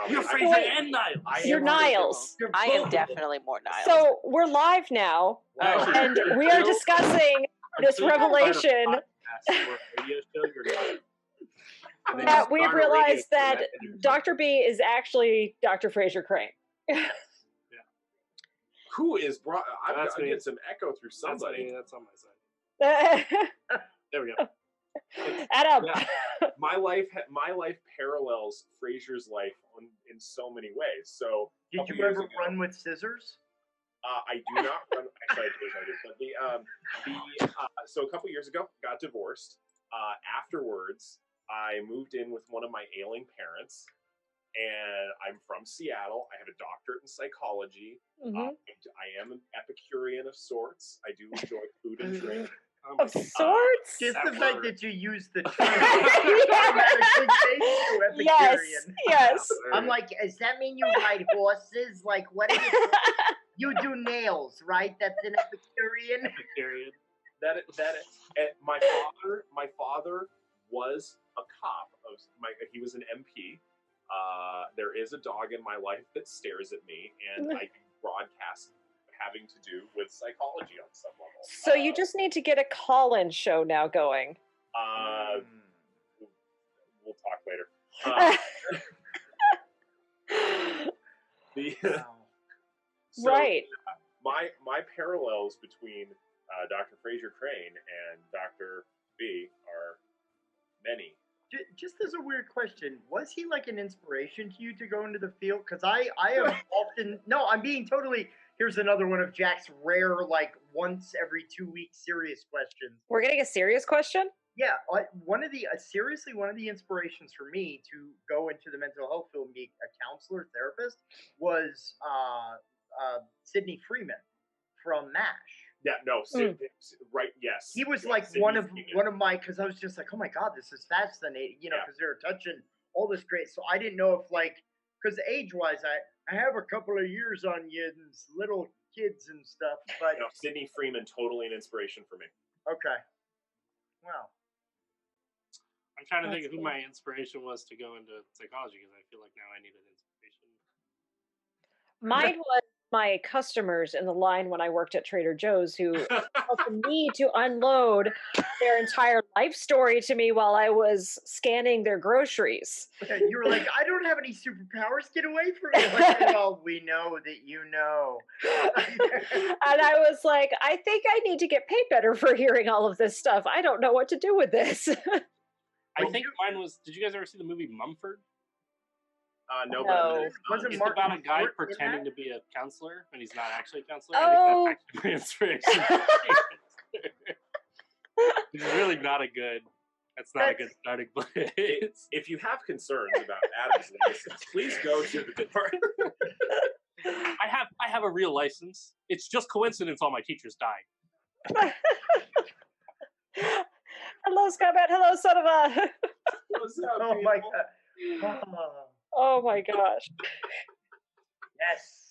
You're Fraser and Niles. You're Niles. I am definitely more Niles. So we're live now, and we are discussing this revelation. That we've realized that Dr. B is actually Dr. Fraser Crane. Who is brought? I'm getting some echo through somebody. That's on my side. There we go. Adam. Yeah. My life parallels Fraser's life in so many ways. So, did you ever run with scissors? I do not run. Actually, I did. But so a couple years ago, got divorced. Afterwards, I moved in with one of my ailing parents, and I'm from Seattle. I have a doctorate in psychology. Mm-hmm. I am an Epicurean of sorts. I do enjoy food and drink. Of sorts? Just the fact that you use the term automatically makes you Epicurean. Yes. I'm like, does that mean you ride horses? Like, what do you do? You do nails, right? That's an Epicurean. Epicurean. My father was a cop. He was an MP. There is a dog in my life that stares at me, and I do broadcast having to do with psychology on some level. So you just need to get a call-in show now going. We'll talk later. Right. My parallels between Dr. Fraser Crane and Dr. B are many. Just as a weird question, was he like an inspiration to you to go into the field? Because I am often... No, I'm being totally... Here's another one of Jack's rare, like, once every 2 weeks serious questions. We're getting a serious question? Yeah, seriously, one of the inspirations for me to go into the mental health field and be a counselor, therapist, was Sidney Freeman from MASH. Yeah, no, right? Yes, He was yeah, like Sidney one of Freeman. my, because I was just like, oh my god, this is fascinating, Yeah. because they were touching all this great. So I didn't know if because age wise, I have a couple of years on you and little kids and stuff, but No, Sidney Freeman, totally an inspiration for me. okay, wow. I'm trying to think of That's who my inspiration was to go into psychology because I feel like now I need an inspiration. Mine was my customers in the line when I worked at Trader Joe's who felt the need to unload their entire life story to me while I was scanning their groceries. You were like, I don't have any superpowers. Get away from me. Like, well, we know that you know. And I was like, I think I need to get paid better for hearing all of this stuff. I don't know what to do with this. I think mine was. Did you guys ever see the movie Mumford? No, No. but Wasn't It's Martin about a guy Short in pretending that? to be a counselor, and he's not actually a counselor. Oh. I think that's actually my inspiration. It's really not a good. That's not a good starting place. if you have concerns about Adam's license, please go to the department. I have a real license. It's just coincidence all my teachers died. Hello, Skybat. Hello, son of a. What's up, Oh people? my god. Oh my gosh. Yes.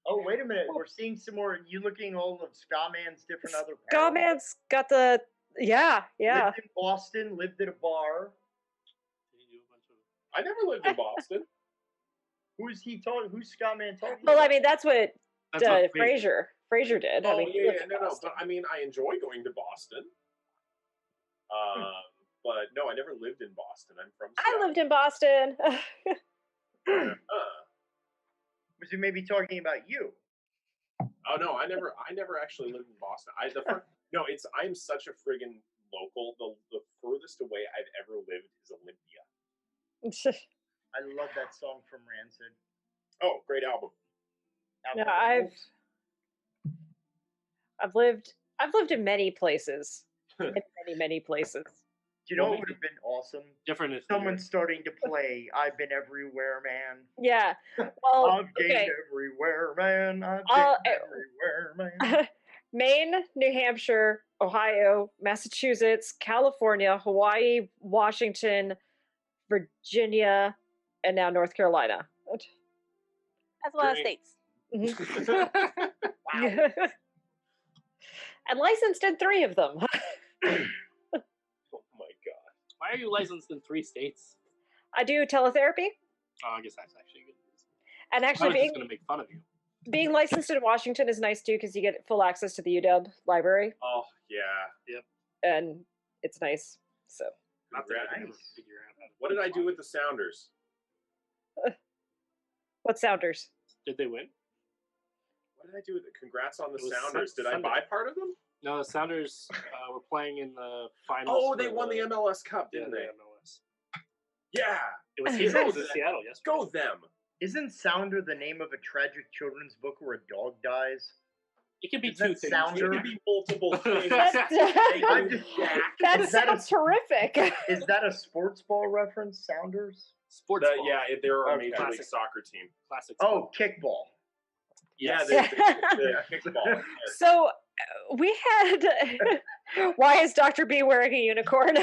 Oh, wait a minute. We're seeing some more. You looking all of Skyman's different other parallels? Skyman's got the. Yeah. Lived in Boston, lived at a bar. I never lived in Boston. Who's Skyman talking Well, about? I mean, that's what That's what Frasier did. I Oh mean, he yeah, lived in no. Boston. But I mean, I enjoy going to Boston. But no, I never lived in Boston. I'm from Seattle. I lived in Boston. Was he maybe talking about you? Oh no, I never actually lived in Boston. I'm such a friggin' local. The furthest away I've ever lived is Olympia. I love that song from Rancid. Oh, great album. No, Album. I've lived in many places. Many places. Do you know what would have been awesome? Different is Someone starting to play "I've Been Everywhere, Man." Yeah. Well, I've gained okay. everywhere, man. I've gained everywhere, man. Maine, New Hampshire, Ohio, Massachusetts, California, Hawaii, Washington, Virginia, and now North Carolina. That's a lot of Great. states. Wow. And licensed in 3 of them. Oh my god. Why are you licensed in 3 states? I do teletherapy, Oh, I guess that's actually a good reason. and I actually was just going to make fun of you. being licensed in Washington is nice too because you get full access to the UW library, Oh yeah. and it's nice. So Not that I can ever Nice. figure out how to What did I do with the Sounders? what Sounders? Did they win? What did I do with it? Congrats on the It was Sounders. Did I Sunday. buy part of them? No, the Sounders were playing in the finals. Oh, they for won the MLS Cup, yeah, didn't the they? MLS. Yeah. It was here. It was in Go Seattle yesterday. Go them. Isn't Sounder the name of a tragic children's book where a dog dies? It could be Is that 2 things. Sounder? It could be multiple things. I'm just- That Is that a- sounds horrific. Is that a sports ball reference, Sounders? Sports ball. They're a Okay. Major League Soccer team. Classic. Oh, kickball. yes. Yeah, the kickball. So we had. Why is Dr. B wearing a unicorn?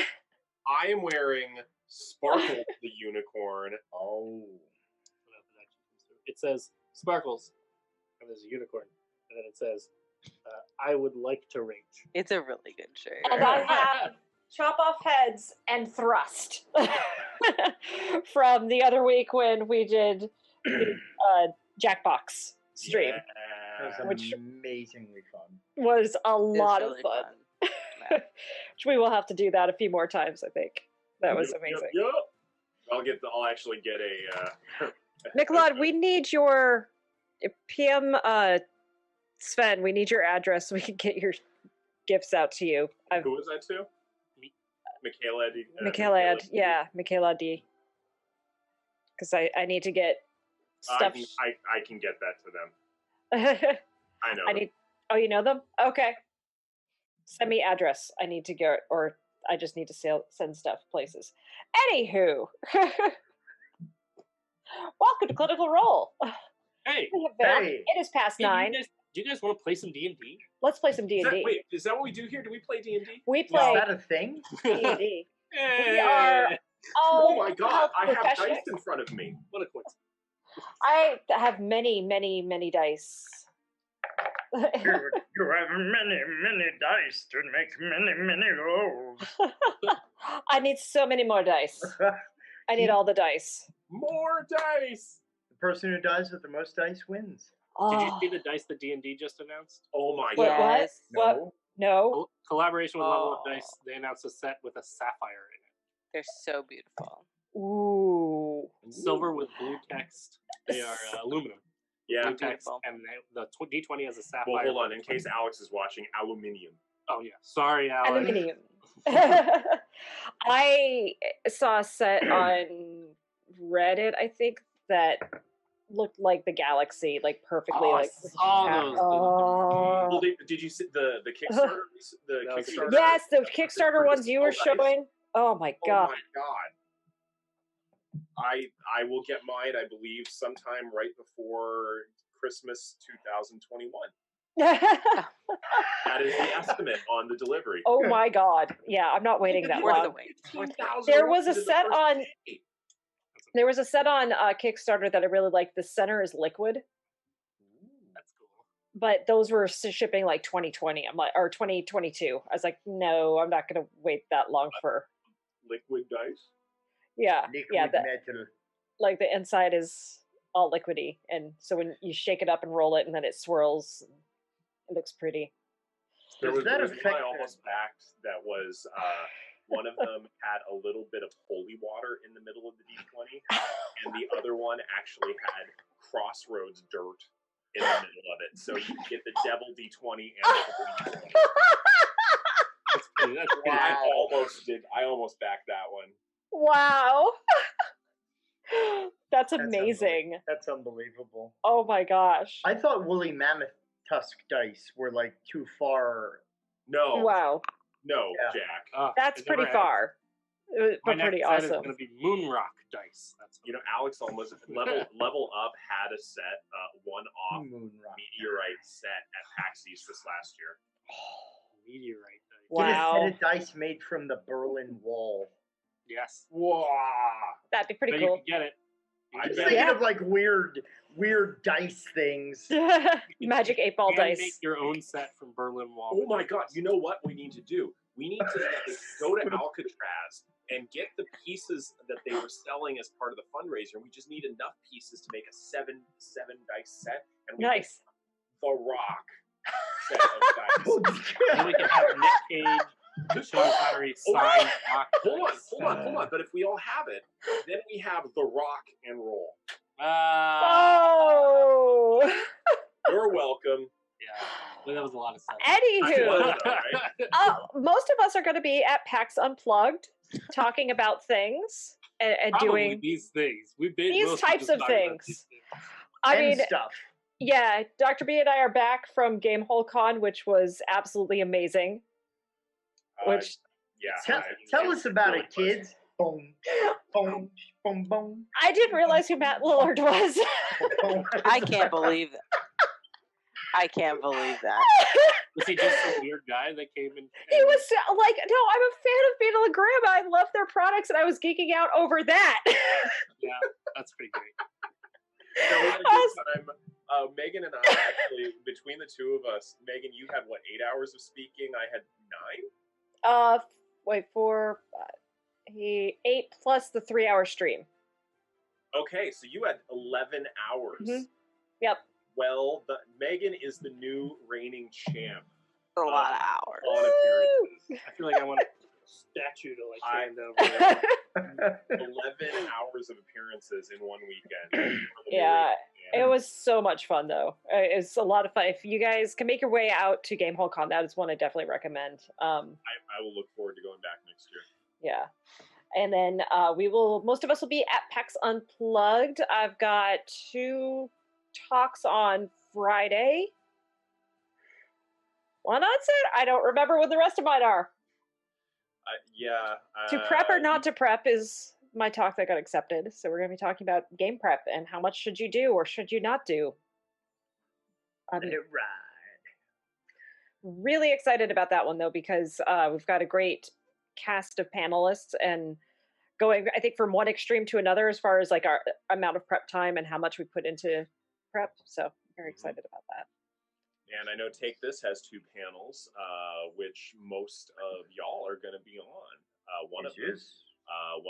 I am wearing Sparkle the unicorn. Oh. It says Sparkles, and there's a unicorn, and then it says, "I would like to rage." It's a really good shirt. And I have chop off heads and thrust from the other week when we did the Jackbox stream. That was Which- amazingly fun. Was a It's lot really of fun. Yeah. Which we will have to do that a few more times, I think. That was amazing. Yep. I'll actually get a. Nicolad, we need your PM Sven, we need your address so we can get your gifts out to you. Who was that to? Me. Michaela D. Because I need to get stuff. I can get that to them. I know. I need. Oh, you know them? Okay. Send me address. I need to go, or I just need to send stuff places. Anywho, welcome to Clinical Role. Hey, Hey. It is past hey, 9. do you guys want to play some D&D? Let's play some D&D. Wait, is that what we do here? Do we play D&D? We Is play that a thing? D&D. We are Oh my god, health I have professionals. dice in front of me. What a coincidence. I have many, many, many dice. You have many dice to make many rolls. I need so many more dice. I need all the dice. More dice! The person who dies with the most dice wins. Did you Oh. see the dice that D&D just announced? Oh my What? god. What? Yes. What? No. No. Collaboration with Level Up Oh. Dice, they announced a set with a sapphire in it. They're so beautiful. Ooh. And silver with blue text. They are aluminum. Yeah. Blue text, Beautiful. and the D20 has a sapphire. Well, hold on, in case Alex is watching, aluminium. Oh, yeah. Sorry, Alex. Aluminium. I saw a set on Reddit, I think, that looked like the galaxy, like perfectly Oh, I like saw those. Oh. Well, did you see the Kickstarter? The That was a Kickstarter? Yes, the Kickstarter ones you were Dice. showing. Oh my Oh god. my god. I will get mine, I believe, sometime right before Christmas 2021. That is the estimate on the delivery. Oh my god. Yeah, I'm not waiting that Worth the long. wait. 15,000 There was a orders in the set first on day. there was a set on Kickstarter that I really liked. The center is liquid, That's cool. but those were shipping like 2020. I'm like, or 2022. I was like, no, I'm not gonna wait that long for. Liquid dice. Yeah, Liquid yeah. metal. Like the inside is all liquidy, and so when you shake it up and roll it, and then it swirls, it looks pretty. There Does was, that there was one affect I almost backed that was one of them had a little bit of holy water in the middle of the D20, and the other one actually had crossroads dirt in the middle of it. So you get the devil D20 and the holy D20. That's pretty, that's pretty I almost backed that one. Wow, that's That's amazing. That's unbelievable. Oh my gosh. I thought woolly mammoth tusk dice were like too far. No, Wow, no, Yeah. Jack. that's it pretty never far, My but next pretty set is awesome. going to be Moonrock dice. That's You know, Alex almost level up had a set one-off Moon rock. meteorite set at PAX East this last year. meteorite dice. Get a Wow, set of dice made from the Berlin Wall. Yes. Wow. that'd be pretty But cool. you can get it. You I'm can just get thinking it. of like weird dice things. Magic 8-ball You can dice. make your own set from Berlin Wall. Oh my god, you know what we need to do? We need to go to Alcatraz and get the pieces that they were selling as part of the fundraiser. We just need enough pieces to make a seven dice set, and we Nice. get the Rock set of dice. Then we can have Nick Cage, Sean Connery sign rock Hold on. But if we all have it, then we have the Rock and Roll. Oh. You're welcome. Yeah, but that was a lot of stuff. Anywho, Right? most of us are going to be at PAX Unplugged, talking about things and Probably doing these things. We've been these mostly types just of talking about things. these things. I and mean, stuff. yeah, Dr. B and I are back from Gamehole Con, which was absolutely amazing. Which Yeah. Tell us about really it, kids. Boom, boom, boom, boom. I didn't realize who Matt Lillard was. boom. I can't believe that. I can't believe that. Was he just some weird guy that came in? He was like, no, I'm a fan of Beetle and Grimm. I love their products, and I was geeking out over that. Yeah, that's pretty great. No, we had a good time. Megan and I actually, between the two of us, Megan, you had what, 8 hours of speaking? I had 9. Wait for he 8 plus the 3-hour stream. Okay, so you had 11 hours. Mhm. Yep. Well, Megan is the new reigning champ A lot of hours. on appearances. I feel like I want a statue to like stand over. 11 hours of appearances in one weekend. Yeah, it was so much fun though. It's a lot of fun. If you guys can make your way out to Gamehole Con, that is one I definitely recommend. I will look forward to going back next year. Yeah. And then most of us will be at PAX Unplugged. I've got 2 talks on Friday. One on set. I don't remember what the rest of mine are. Yeah. To prep or not to prep is my talk that got accepted. So we're going to be talking about game prep and how much should you do or should you not do. I'm Let it ride. really excited about that one though, because we've got a great cast of panelists and going, I think, from one extreme to another as far as like our amount of prep time and how much we put into prep. So I'm very excited about that. And I know Take This has 2 panels, which most of y'all are going to be on. One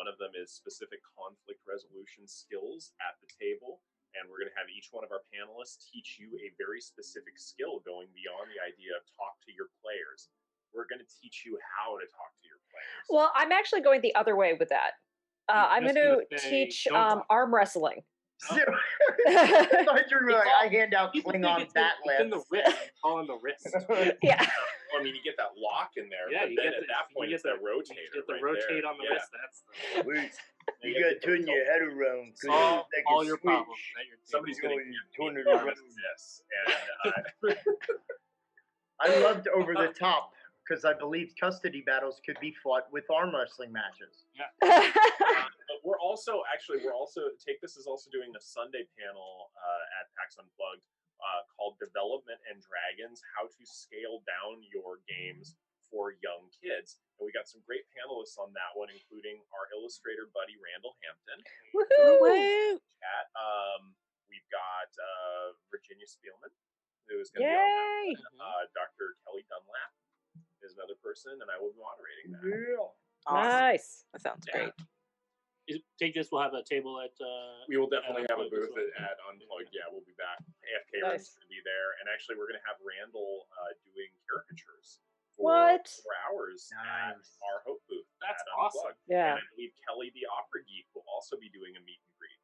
of them is specific conflict resolution skills at the table, and we're going to have each one of our panelists teach you a very specific skill going beyond the idea of talk to your players. We're going to teach you how to talk to your players. Well, I'm actually going the other way with that. I'm going to teach arm wrestling. I thought you were like, I hand out Klingon bat it's in the wrist. All in the wrist. Yeah. Well, I mean, you get that lock in there, Yeah, but then at that point, it's that rotator. You get the right rotate there. on the wrist. That's You gotta turn your head around. solve all your problems. Somebody's going to turn it arm around. this. And, I loved Over the Top because I believe custody battles could be fought with arm wrestling matches. but we're also Take This is also doing a Sunday panel at PAX Unplugged called Development and Dragons: How to Scale Down Your Games for Young Kids. And we got some great panelists on that one, including our illustrator buddy Randall Hampton. Woohoo! Chat. We've got Virginia Spielman, who is going to Yay! be on. Dr. Kelly Dunlap is another person, and I will be moderating that. Yeah. Awesome. Nice. That sounds Yeah. great. Take This. We'll have a table at. We will definitely have a Unplugged booth as well. at Unplugged. Yeah, we'll be back. AFK Nice. Room's going to be there, and actually, we're going to have Randall doing caricatures for What? 4 hours at Nice. our Hope booth. That's at awesome. Unplugged. Yeah. And I believe Kelly the Opera Geek will also be doing a meet and greet.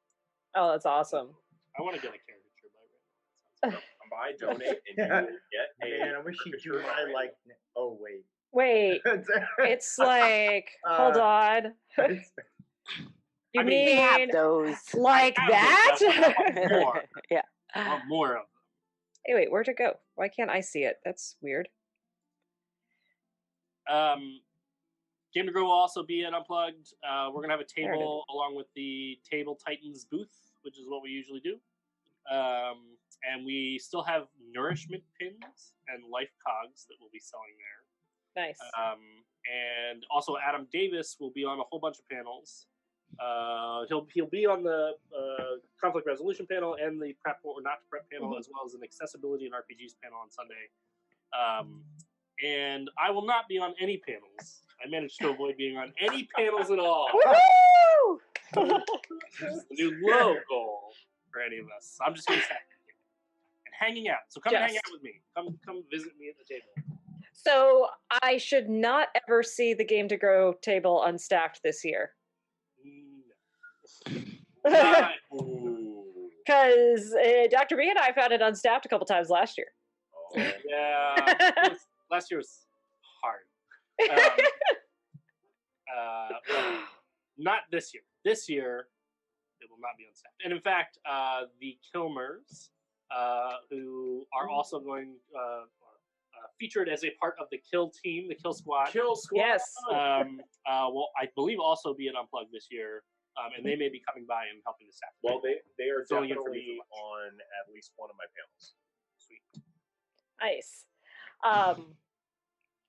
Oh, that's awesome. I want to get a caricature by Randall. Come by, donate, and you will get a. Man, I wish he'd do my like. Oh wait. Wait, it's like, hold on. You I mean, We have mean those. like I have those, that? I want more. Yeah. I want more of them. Hey, wait, where'd it go? Why can't I see it? That's weird. Game to Grow will also be at Unplugged. We're going to have a it table along with the Table Titans booth, which is what we usually do. And we still have nourishment pins and life cogs that we'll be selling there. Nice. And also Adam Davis will be on a whole bunch of panels. He'll be on the conflict resolution panel and the prep or not prep panel, as well as an accessibility and RPGs panel on Sunday. And I will not be on any panels. I managed to avoid being on any panels at all. Woohoo! This is the new low goal for any of us. I'm just going to sit here and hanging out. So come and hang out with me. Come visit me at the table. So I should not ever see the Game to Grow table unstaffed this year. No. Ooh. Because Dr. B and I found it unstaffed a couple times last year. Oh. Yeah. Last year was hard. Not this year. This year, it will not be unstaffed. And in fact, the Kilmers, who are also going featured as a part of the Kill team, the Kill Squad. Kill Squad. Yes. Will I believe also be at Unplugged this year, and they may be coming by and helping the staff. Well, they are Filling in for me definitely for lunch. on at least one of my panels. Sweet. Nice.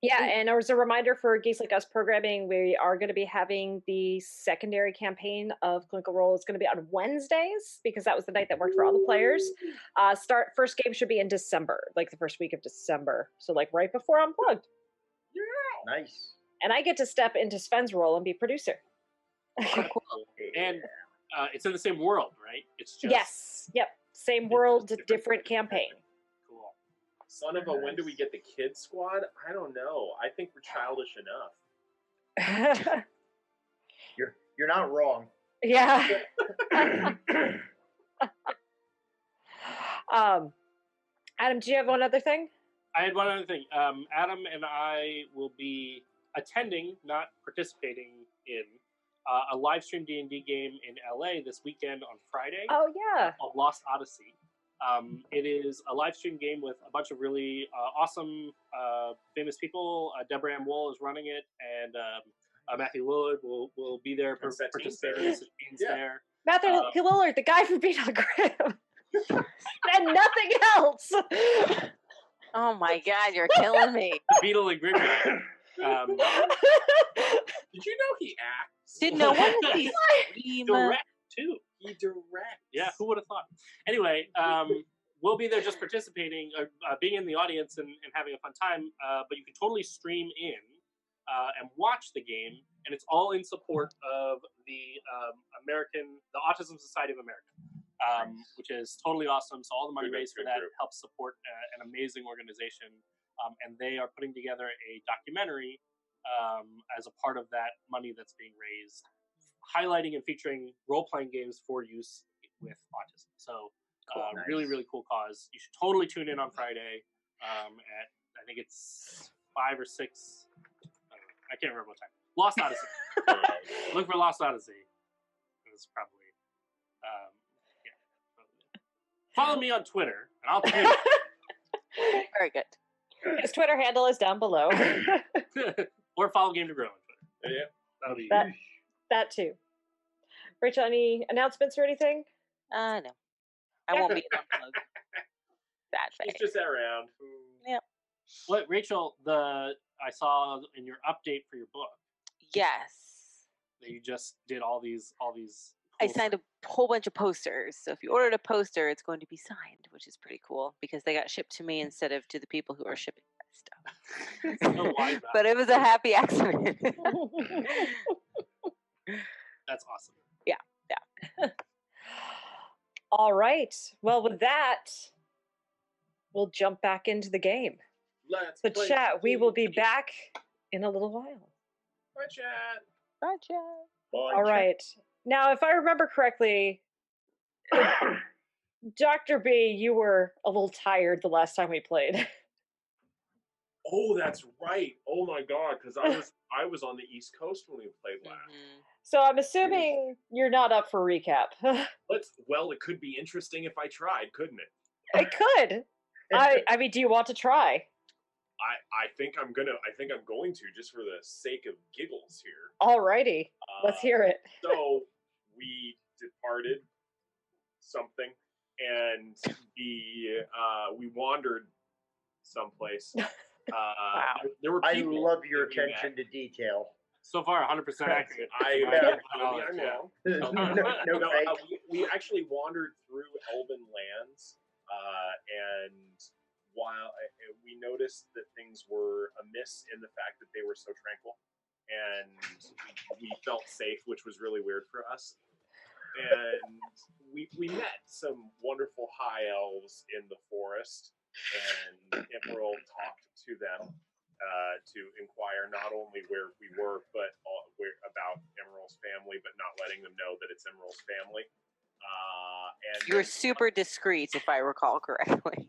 Yeah, and as a reminder for Geeks Like Us programming, we are going to be having the secondary campaign of Clinical Role. It's going to be on Wednesdays because that was the night that worked for all the players. First game should be in December, like the first week of December. So like right before Unplugged. Nice. And I get to step into Sven's role and be producer. And it's in the same world, right? It's just Yes. Yep. Same world, different campaign. Cool. Son of a, when do we get the Kid Squad? I don't know. I think we're childish enough. You're not wrong. Yeah. Adam, do you have one other thing? I had one other thing. Adam and I will be attending, not participating in, a live stream D&D game in LA this weekend on Friday. Oh yeah. Called Lost Odyssey. It is a live stream game with a bunch of really awesome, famous people. Deborah Ann Wool is running it, and Matthew Lillard will be there for Constantine's participating. there. Constantine's Yeah. there. Matthew Lillard, the guy from Beat on Graham. And nothing else. Oh my god, you're killing me. The Beetle and Grim guy. Did you know he acts? Did no one see Scream? Direct too. He directs. Yeah, who would have thought? Anyway, we'll be there just participating, being in the audience and having a fun time. But you can totally stream in and watch the game, and it's all in support of the Autism Society of America, which is totally awesome. So all the money raised for that helps support an amazing organization, and they are putting together a documentary as a part of that money that's being raised, highlighting and featuring role-playing games for use with autism. So really, really cool cause. You should totally tune in on Friday at, I think it's 5 or 6. I can't remember what time. Lost Odyssey. Look for Lost Odyssey. It's probably, Follow me on Twitter, and I'll tell you. Very good. His Twitter handle is down below. Or follow Game to Grow on Twitter. Yeah. That'll be That too. Rachel, any announcements or anything? No. I won't be unplugged. That He's way. just around. Yep. What, Rachel? I saw in your update for your book Yes. that you just did all these. I cool signed a whole bunch of posters. So if you ordered a poster, it's going to be signed, which is pretty cool because they got shipped to me instead of to the people who are shipping my stuff. So why not? But it was a happy accident. That's awesome. Yeah. All right. Well, with that, we'll jump back into the game. Let's So, play chat, we will be game. back in a little while. Bye, chat. Gotcha. All right. Now, if I remember correctly, Dr. B, you were a little tired the last time we played. Oh, that's right. Oh my god, because I was on the East Coast when we played last. Mhm. So I'm assuming you're not up for recap. Well, it could be interesting if I tried, couldn't it? It could. I mean, do you want to try? I think I'm going to just for the sake of giggles here. Alrighty. Let's hear it. So we departed something, and we wandered someplace. Wow. There were I people love your that we met. attention to detail. So far, 100% accurate. I Yeah. I'm wrong. No fake. We actually wandered through Elven lands, and while we noticed that things were amiss in the fact that they were so tranquil, and we felt safe, which was really weird for us. And we met some wonderful high elves in the forest, and Immeral talked to them to inquire not only where we were, but about Immeral's family, but not letting them know that it's Immeral's family. And You were super discreet, if I recall correctly.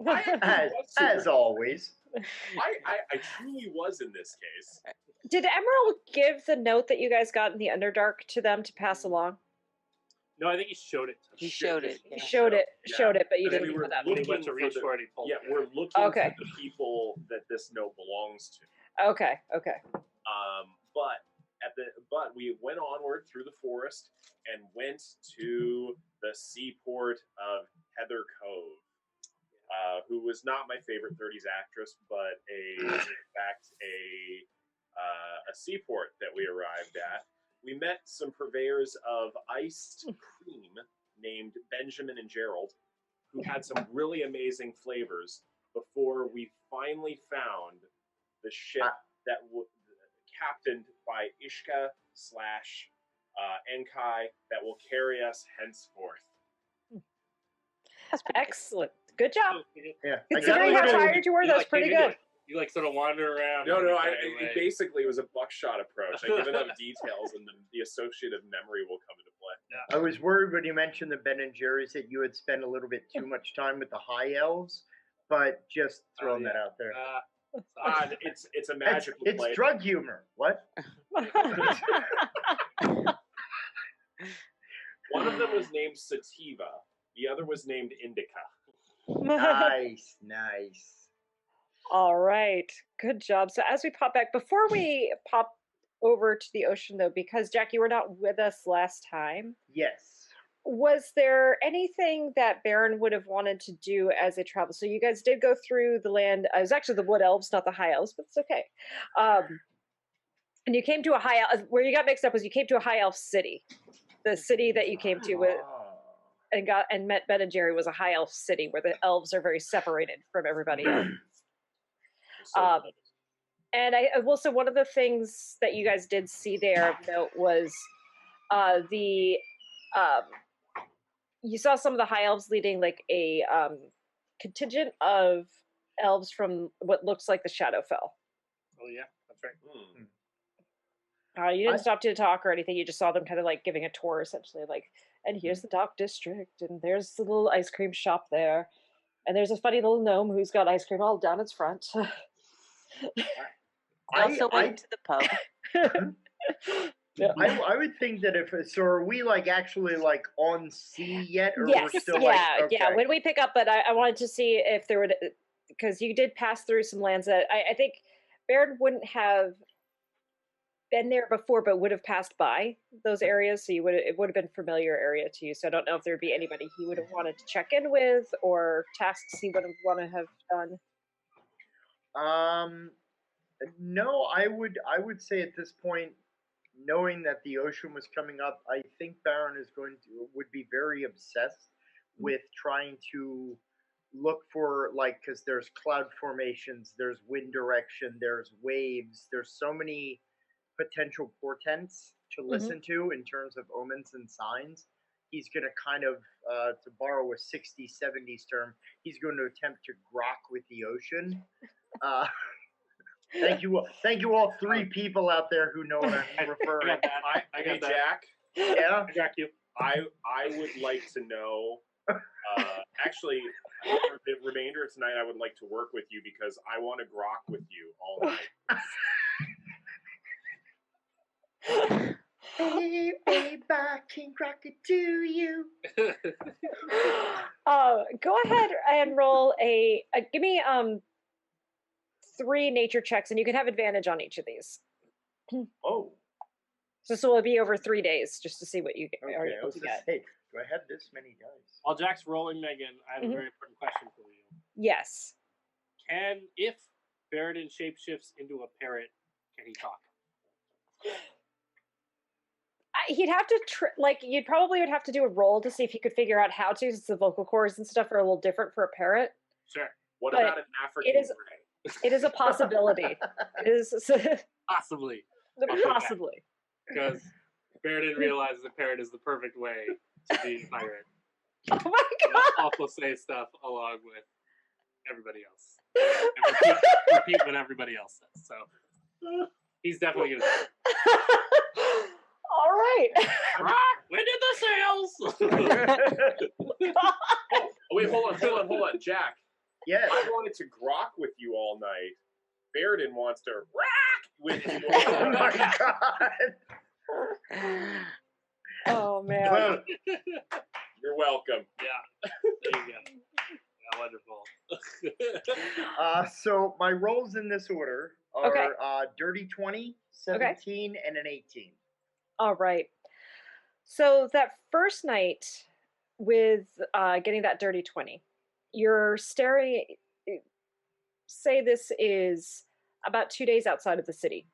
As always. I truly was in this case. Did Emerald give the note that you guys got in the Underdark to them to pass along? No, I think he showed it. He showed it. You Yeah. showed it, but you And then didn't we were put that. When he looking went to for reach the- for it, he pulled Yeah, it. we're looking Okay. for the people that this note belongs to. Okay. But we went onward through the forest and went to the seaport of Heather Cove, who was not my favorite 30s actress, but in fact a seaport that we arrived at. We met some purveyors of iced cream named Benjamin and Gerald, who had some really amazing flavors before we finally found the ship that captained by Ishka / Enkai that will carry us henceforth. That's pretty good. Excellent. Good job. Yeah. Considering how tired you were, that's pretty good. You sort of wander around. No, Anyway. it basically was a buckshot approach. I give enough details, and the associative memory will come into play. I was worried when you mentioned the Ben and Jerry's that you had spent a little bit too much time with the high elves, but just throwing that out there. It's a magical It's place. drug humor. What? One of them was named Sativa. The other was named Indica. Nice. All right. Good job. So as we pop back, before we pop over to the ocean, though, because Jack, you were not with us last time. Yes. Was there anything that Baron would have wanted to do as a travel? So you guys did go through the land. It was actually the wood elves, not the high elves, but it's okay. And you came to a high elf. Where you got mixed up was you came to a high elf city. The city that you came to with and met Ben and Jerry was a high elf city where the elves are very separated from everybody else. And so one of the things that you guys did see there of note was you saw some of the high elves leading like a contingent of elves from what looks like the Shadowfell. Oh yeah, that's right. You didn't stop to talk or anything. You just saw them kind of like giving a tour, essentially, like, and here's the Dark District, and there's the little ice cream shop there, and there's a funny little gnome who's got ice cream all down its front. I also went to the pub. Yeah. I would think that so are we like actually like on sea yet, or Yes, we're still yeah, like, okay. yeah. When we pick up, but I wanted to see if there would, because you did pass through some lands that I think Baird wouldn't have been there before, but would have passed by those areas, so it would have been familiar area to you. So I don't know if there'd be anybody he would have wanted to check in with, or tasks he would have want to have done. No, I would say at this point, knowing that the ocean was coming up, I think Baron would be very obsessed with trying to look for, like, because there's cloud formations, there's wind direction, there's waves, there's so many potential portents to listen to in terms of omens and signs. He's going to kind of, to borrow a 60s, 70s term, he's going to attempt to grok with the ocean. Thank you all three people out there who know what I'm referring. Hey, Jack. Yeah? Jack, you. I would like to know, actually, for the remainder of tonight, I would like to work with you because I want to grok with you all night. Babe, I can grok it to you. Go ahead and roll give me 3 nature checks, and you can have advantage on each of these. Oh. So this will be over 3 days, just to see what you get. Okay, I was gonna say, do I have this many dice? While Jack's rolling, Megan, I have a very important question for you. Yes. If Baeridin shapeshifts into a parrot, can he talk? He'd have to you'd probably would have to do a roll to see if he could figure out how to, since the vocal cords and stuff are a little different for a parrot. Sure. What about an African gray? It is a possibility. It is Possibly. Possibly. Because Baeridin realizes the parrot is the perfect way to be a pirate. Oh my god! Also say stuff along with everybody else. And repeat what everybody else says. So he's definitely going to. All right. When did the sales? Wait, hold on, Jack. Yes. I wanted to grok with you all night. Baeridin wants to rock with you all Oh my night. god. Oh man. You're welcome. Yeah. There you go. Yeah, wonderful. So my rolls in this order are Okay. dirty 20, 17, and an 18. All right. So that first night with getting that dirty 20, you're staring. Say this is about 2 days outside of the city.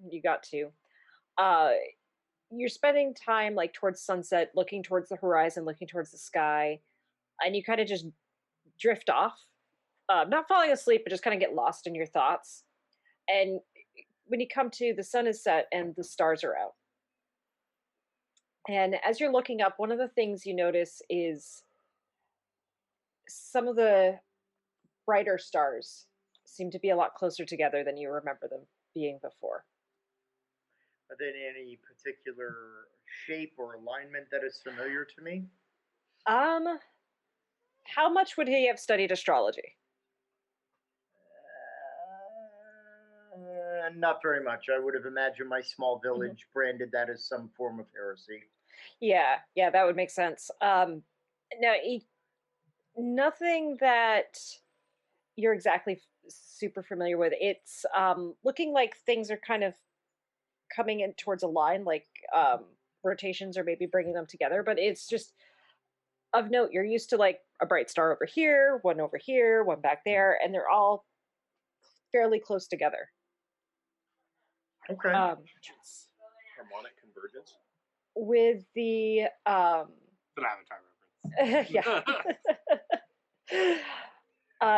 You got to. You're spending time like towards sunset, looking towards the horizon, looking towards the sky, and you kind of just drift off. Not falling asleep, but just kind of get lost in your thoughts. And when you come to, the sun is set and the stars are out. And as you're looking up, one of the things you notice is some of the brighter stars seem to be a lot closer together than you remember them being before. Are there any particular shape or alignment that is familiar to me? How much would he have studied astrology? Not very much. I would have imagined my small village branded that as some form of heresy. Yeah, that would make sense. No, nothing that you're exactly super familiar with. It's looking like things are kind of coming in towards a line, like rotations or maybe bringing them together, but it's just of note. You're used to like a bright star over here, one back there, and they're all fairly close together. Okay. Harmonic convergence. With the An Avatar reference. yeah.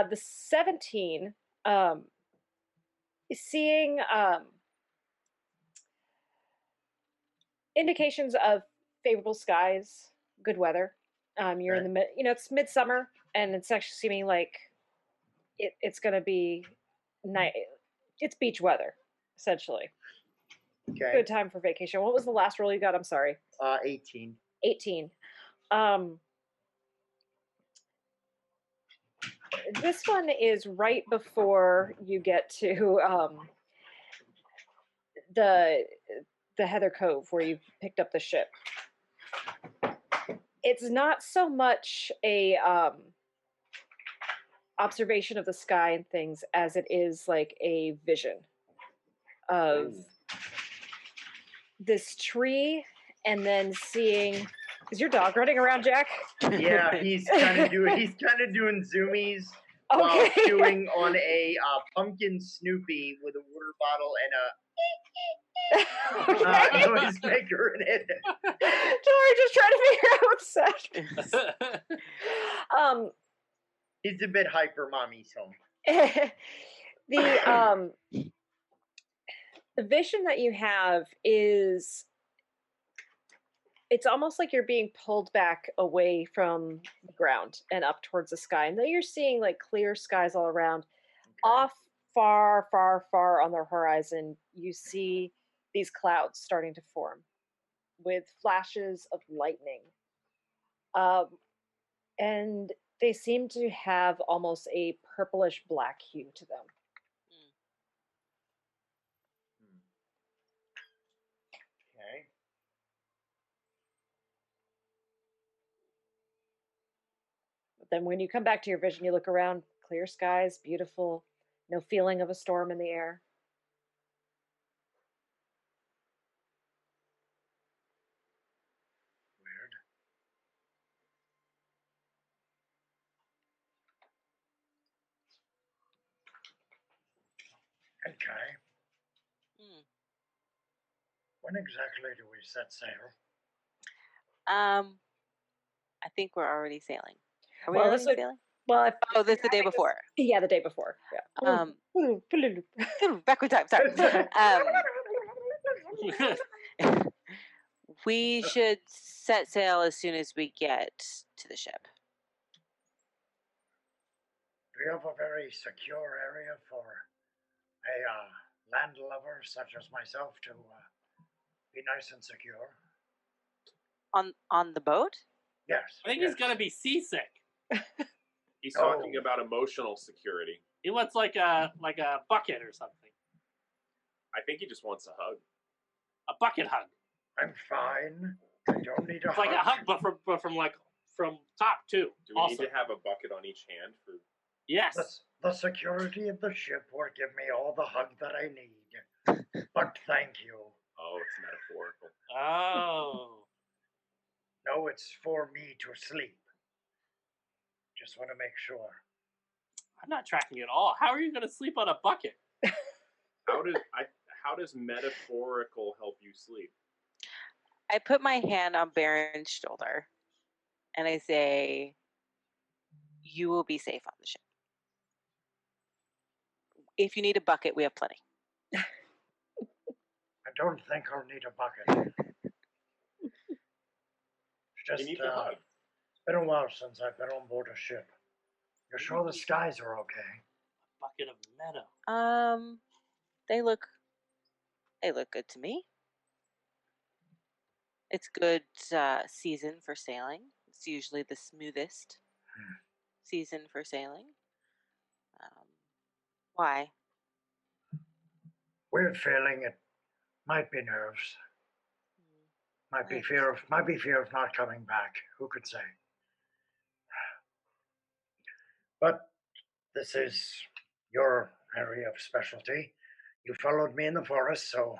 The 17 is seeing indications of favorable skies, good weather. You're in the it's midsummer, and it's actually seeming like it's going to be nice. It's beach weather, essentially. Okay. Good time for vacation. What was the last roll you got? I'm sorry. 18. 18. This one is right before you get to the Heather Cove where you picked up the ship. It's not so much a observation of the sky and things as it is like a vision of this tree, and then seeing. Is your dog running around, Jack? Yeah, he's kind of doing zoomies while Okay. chewing on a pumpkin Snoopy with a water bottle and a noise maker in it. Sorry, just trying to figure out what said. He's a bit hyper, mommy's home. The vision that you have is, it's almost like you're being pulled back away from the ground and up towards the sky, and then you're seeing like clear skies all around. Okay. Off far on the horizon, you see these clouds starting to form with flashes of lightning, and they seem to have almost a purplish black hue to them. Okay. But then when you come back to your vision, you look around, clear skies, beautiful, no feeling of a storm in the air. Enkai, when exactly do we set sail? I think we're already sailing. Are we Well, already sailing? Well, this is the day before. Yeah, the day before. Yeah. Backward time. Sorry. We should set sail as soon as we get to the ship. Do you have a very secure area for a land lover such as myself to be nice and secure? On the boat? Yes. I think he's gonna be seasick. He's talking about emotional security. He wants like a bucket or something. I think he just wants a hug. A bucket hug. I'm fine. I don't need a it's hug. Like a hug, but from top too. Do we need to have a bucket on each hand for? Yes. The security of the ship will give me all the hug that I need. But thank you. Oh, it's metaphorical. Oh. No, it's for me to sleep. Just want to make sure. I'm not tracking at all. How are you going to sleep on a bucket? How does metaphorical help you sleep? I put my hand on Baron's shoulder, and I say, "You will be safe on the ship. If you need a bucket, we have plenty." I don't think I'll need a bucket. It's You need a hug. It's been a while since I've been on board a ship. You're sure the skies are okay? A bucket of meadow. They look good to me. It's good season for sailing. It's usually the smoothest season for sailing. Why? Weird feeling. It might be nerves. Might be fear of not coming back. Who could say? But this is your area of specialty. You followed me in the forest, so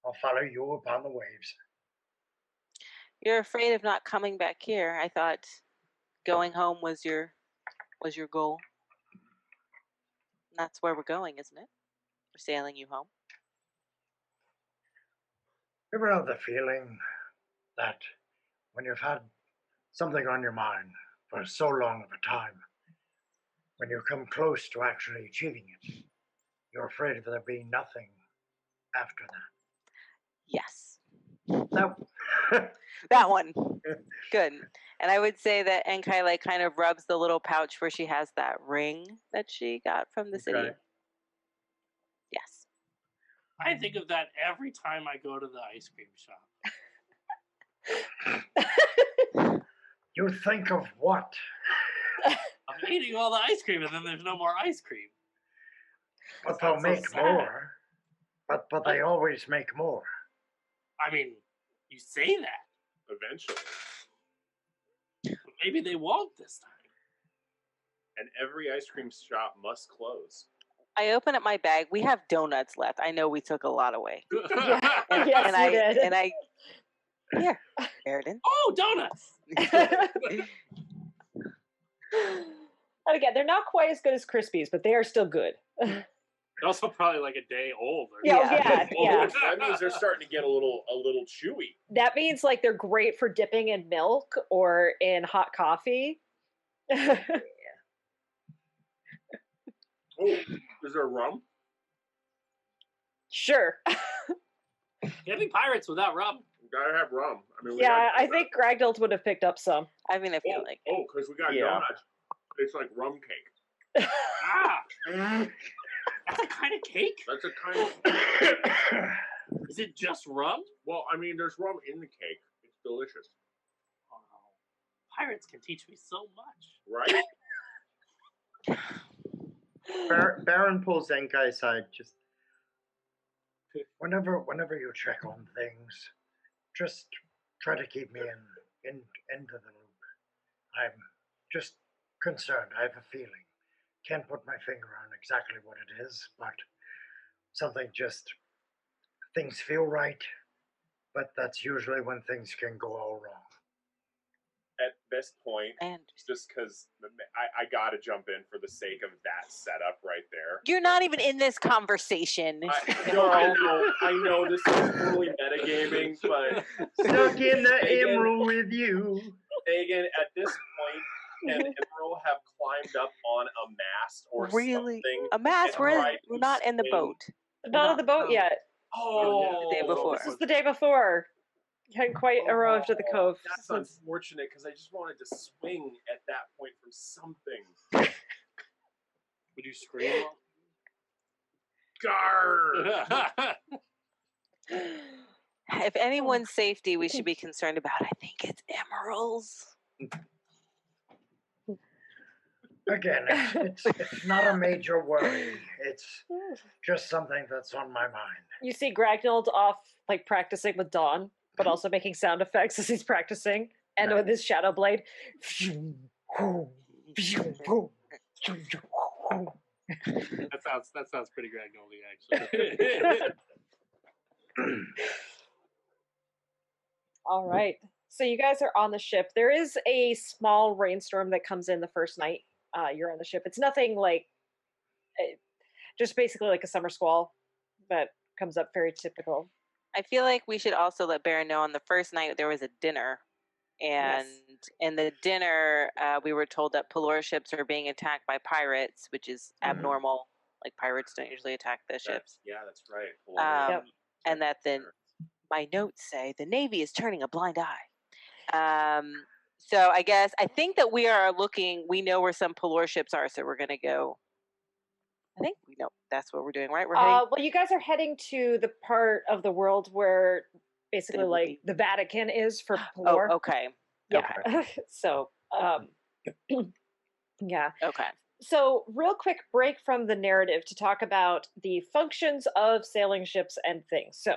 I'll follow you upon the waves. You're afraid of not coming back here. I thought going home was your goal. And that's where we're going, isn't it? We're sailing you home. You ever know the feeling that when you've had something on your mind for so long of a time, when you come close to actually achieving it, you're afraid of there being nothing after that? Yes. No. That one. Good. And I would say that Enkai like kind of rubs the little pouch where she has that ring that she got from the city. Okay. Yes. I think of that every time I go to the ice cream shop. You think of what? I'm eating all the ice cream, and then there's no more ice cream. But That they'll sounds so make sad. more. But they always make more. I mean, you say that. Eventually. But maybe they won't this time. And every ice cream shop must close. I open up my bag. We have donuts left. I know we took a lot away. And, Yes, and you I did. and I here, Baeridin. Oh, donuts! And again, they're not quite as good as Krispies, but they are still good. They're also probably like a day old. Or Yeah, something. yeah. That means they're starting to get a little chewy. That means like they're great for dipping in milk or in hot coffee. Oh, is there rum? Sure. Can't be pirates without rum. We gotta have rum. I mean, we Yeah, gotta I think Gragnold would have picked up some. I mean, I feel like because we got Yeah. donuts. It's like rum cake. Ah, that's a kind of cake. That's a kind of. Is it just rum? Well, I mean, there's rum in the cake. It's delicious, Oh, pirates can teach me so much. right? Baron pulls Enkai aside. Just Whenever you check on things, just try to keep me into the loop. I'm just concerned. I have a feeling. Can't put my finger on exactly what it is, but something things feel right, but that's usually when things can go all wrong. At this point, and just because I gotta jump in for the sake of that setup right there. you're not even in this conversation. I know this is totally metagaming, but stuck in the Megan- Immeral with you. Megan, at this point, can Immeral have climbed up on a mast or Really? something? A mast. and We're tried to not in the swing? boat. Not on the boat yet. Oh, The day before. This is the day before. You hadn't quite arrived at the cove. That's So it's- unfortunate because I just wanted to swing at that point from something. Would you scream? Garr! If anyone's safety we should be concerned about, I think it's Immeral's. Again, it's not a major worry. It's just something that's on my mind. You see Gragnold off like practicing with Dawn, but also making sound effects as he's practicing, and with his shadow blade. that sounds pretty Gragnoldy, actually. All right. So you guys are on the ship. There is a small rainstorm that comes in the first night you're on the ship. It's nothing like, just basically like a summer squall that comes up, very typical. I feel like we should also let Baron know on the first night there was a dinner. And in the dinner, we were told that Pelor ships are being attacked by pirates, which is abnormal. Like pirates don't usually attack the ships. That's right. Yep. And that my notes say the Navy is turning a blind eye. So I think that we know where some Pelor ships are, so we're going to go. I think we know that's what we're doing, right? We're heading. Well, you guys are heading to the part of the world where basically like the Vatican is for Pelor. Oh, okay. Yeah. Okay. So, yeah. Okay. So, real quick break from the narrative to talk about the functions of sailing ships and things. So,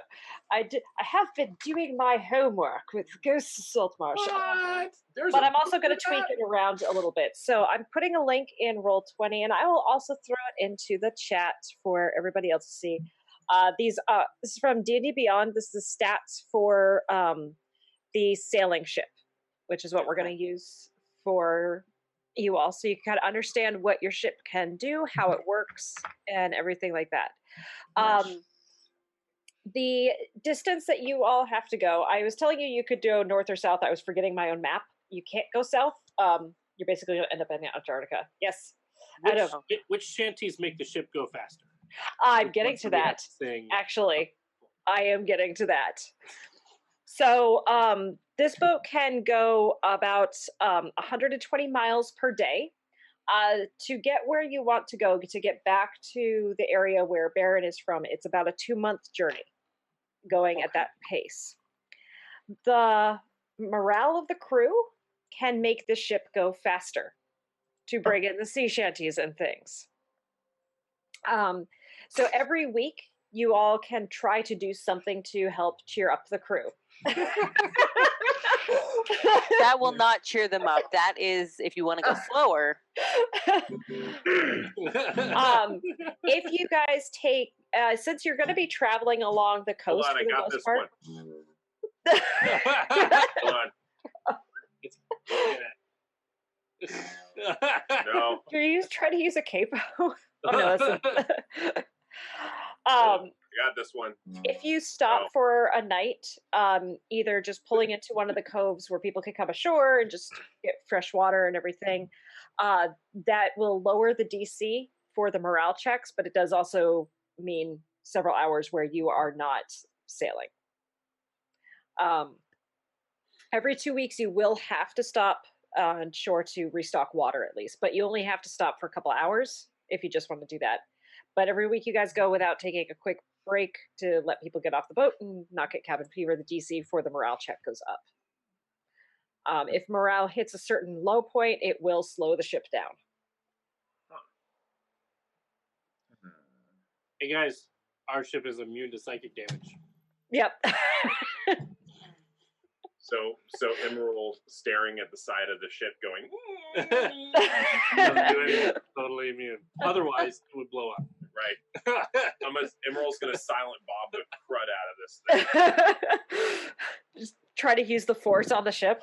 I have been doing my homework with Ghost of Saltmarsh. What? But I'm also going to tweak it around a little bit. So I'm putting a link in Roll20, and I will also throw it into the chat for everybody else to see. This is from D&D Beyond. This is stats for the sailing ship, which is what we're going to use for you all, so you can kind of understand what your ship can do, how it works, and everything like that. The distance that you all have to go, I was telling you could go north or south. I was forgetting my own map. You can't go south. You're basically going to end up in Antarctica. Yes. Which shanties make the ship go faster? I'm getting to that. Actually, I am getting to that. So this boat can go about 120 miles per day. To get where you want to go, to get back to the area where Baeridin is from, it's about a 2-month journey going at that pace. The morale of the crew can make the ship go faster to bring in the sea shanties and things. So every week, you all can try to do something to help cheer up the crew. That will not cheer them up. That is, if you want to go slower. If you guys take, since you're going to be traveling along the coast, Hold on, I got this part, one. Hold on. No. Do you try to use a capo? Oh no, that's I got this one. if you stop for a night, either just pulling into one of the coves where people can come ashore and just get fresh water and everything, that will lower the DC for the morale checks, but it does also mean several hours where you are not sailing. Every 2 weeks, you will have to stop on shore to restock water at least, but you only have to stop for a couple hours if you just want to do that. But every week you guys go without taking a quick break to let people get off the boat and not get cabin fever. The DC for the morale check goes up. If morale hits a certain low point, it will slow the ship down. Hey guys, our ship is immune to psychic damage. Yep. So Immeral staring at the side of the ship going, Doesn't do anything. Totally immune. Otherwise, it would blow up. right. Immeral's going to silent Bob the crud out of this thing. Just try to use the force on the ship.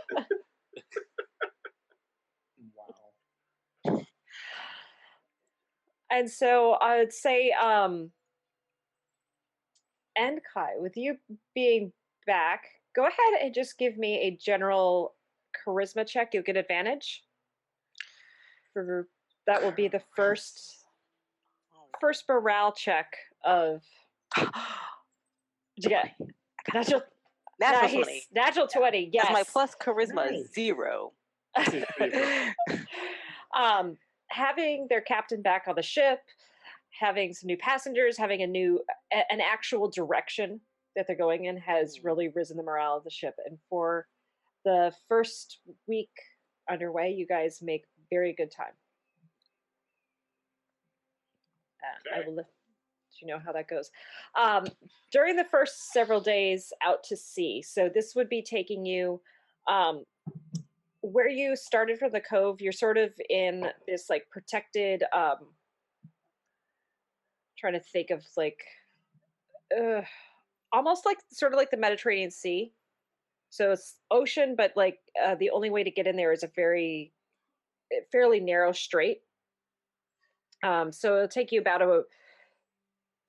Wow. And so I would say, Enkai, with you being back, go ahead and just give me a general charisma check. You'll get advantage. That will be the first morale check of. Did you get natural 20. Natural 20. Yes. My plus charisma Nice. is 0. Having their captain back on the ship, having some new passengers, having an actual direction that they're going in has really risen the morale of the ship. And for the first week underway, you guys make very good time. I will let you know how that goes. During the first several days out to sea, so this would be taking you where you started from the cove. You're sort of in this like protected, trying to think of like, almost like sort of like the Mediterranean Sea. So it's ocean, but like the only way to get in there is a fairly narrow strait. So it'll take you about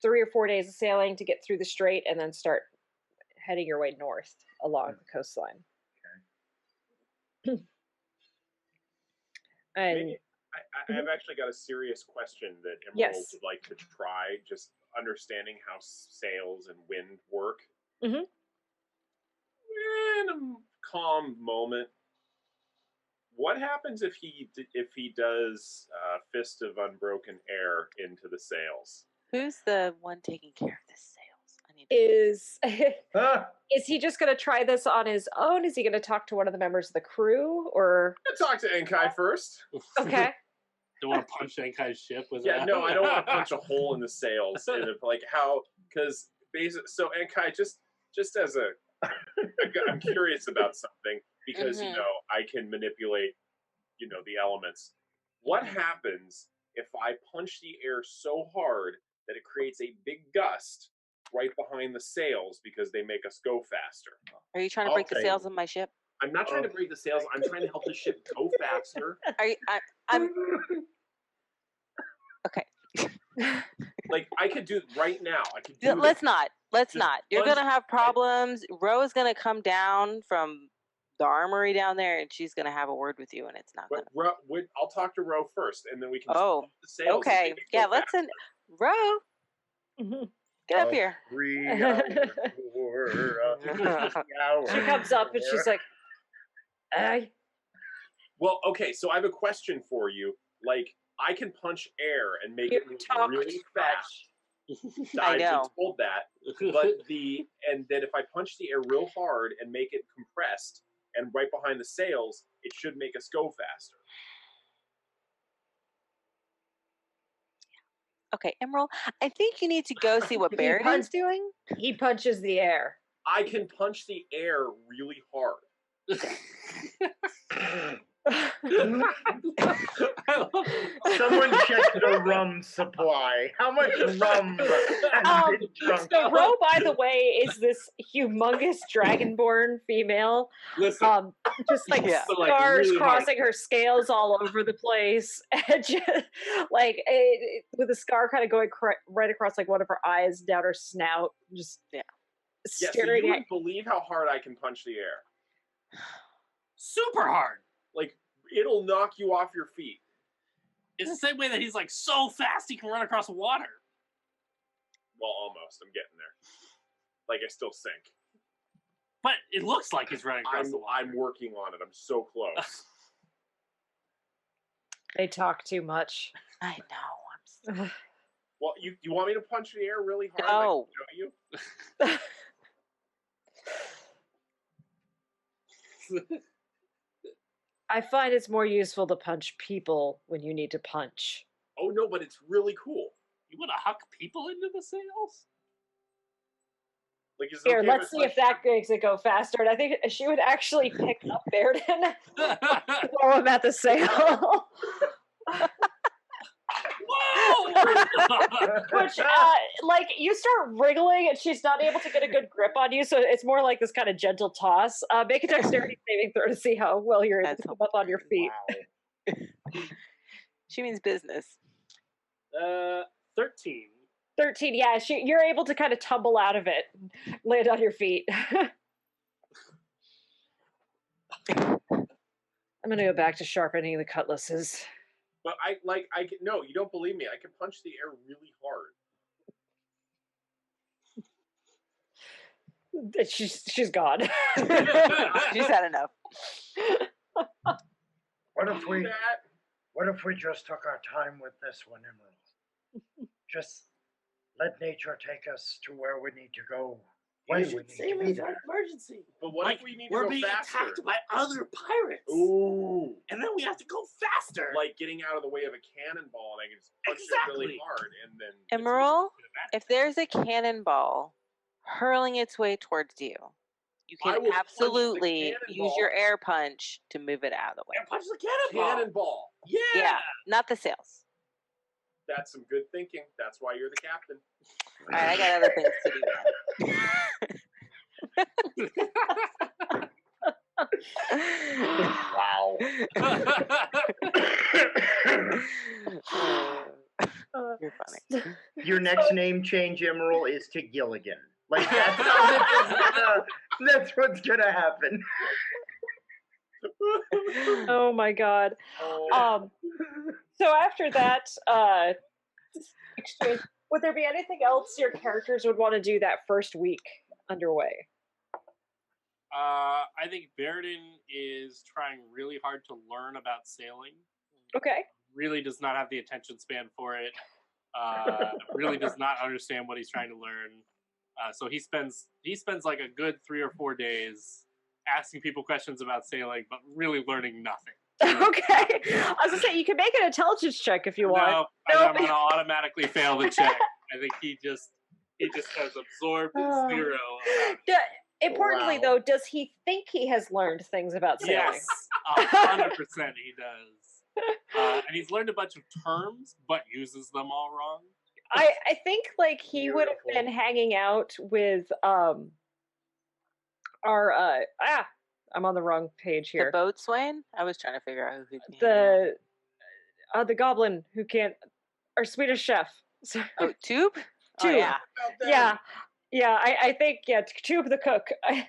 3 or 4 days of sailing to get through the strait and then start heading your way north along the coastline. Okay. And Maybe I've actually got a serious question that Immeral Yes. would like to try, just understanding how sails and wind work. Mhm. In a calm moment, what happens if he does Fist of Unbroken Air into the sails? Who's the one taking care of the sails? I need to... is he just going to try this on his own? Is he going to talk to one of the members of the crew, or Let's talk to Enkai first. okay? Don't want to punch Enkai's ship with Yeah, that. no, I don't want to punch a hole in the sails. Like how, because basically, so Enkai, just as I'm curious about something because Mhm. I can manipulate, the elements. What happens if I punch the air so hard that it creates a big gust right behind the sails because they make us go faster. Are you trying to I'll break the take sails of my ship? I'm not trying to break the sails. I'm trying to help the ship go faster. Are you, I'm okay. Like I could do right now. I could do. Let's this. not. Let's Just not. You're plunge- gonna have problems. Ro's gonna come down from the armory down there, and she's gonna have a word with you, and it's not But gonna. I'll talk to Ro first, and then we can. Just Oh, pump the sails and okay. make it go Yeah, let's faster. Ro, get up here. 3 hours. 4 hours. She comes up and she's like, "Hey." Well, okay. So I have a question for you. Like, I can punch air and make You it move talk really too fast. I I've been know. told that, but then if I punch the air real hard and make it compressed and right behind the sails, it should make us go faster. Okay, Immeral, I think you need to go see what He Baeridin's punched- doing. He punches the air. I can punch the air really hard. Someone check the rum supply. How much rum has been drunk? So Ro, by the way, is this humongous dragonborn female. Listen, Just like Yeah. But, like, stars really hard. crossing her scales all over the place, and just like with a scar kind of going right across like one of her eyes, down her snout, just Yeah, so staring you at. wouldn't believe how hard I can punch the air. super hard. Like, it'll knock you off your feet. It's the same way that he's like so fast he can run across water. Well, almost. I'm getting there. Like, I still sink. But it looks like he's running across the water. I'm working on it. I'm so close. They talk too much. I know. I'm. Well, you want me to punch the air really hard? No. Like, show you? I find it's more useful to punch people when you need to punch. Oh no, but it's really cool. You want to huck people into the sails? Like, is it Here, okay let's if see I if that makes it go faster. And I think she would actually pick up Baeridin, throw him at the sail. Whoa! Which, like, you start wriggling and she's not able to get a good grip on you, so it's more like this kind of gentle toss. Make a dexterity saving throw to see how well you're able That's to come up on your feet. Wow. She means business. 13. 13, yeah, you're able to kind of tumble out of it, land on your feet. I'm gonna go back to sharpening the cutlasses. But no, you don't believe me. I can punch the air really hard. She's gone. She's had enough. What if we That What if we just took our time with this one, Immeral? Just let nature take us to where we need to go when we need to be there. emergency. But what Like, if we need to we're go being faster? attacked by other pirates, Ooh. and then we have to go faster. Like getting out of the way of a cannonball, and I can just punch it really Exactly. hard, and then Emerald, if there's a cannonball hurling its way towards you, you I can will punch the absolutely use cannonball. your air punch to move it out of the way. And punch the cannonball. cannonball. Yeah. Yeah, not the sails. That's some good thinking. That's why you're the captain. All right, I got other things to do now. Wow. You're funny. Your next name change, Immeral, is to Gilligan. Like that's what's gonna happen. Oh my god. So after that exchange, would there be anything else your characters would want to do that first week underway? I think Baeridin is trying really hard to learn about sailing. Okay. Really does not have the attention span for it. Really does not understand what he's trying to learn. So he spends like a good 3 or 4 days asking people questions about sailing, but really learning nothing. Okay. I was gonna say you can make an intelligence check if you want. No, Nope. I'm gonna automatically fail the check. I think he just has absorbed zero. Importantly, Wow. though, does he think he has learned things about sailing? Yes, 100% he does. And he's learned a bunch of terms, but uses them all wrong. I think like he would have Beautiful. been hanging out with our I'm on the wrong page The here. boatswain? I was trying to figure out who could be. The goblin who can't, our Swedish chef. Sorry. Oh, Tube? Oh, Tube. yeah. About them. Yeah. I think Tube the cook. I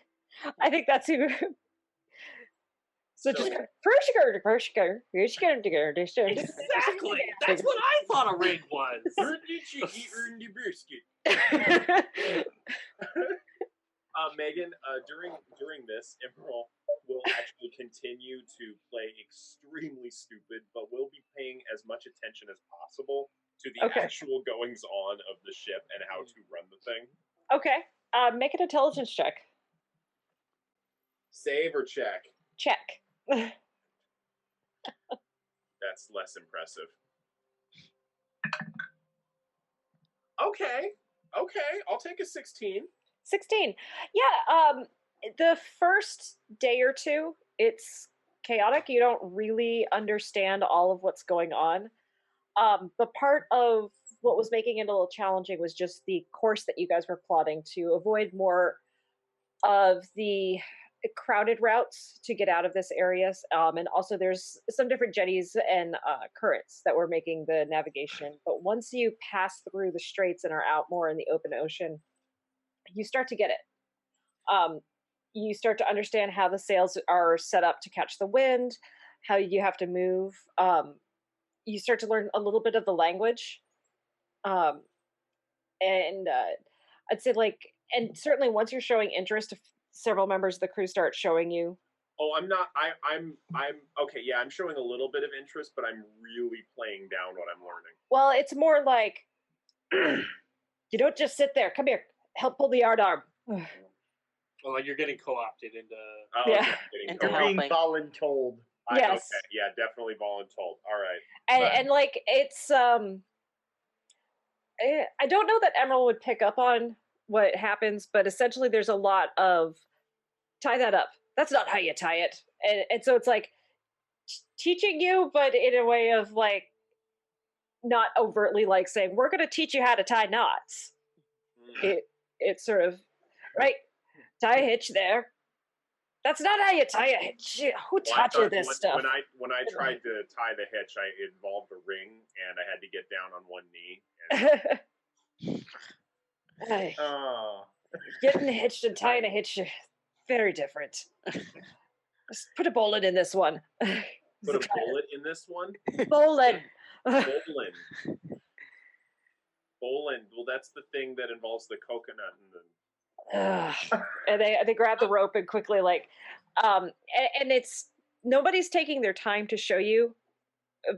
think that's who. So just Exactly. That's what I thought a rig was. Earn the chicky, earn the brisket. Megan, during this, Immeral will actually continue to play extremely stupid, but will be paying as much attention as possible to the Okay. actual goings on of the ship and how to run the thing. Okay. Make an intelligence check. Save or check? Check. That's less impressive. Okay, I'll take a 16. 16. Yeah, the first day or two, it's chaotic. You don't really understand all of what's going on. But part of what was making it a little challenging was just the course that you guys were plotting to avoid more of the crowded routes to get out of this area. And also there's some different jetties and currents that were making the navigation. But once you pass through the straits and are out more in the open ocean, you start to get it. You start to understand how the sails are set up to catch the wind, how you have to move. You start to learn a little bit of the language. And I'd say and certainly once you're showing interest, several members of the crew start showing you. Oh, I'm not. I'm okay. Yeah, I'm showing a little bit of interest, but I'm really playing down what I'm learning. Well, it's more like you don't just sit there. Come here, help pull the yardarm. Well, like you're getting co-opted into. Oh, Yeah. okay, Into You're helping. being voluntold. Yes. Okay, yeah, definitely voluntold. All right. And like it's I don't know that Emerald would pick up on what happens, but essentially there's a lot of tie that up. That's not how you tie it. And so it's like teaching you, but in a way of like not overtly like saying, we're going to teach you how to tie knots. It's sort of, right, tie a hitch there. That's not how you tie a hitch. Who taught you this stuff? When I tried to tie the hitch, it involved a ring, and I had to get down on one knee. Hey, Oh. getting hitched and tying a hitch, very different. Let's put a bullet in this one. Put a bullet in this one? Bullet. Bolin. Well, that's the thing that involves the coconut and the... And they grab the rope and quickly and it's nobody's taking their time to show you,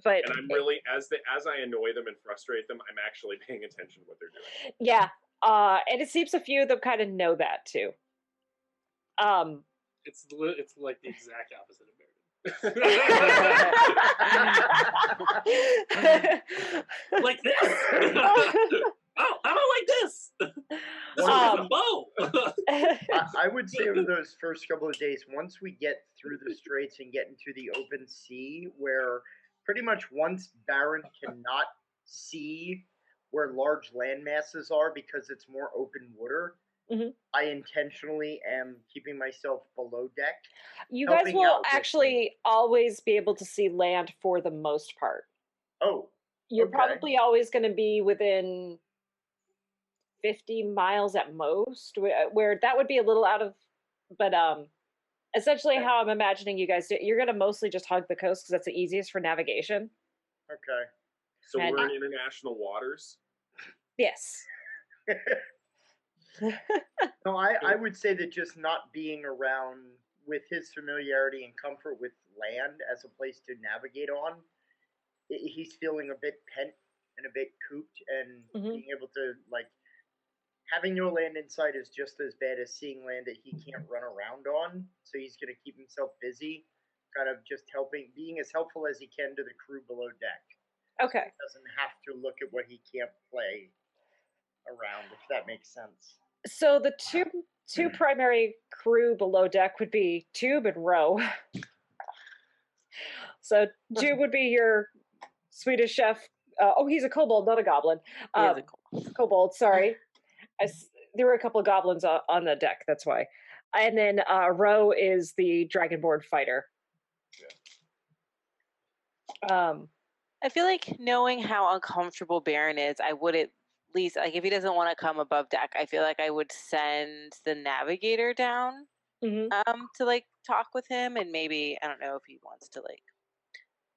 but and I'm really as I annoy them and frustrate them, I'm actually paying attention to what they're doing. Yeah, and it seems a few of them kind of know that too. It's like the exact opposite of Baeridin. Like this. Oh, how about like this? A bow. I would say over those first couple of days, once we get through the straits and get into the open sea, where pretty much once Baron cannot see where large land masses are because it's more open water, I intentionally am keeping myself below deck. You guys helping will out with actually always be able to see land for the most part. Oh, You're okay. probably always going to be within 50 miles at most, where that would be a little out of, but essentially how I'm imagining you guys do, you're going to mostly just hug the coast because that's the easiest for navigation. Okay. So And- we're in international waters? Yes. No, I would say that just not being around with his familiarity and comfort with land as a place to navigate on, he's feeling a bit pent and a bit cooped, and being able to, like, having no land in sight is just as bad as seeing land that he can't run around on. So he's going to keep himself busy, kind of just being as helpful as he can to the crew below deck. Okay. He doesn't have to look at what he can't play around, if that makes sense. So the two primary crew below deck would be Tube and Row. So Tube would be your Swedish chef he's a kobold, not a goblin. He is a cool. Kobold, sorry. There were a couple of goblins on the deck, that's why. And then Ro is the dragonborn fighter. I feel like knowing how uncomfortable Baron is, I would at least, like, if he doesn't want to come above deck, I feel like I would send the navigator down Mhm. to, like, talk with him, and maybe, I don't know if he wants to, like,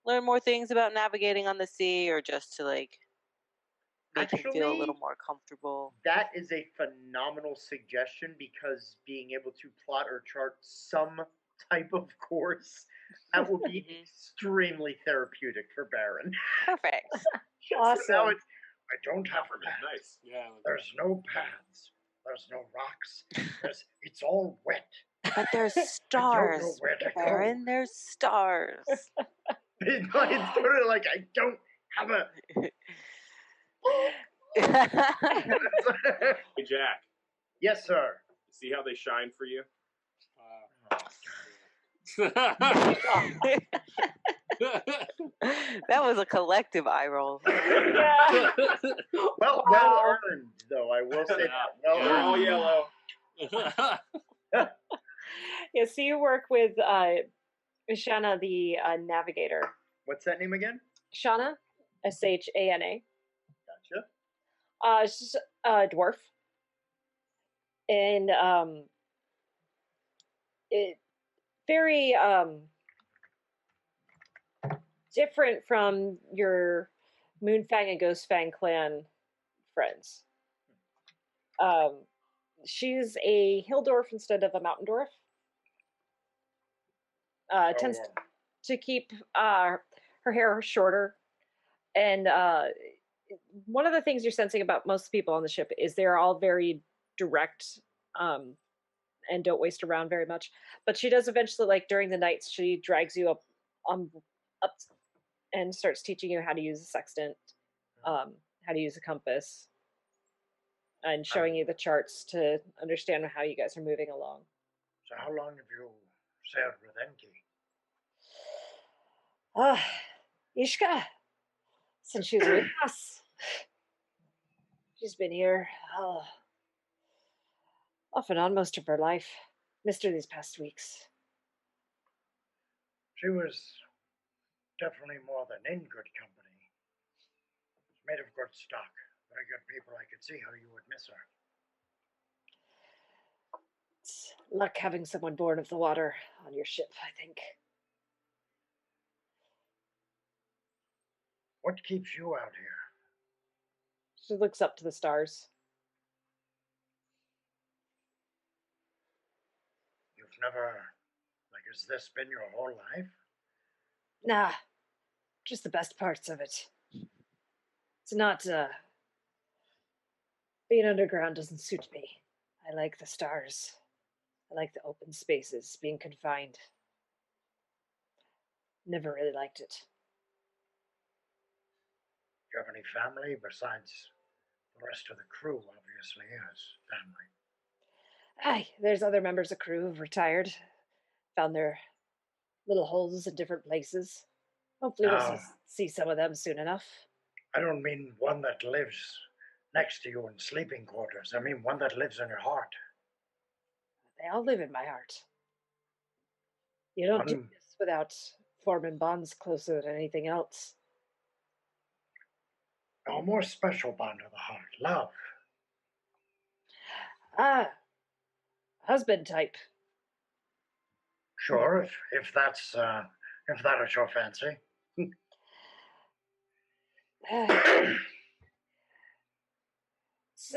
learn more things about navigating on the sea, or just to, like, make him feel a little Actually, more comfortable. That is a phenomenal suggestion because being able to plot or chart some type of course that will be Mhm. extremely therapeutic for Baron. Perfect. So now Awesome. it's, I don't have a map. Nice. Yeah. There's no paths. There's no rocks. It's all wet. But there's I don't know stars, where to go. Baron. There's stars. it's sort of like I don't have a. Hey, Jack. Yes, sir. See how they shine for you? That was a collective eye roll. Yeah. Well Wow. earned, though. I will say Yeah. that. Well They're all earned. yellow. Yeah, so you work with Shana, the navigator. What's that name again? Shana, Shana. Gotcha. She's a dwarf. And it very different from your Moonfang and Ghostfang clan friends. She's a hill dwarf instead of a mountain dwarf. Tends to keep her hair shorter. And one of the things you're sensing about most people on the ship is they're all very direct and don't waste around very much. But she does eventually, like during the nights, she drags you up and starts teaching you how to use a sextant, how to use a compass, and showing you the charts to understand how you guys are moving along. So how long have you sailed with Enki? Ishka, since she was with us. She's been here off and on most of her life. Missed her these past weeks. She was definitely more than in good company. She's made of good stock. Very good people. I could see how you would miss her. It's luck having someone born of the water on your ship, I think. What keeps you out here? She looks up to the stars. You've never, has this been your whole life? Nah, just the best parts of it. It's not, being underground doesn't suit me. I like the stars. I like the open spaces, being confined. Never really liked it. Do you have any family besides the rest of the crew, obviously, as family? Aye, there's other members of crew who've retired. Found their little holes in different places. Hopefully we'll see some of them soon enough. I don't mean one that lives next to you in sleeping quarters. I mean one that lives in your heart. They all live in my heart. You don't do this without forming bonds closer than anything else. A more special bond of the heart, love. Husband type. Sure, if that is your fancy. It's,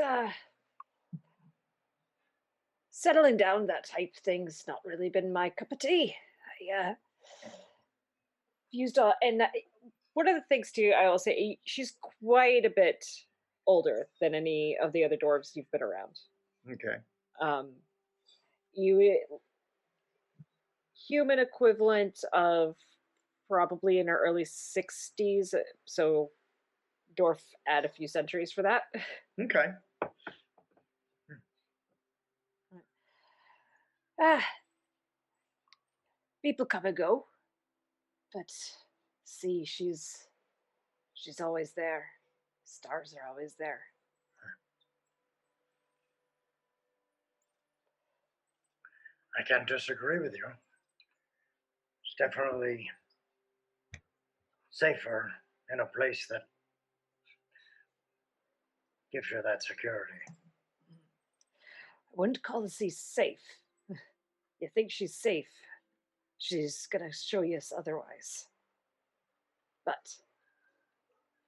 settling down that type thing's not really been my cup of tea. I used and one of the things too, I will say, she's quite a bit older than any of the other dwarves you've been around. Okay. You human equivalent of probably in her early 60s, so dwarf add a few centuries for that. Okay. People come and go, but see, she's She's always there. Stars are always there. I can't disagree with you. It's definitely safer in a place that gives you that security. I wouldn't call the sea safe. You think she's safe. She's gonna show you otherwise. But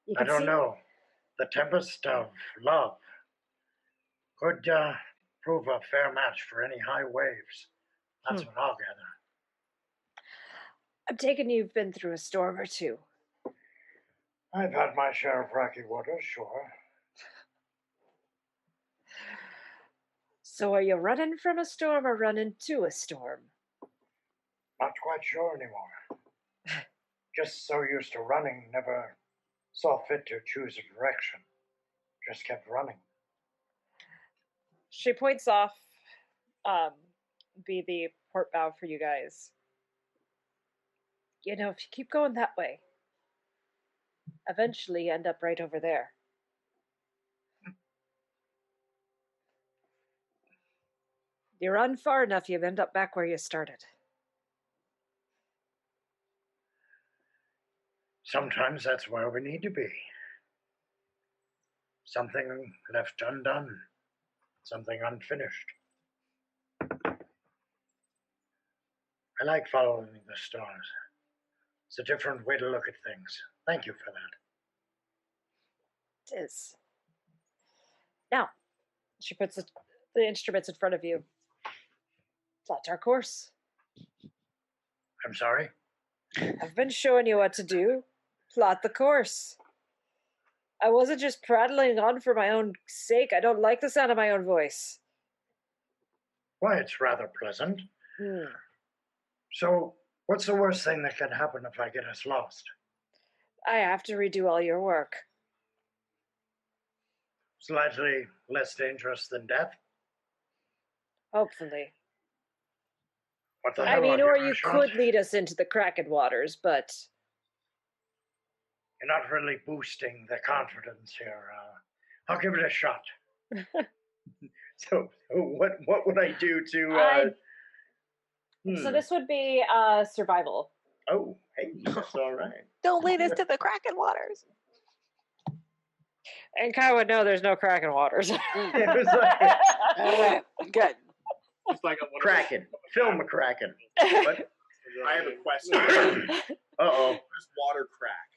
you I can don't see know. The tempest of love could prove a fair match for any high waves. That's what I'll gather. I'm taking you've been through a storm or two. I've had my share of rocky waters, sure. So are you running from a storm or running to a storm? Not quite sure anymore. Just so used to running, never saw fit to choose a direction. Just kept running. She points off, be the port bow for you guys. You know, if you keep going that way, eventually you end up right over there. You run far enough, you end up back where you started. Sometimes that's where we need to be. Something left undone. Something unfinished. I like following the stars. It's a different way to look at things. Thank you for that. It is. Now, she puts the instruments in front of you. Plot our course. I'm sorry? I've been showing you what to do. Plot the course. I wasn't just prattling on for my own sake. I don't like the sound of my own voice. Why, it's rather pleasant. So, what's the worst thing that can happen if I get us lost? I have to redo all your work. Slightly less dangerous than death? Hopefully. What the I hell? mean, I'll or give it a you shot. could lead us into the Kraken waters, but You're not really boosting the confidence here. I'll give it a shot. So what would I do to? So this would be survival. Oh, hey, that's all right. Don't lead us to the Kraken waters. And Kai would know there's no Kraken waters. It was like, All right, good. It's like a wonderful- Kraken. Film a Kraken. What? I have a question. Uh-oh. There's water crack.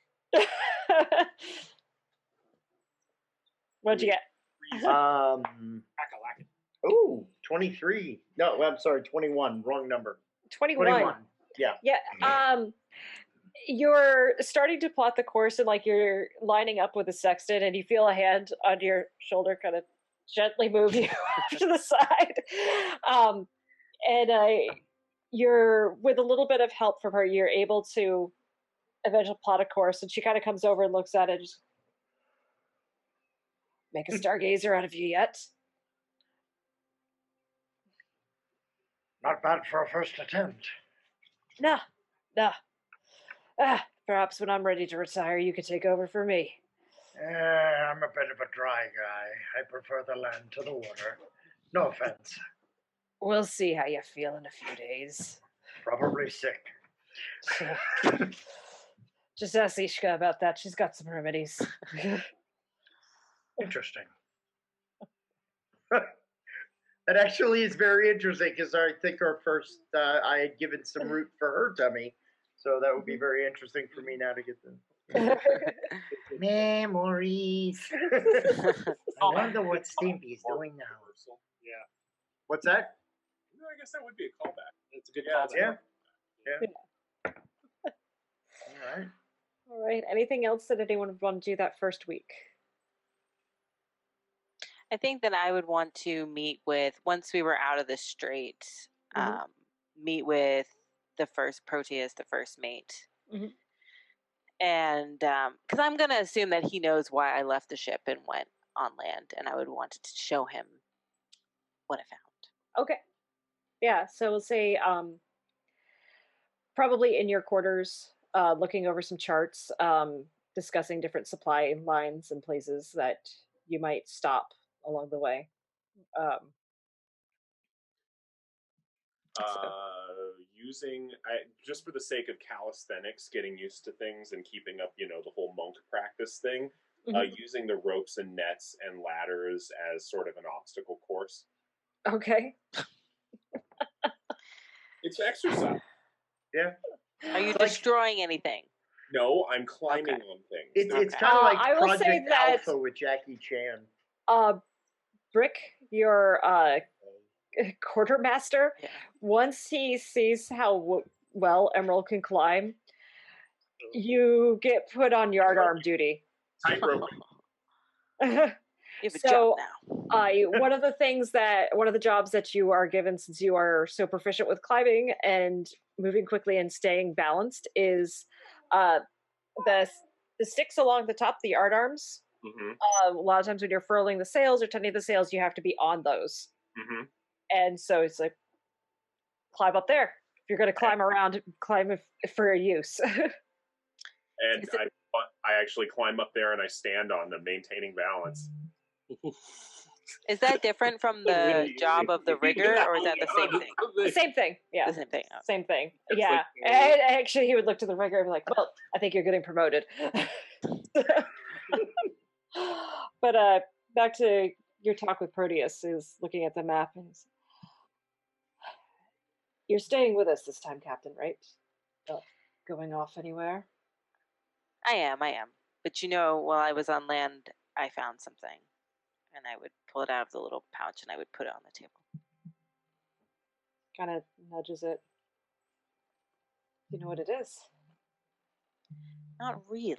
What'd you get? Crack-a-lack. Oh, 23. No, I'm sorry, 21. Wrong number. 21. Yeah. Yeah. You're starting to plot the course and like you're lining up with the sextant and you feel a hand on your shoulder kind of gently move you to the side. You're with a little bit of help from her, you're able to eventually plot a course, and she kind of comes over and looks at it and just make a stargazer out of you yet? Not bad for a first attempt. No. Perhaps when I'm ready to retire, you could take over for me. I'm a bit of a dry guy. I prefer the land to the water. No offense. We'll see how you feel in a few days. Probably sick. Just ask Ishka about that. She's got some remedies. Interesting. That actually is very interesting because I think our first, I had given some root for her tummy. So that would be very interesting for me now to get them. Memories. I wonder what Stimpy's doing now. Yeah. What's that? No, I guess that would be a callback. It's a good Yeah, callback. Yeah. All right. All right. Anything else that anyone would want to do that first week? I think that I would want to meet with, once we were out of the strait, meet with the first Proteus, the first mate. Mhm. And because I'm going to assume that he knows why I left the ship and went on land, and I would want to show him what I found. Okay. Yeah. So we'll say probably in your quarters, looking over some charts. discussing different supply lines and places that you might stop along the way. Using just for the sake of calisthenics, getting used to things and keeping up, the whole monk practice thing. Using the ropes and nets and ladders as sort of an obstacle course. Okay. It's exercise. Yeah. Are you destroying anything? No, I'm climbing on things. It's kind of like I will say Project that- Alpha with Jackie Chan. Brick, your quartermaster, once he sees how well Emerald can climb, you get put on yard arm duty. Tightrope. You have a So, job now. one of the jobs that you are given, since you are so proficient with climbing and moving quickly and staying balanced, is the sticks along the top, the yard arms. Mm-hmm. A lot of times when you're furling the sails or tending the sails, you have to be on those. Mm-hmm. And so it's like, climb up there. If you're going to climb around, climb for use. And I actually climb up there and I stand on them, maintaining balance. Is that different from the Really job easy. of the rigger, or is that the same thing? The same thing. Yeah. The same thing. Oh. Same thing. It's Yeah. like, And actually, he would look to the rigger and be like, well, I think you're getting promoted. But back to your talk with Proteus, is looking at the map and he's, you're staying with us this time, Captain, right? Not going off anywhere? I am. But while I was on land, I found something. And I would pull it out of the little pouch and I would put it on the table. Kind of nudges it. You know what it is? Not really.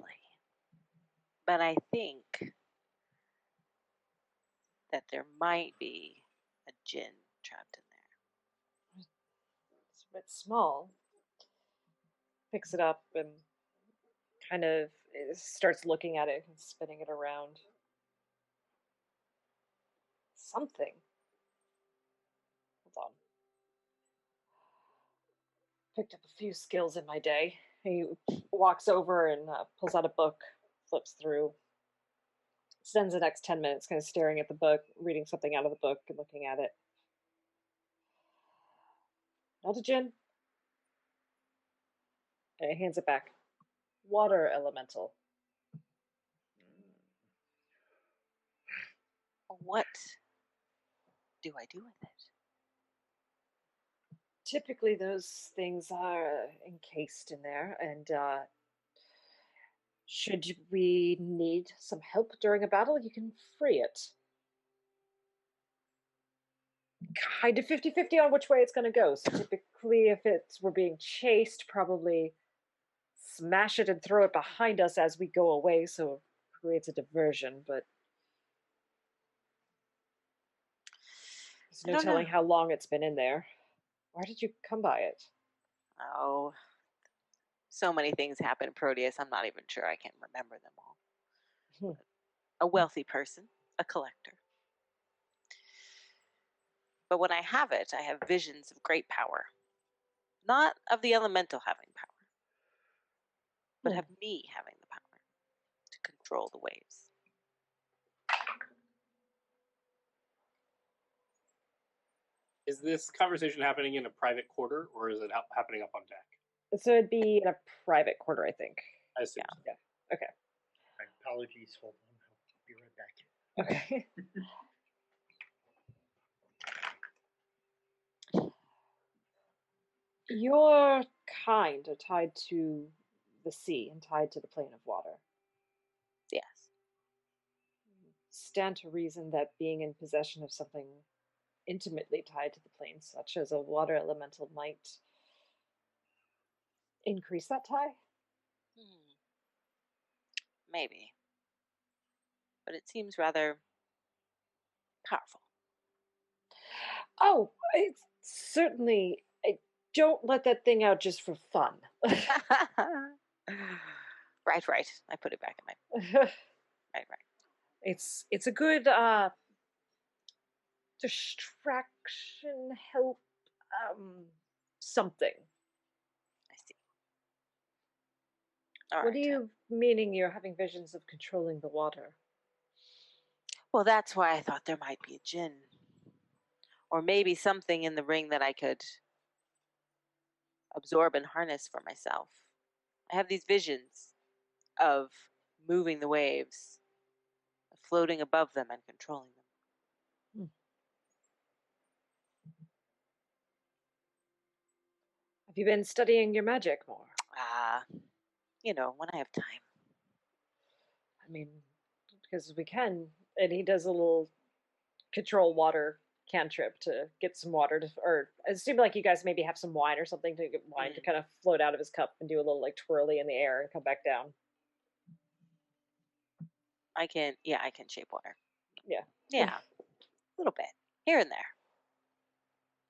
But I think that there might be a djinn trapped in there. It's a bit small. Picks it up and kind of starts looking at it and spinning it around. Something. Hold on. Picked up a few skills in my day. He walks over and pulls out a book, flips through. Spends the next 10 minutes kind of staring at the book, reading something out of the book and looking at it. Not a djinn. And he hands it back. Water elemental. What do I do with it? Typically, those things are encased in there, and should we need some help during a battle, you can free it. Kind of 50-50 on which way it's going to go. So typically, if we're being chased, probably smash it and throw it behind us as we go away, so it creates a diversion, but there's no telling how long it's been in there. Why did you come by it? Oh, so many things happen, Proteus. I'm not even sure I can remember them all. A wealthy person, a collector. But when I have it, I have visions of great power. Not of the elemental having power, but of me having the power to control the waves. Is this conversation happening in a private quarter, or is it happening up on deck? So it'd be in a private quarter, I think. I assume. Yeah. Okay. My apologies. Hold on. I'll be right back. Okay. Your kind are tied to the sea and tied to the plane of water. Yes. Stand to reason that being in possession of something intimately tied to the plane, such as a water elemental, might increase that tie? Maybe. But it seems rather powerful. Oh, it's certainly. Don't let that thing out just for fun. Right. I put it back in my. Right. It's a good distraction, help, something. I see. All What are right. you meaning you're having visions of controlling the water? Well, that's why I thought there might be a djinn. Or maybe something in the ring that I could absorb and harness for myself. I have these visions of moving the waves, of floating above them and controlling them. Have you been studying your magic more? When I have time. I mean, because we can, and he does a little control water cantrip to get some water to, or it seemed like you guys maybe have some wine or something to get wine to kind of float out of his cup and do a little like twirly in the air and come back down. I can shape water. Yeah. Yeah. A little bit. Here and there.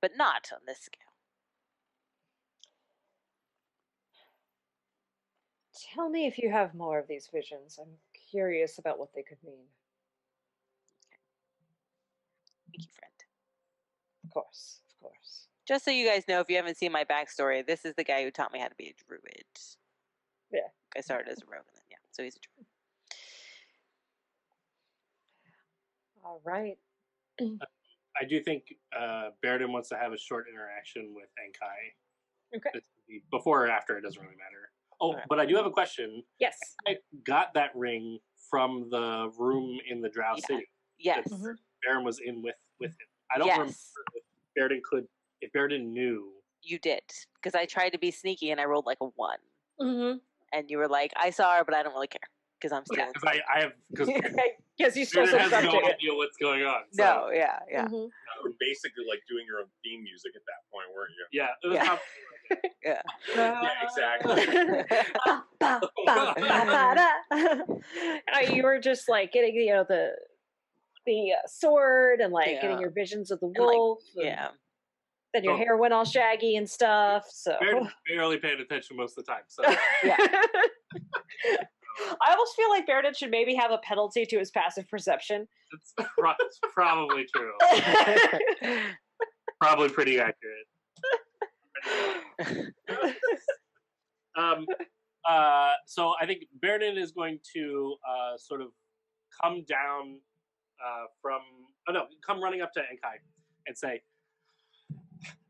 But not on this scale. Tell me if you have more of these visions. I'm curious about what they could mean. Thank you, friend. Of course, of course. Just so you guys know, if you haven't seen my backstory, this is the guy who taught me how to be a druid. Yeah. I started as a rogue, and then so he's a druid. All right. I do think Baeridin wants to have a short interaction with Enkai. Okay. Before or after, it doesn't really matter. Oh, Okay. but I do have a question. Yes. I got that ring from the room in the Drow Yeah. City. Yes. That Baron was in with him. I don't remember if Baeridin knew. You did. Because I tried to be sneaky and I rolled like a 1. Mm-hmm. And you were like, I saw her, but I don't really care. Because I'm still. Because Yes, you still Baeridin has no subtracted it. idea what's going on. So. No, yeah. Mm-hmm. You were basically like doing your own theme music at that point, weren't you? Yeah, it was Yeah. probably exactly. You were just like getting, the sword and like getting your visions of the wolf. Yeah. Then your hair went all shaggy and stuff. So Baeridin's barely paying attention most of the time. So Yeah. I almost feel like Baeridin should maybe have a penalty to his passive perception. it's probably true. Probably pretty accurate. So I think Baeridin is going to sort of come down come running up to Enkai and say,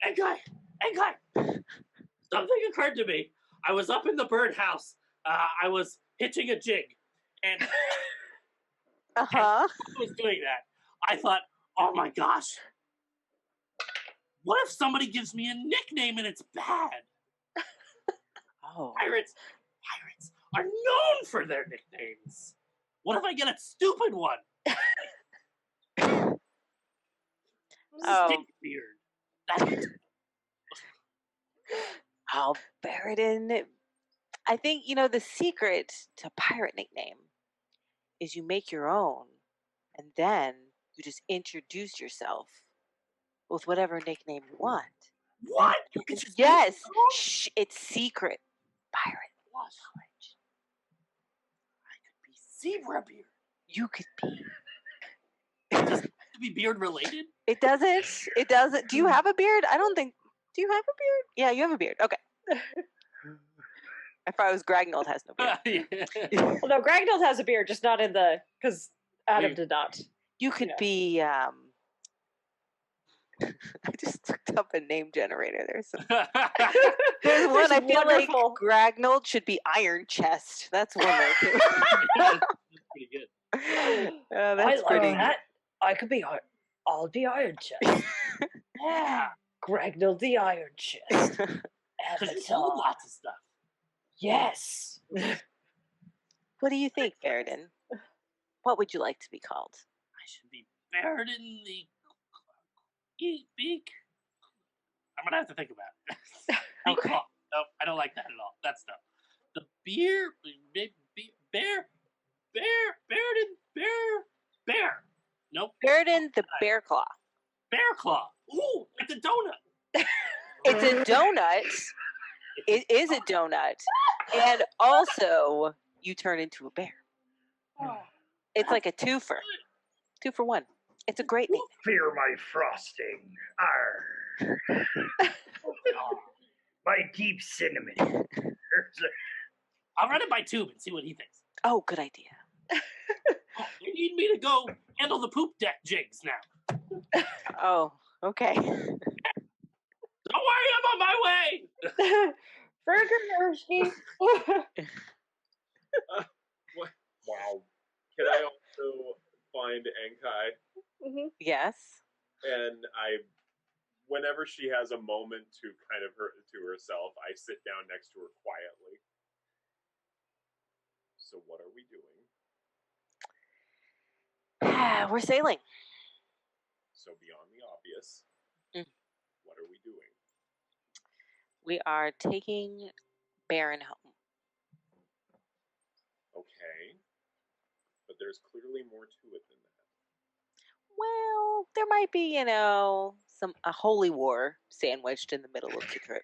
Enkai, something occurred to me. I was up in the birdhouse. I was hitching a jig, and Uh-huh. I was doing that. I thought, oh my gosh, what if somebody gives me a nickname and it's bad? Oh. Pirates are known for their nicknames. What if I get a stupid one? Oh. Stinkbeard. Oh, Baeridin. I think, the secret to pirate nickname is you make your own and then you just introduce yourself with whatever nickname you want. What? You can just Yes. Shh, it's secret. Pirate knowledge. I could be Zebra Beard. You could be. To be beard related? It doesn't. Do you have a beard? I don't think. Do you have a beard? Yeah, you have a beard. Okay. I thought it was Gragnold has no beard. Yeah. Well, no, Gragnold has a beard, just not in because Adam did not. You could be. I just looked up a name generator. There's one. There's I feel wonderful. like Gragnold should be Iron Chest. That's one. That's pretty good. That's pretty. That. I could be. I'll be Iron Chest. Yeah. Gragnold the Iron Chest. Because you hold Avatar. lots of stuff. Yes. What do you think, Baeridin? What would you like to be called? I should be Baeridin the Beak. I'm gonna have to think about it. Okay. No, I don't like that at all. That stuff. The bear. Nope. Baeridin the Bear Claw. Bear claw. Ooh, like the donut. It's a donut. It is a donut. And also, you turn into a bear. It's like a twofer. 2 for 1. It's a great name. Fear my frosting. Arr. My deep cinnamon. I'll run it by Tube and see what he thinks. Oh, good idea. Oh, they need me to go handle the poop deck jigs now. Oh, okay. Don't worry, I'm on my way. Fergie. Wow. Can I also find Enkai? Yes. And whenever she has a moment to kind of to herself, I sit down next to her quietly. So what are we doing? We're sailing. So beyond the obvious, what are we doing? We are taking Baron home. Okay. But there's clearly more to it than that. Well, there might be, a holy war sandwiched in the middle of the trip.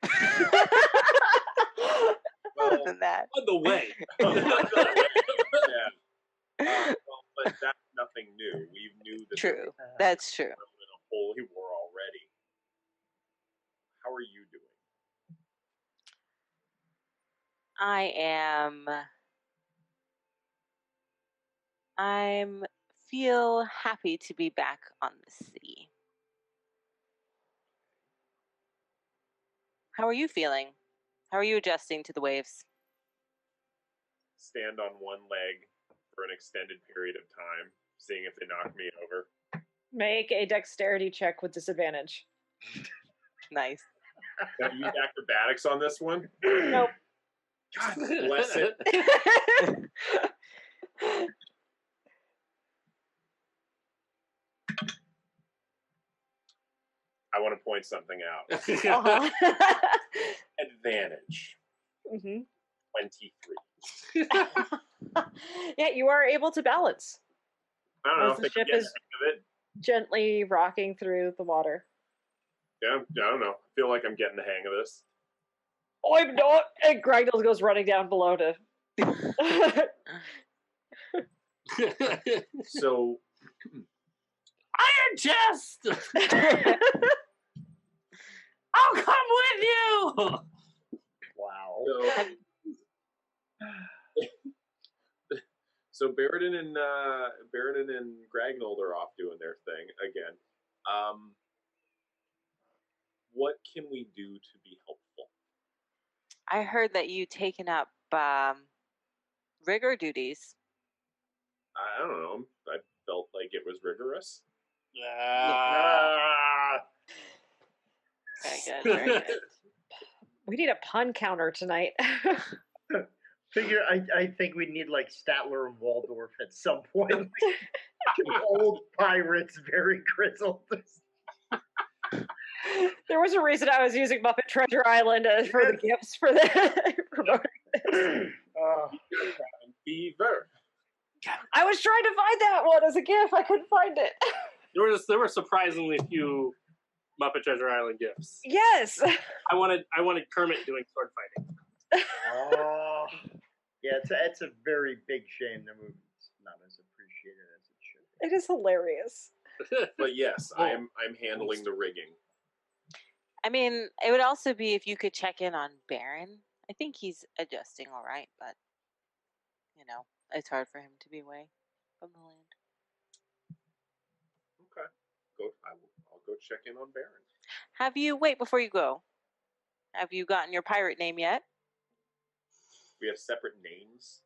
Other than that. On the way. Yeah. But that's nothing new. We knew that True. That's true. in a holy war already. How are you doing? I'm feel happy to be back on the sea. How are you feeling? How are you adjusting to the waves? Stand on one leg for an extended period of time, seeing if they knock me over. Make a dexterity check with disadvantage. Nice. Can I use acrobatics on this one? Nope. God bless it. I want to point something out. Advantage. 23. Yeah, you are able to balance. I don't know As if the they can ship get is- the hang of it. Gently rocking through the water. Yeah, I don't know. I feel like I'm getting the hang of this. I'm not. And Gragnold goes running down below to. So, Iron chest! I'll come with you! Wow. So Baeridin and Gragnold are off doing their thing again. What can we do to be helpful? I heard that you taken up rigor duties. I don't know. I felt like it was rigorous. Very good. Very good. We need a pun counter tonight. Figure, I think we need like Statler and Waldorf at some point. Old pirates, very grizzled. There was a reason I was using Muppet Treasure Island for the gifts for the promoting. Beaver. I was trying to find that one as a gift. I couldn't find it. There were surprisingly few Muppet Treasure Island gifts. Yes. I wanted Kermit doing sword fighting. Oh, yeah, it's a very big shame the movie's not as appreciated as it should be. It is hilarious. But yes, I'm handling the rigging. I mean, it would also be if you could check in on Baron. I think he's adjusting all right, but it's hard for him to be away from the land. Okay, I'll go check in on Baron. Wait before you go. Have you gotten your pirate name yet? We have separate names.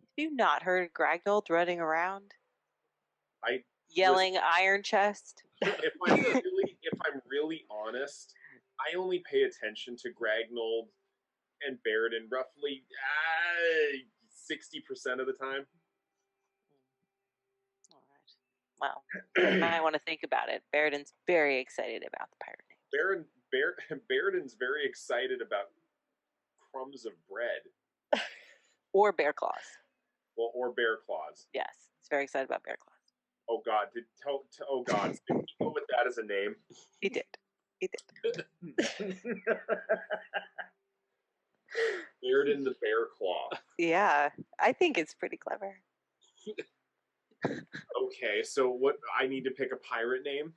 Have you not heard Gragnold running around? Yelling iron chest? If I'm really honest, I only pay attention to Gragnold and Baeridin roughly 60% of the time. All right. Well, you might want to think about it. Baeridin's very excited about the pirate name. Baeridin's very excited about crumbs of bread. Or bear claws. Well, or bear claws. Yes, he's very excited about bear claws. Oh God! Did he go with that as a name? He did. Baeridin the Bear Claw. Yeah, I think it's pretty clever. Okay, so what? I need to pick a pirate name.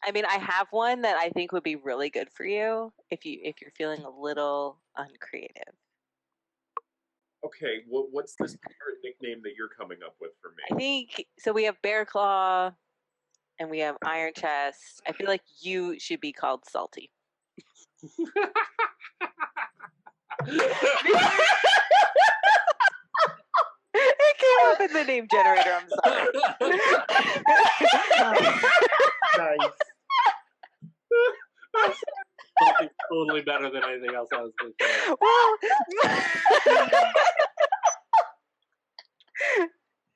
I mean, I have one that I think would be really good for you if you're feeling a little uncreative. Okay, what's this pirate nickname that you're coming up with for I me? think so. We have Bear Claw, and we have Iron Chest. I feel like you should be called Salty. It came up in the name generator. I'm sorry. Nice. Something totally better than anything else I was thinking. Well,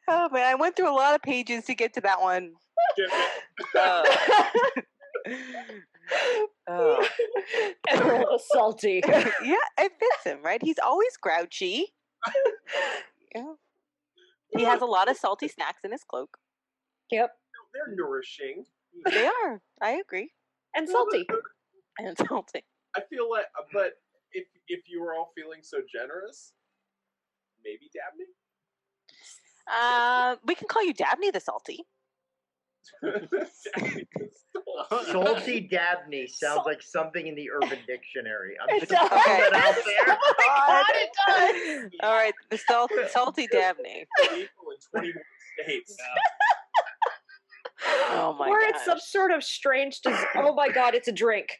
oh man, I went through a lot of pages to get to that one. Oh. Emerald was salty. Yeah, it fits him, right? He's always grouchy. Yeah. He has a lot of salty snacks in his cloak. Yep. They're nourishing. They are. I agree. And salty. And salty. I feel like, but if you were all feeling so generous, maybe Dabney? We can call you Dabney the Salty. Salty Dabney sounds like something in the Urban Dictionary. I'm It just throwing that out does. there. Oh my God, it does. All right, the salty Dabney. Legal in 21 states. Oh my Or god. it's some sort of strange oh my god, it's a drink.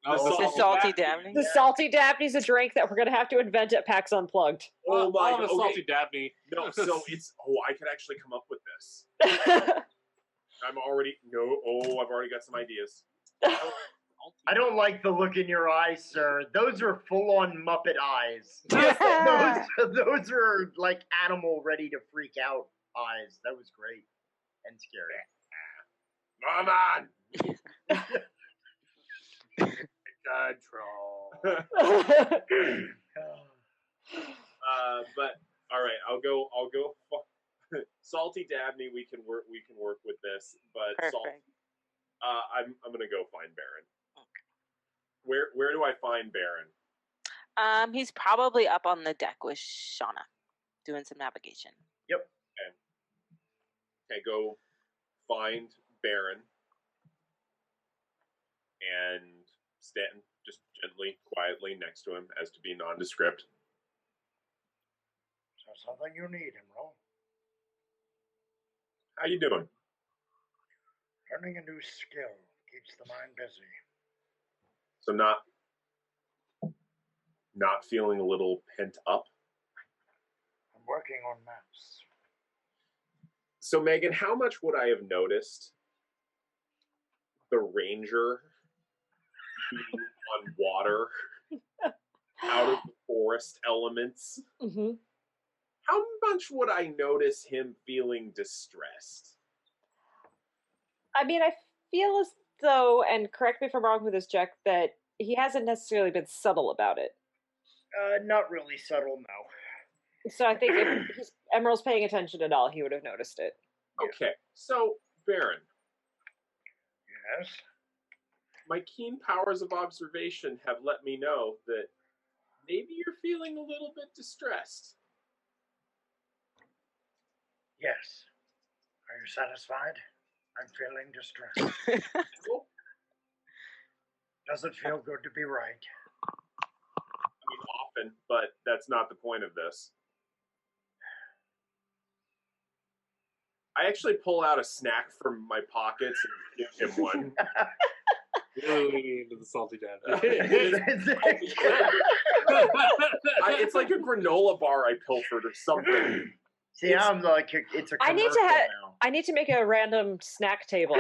The salty Dabney. The salty Dabney's a drink that we're gonna have to invent at PAX Unplugged. Oh my god. god. Salty Dabney. No, so it's, I could actually come up with this. I've already got some ideas. I don't like the look in your eyes, sir. Those are full-on Muppet eyes. Those are like animal ready to freak out eyes. That was great and scary. Come on! Control. But all right, I'll go. Salty Dabney, we can work with this, but Perfect. I'm gonna go find Baron. Okay. Where do I find Baron? He's probably up on the deck with Shauna, doing some navigation. Yep. Okay, go find Baron and stand just gently, quietly next to him, as to be nondescript. So something you need, Immeral. How you doing? Learning a new skill keeps the mind busy. So not feeling a little pent up? I'm working on maps. So Megan, how much would I have noticed the ranger being on water out of the forest elements? Mm-hmm. How much would I notice him feeling distressed? I mean, I feel as though, and correct me if I'm wrong with this, Jack, that he hasn't necessarily been subtle about it. Not really subtle, no. So I think if Emerald's paying attention at all, he would have noticed it. Okay, so Baron, Yes? my keen powers of observation have let me know that maybe you're feeling a little bit distressed. Yes. Are you satisfied? I'm feeling distressed. Well, Does it feel good to be right? I mean, often, but that's not the point of this. I actually pull out a snack from my pockets and give him one. Really into the salty Dabney. It's like a granola bar I pilfered or something. See, I'm like, it's a I need to commercial have- now. I need to make a random snack table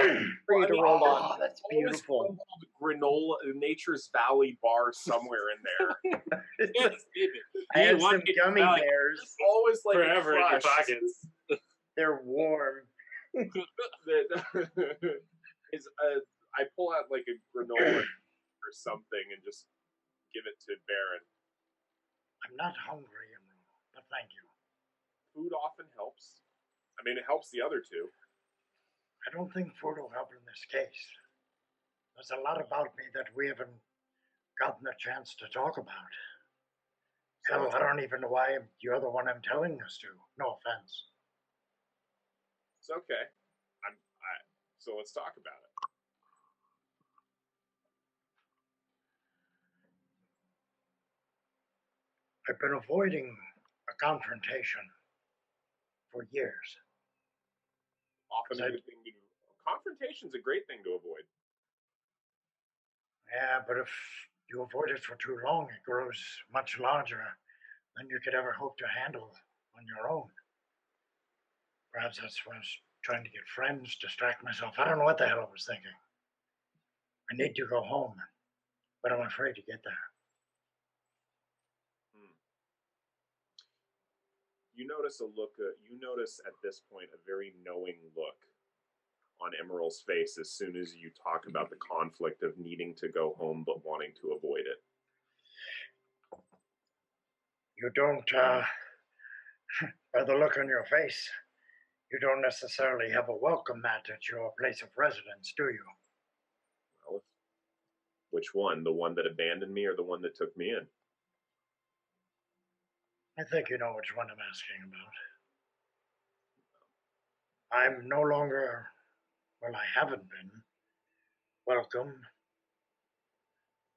for you to roll on. Oh, that's Always beautiful. crumbled granola, Nature's Valley bar somewhere in there. Yes, baby. I have You want some it gummy like bears. It's always like forever in your crushed. pockets. They're warm. I pull out like a granola or something and just give it to Baron. I'm not hungry, Immeral, but thank you. Food often helps. I mean, it helps the other two. I don't think food will help in this case. There's a lot about me that we haven't gotten a chance to talk about. Hell, I don't even know why you're the one I'm telling this to. No offense. It's okay. So let's talk about it. I've been avoiding a confrontation for years. Often a good thing to do. Confrontation's a great thing to avoid. Yeah, but if you avoid it for too long, it grows much larger than you could ever hope to handle on your own. Perhaps that's why I was trying to get friends, distract myself. I don't know what the hell I was thinking. I need to go home, but I'm afraid to get there. You notice you notice at this point a very knowing look on Immeral's face as soon as you talk about the conflict of needing to go home but wanting to avoid it. You don't, by the look on your face, you don't necessarily have a welcome mat at your place of residence, do you? Well, which one? The one that abandoned me or the one that took me in? I think you know which one I'm asking about. I'm no longer, well, I haven't been, welcome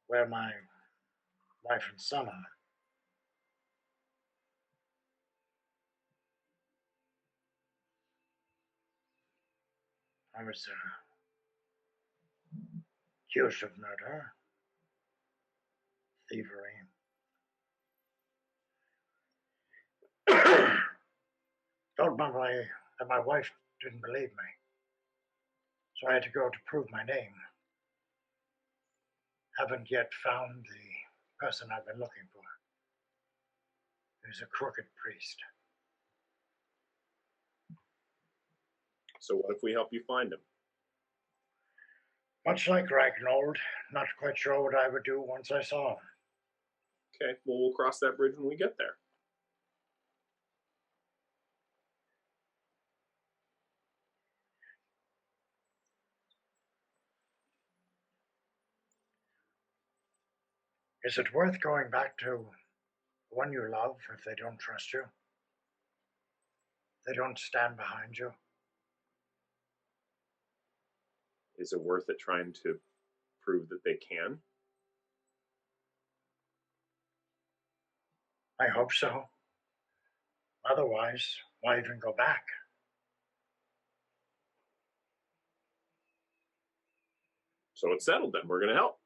where my wife and son are. I was accused of murder, thievery. Told that my wife didn't believe me, so I had to go to prove my name. Haven't yet found the person I've been looking for. He's a crooked priest. So what if we help you find him? Much like Gragnold, not quite sure what I would do once I saw him. Okay, well, we'll cross that bridge when we get there. Is it worth going back to the one you love if they don't trust you? They don't stand behind you? Is it worth it trying to prove that they can? I hope so. Otherwise, why even go back? So it's settled then. We're going to help.